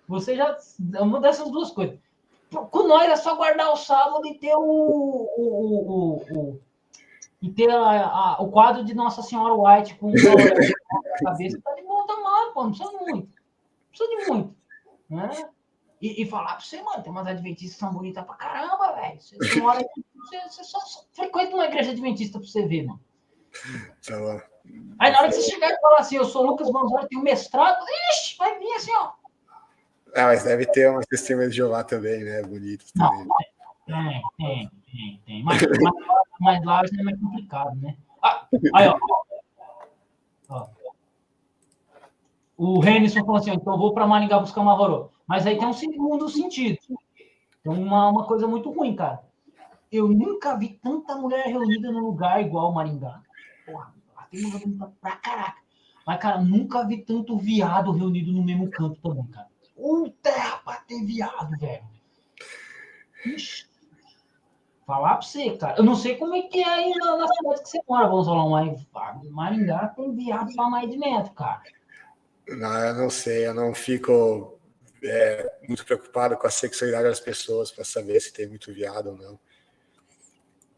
S1: você já... Uma dessas duas coisas. Com nós é só guardar o sábado e ter o quadro de Nossa Senhora White com a cabeça. Tá de bom tamanho, pô. Não precisa muito. Precisa de muito, né? E falar pra você, mano, tem umas adventistas que são bonitas pra caramba, velho. Você mora aí, você só frequenta uma igreja adventista pra você ver, mano.
S2: Tá bom.
S1: Aí na hora que você chegar e falar assim, eu sou Lucas Banzoli, tenho mestrado, ixi, vai vir assim, ó.
S2: Mas deve ter umas testemunhas de Jeová também, né? Bonitas também.
S1: Tem. Mas lá é mais complicado, né? Aí, ó. O Renison falou assim, então eu vou para Maringá buscar uma varô. Mas aí tem um segundo sentido. Tem uma coisa muito ruim, cara. Eu nunca vi tanta mulher reunida num lugar igual Maringá. Porra, lá tem mulher bonita pra caraca. Mas, cara, nunca vi tanto viado reunido no mesmo canto também, cara. Terra pra ter viado, velho. Ixi. Falar pra você, cara. Eu não sei como é que é aí na cidade que você mora, vamos falar, mas Maringá tem viado pra mais de metro, cara.
S2: Não, eu não sei, eu não fico muito preocupado com a sexualidade das pessoas para saber se tem muito viado ou não.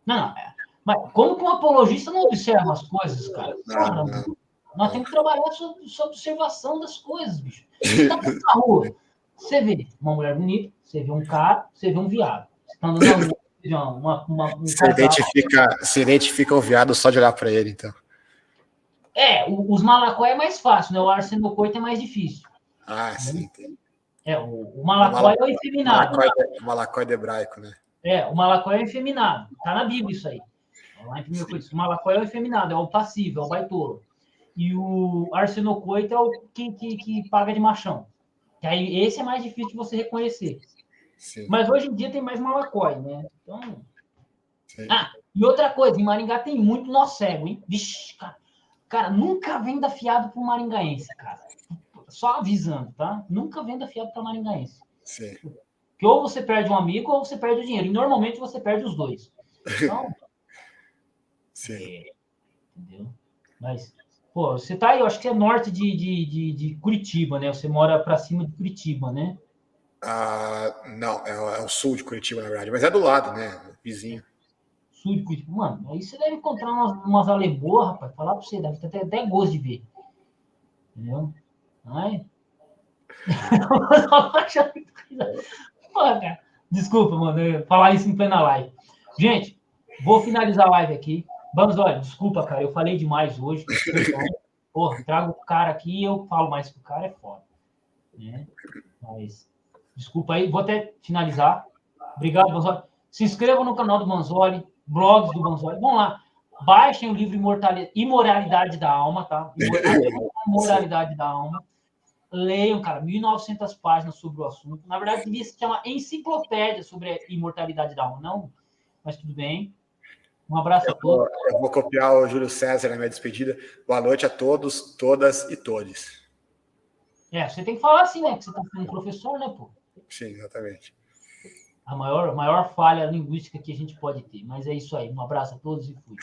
S1: Não, mas como que um apologista não observa as coisas, cara? Não. Nós temos que trabalhar sobre observação das coisas, bicho. Você tá na rua, você vê uma mulher bonita, você vê um cara, você vê um viado. Você tá andando na rua, você vê
S2: se identifica o viado só de olhar para ele, então.
S1: Os malacói é mais fácil, né? O arsenocoito é mais difícil.
S2: Sim.
S1: O malacói é o efeminado.
S2: O malacói hebraico, né?
S1: O malacói é o efeminado. Tá na Bíblia isso aí. Lá em 1 Coríntios. O malacói é o efeminado, é o passivo, é o baitolo. E o arsenocoito é o que paga de machão. Que aí esse é mais difícil de você reconhecer. Sim. Mas hoje em dia tem mais malacói, né? Então... Sim. E outra coisa, em Maringá tem muito nó cego, hein? Vixe, cara. Cara, nunca venda fiado pro maringaense, cara. Só avisando, tá? Nunca venda fiado para maringaense.
S2: Sim.
S1: Porque ou você perde um amigo ou você perde o dinheiro. E normalmente você perde os dois. Então...
S2: Sim.
S1: Entendeu? Mas, pô, você tá aí, eu acho que é norte de Curitiba, né? Você mora para cima de Curitiba, né?
S2: Não, é o sul de Curitiba, na verdade. Mas é do lado, né? Vizinho.
S1: Sul de Curitiba. Mano, aí você deve encontrar umas aleboas, rapaz. Falar pra você, deve ter até gosto de ver. Entendeu? Ai. Pô, cara. Desculpa, mano, falar isso em plena live. Gente, vou finalizar a live aqui. Banzoli, desculpa, cara, eu falei demais hoje. Porra, trago o cara aqui e eu falo mais que o cara é foda. Né? Mas, desculpa aí, vou até finalizar. Obrigado, Banzoli. Se inscrevam no canal do Banzoli, blogs do Banzoli. Vão lá, baixem o livro Imoralidade da Alma, tá? Imoralidade da Alma. Leiam, cara, 1.900 páginas sobre o assunto. Na verdade, devia se chamar Enciclopédia sobre a imortalidade da alma, não? Mas tudo bem. Um abraço a todos.
S2: Eu vou copiar o Júlio César na minha despedida. Boa noite a todos, todas e todes.
S1: Você tem que falar assim, né? Que você está sendo professor, né, pô?
S2: Sim, exatamente.
S1: A maior falha linguística que a gente pode ter. Mas é isso aí. Um abraço a todos e fui.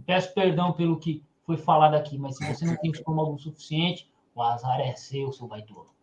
S1: Peço perdão pelo que foi falado aqui, mas se você não tem estômago suficiente, o azar é seu baitola.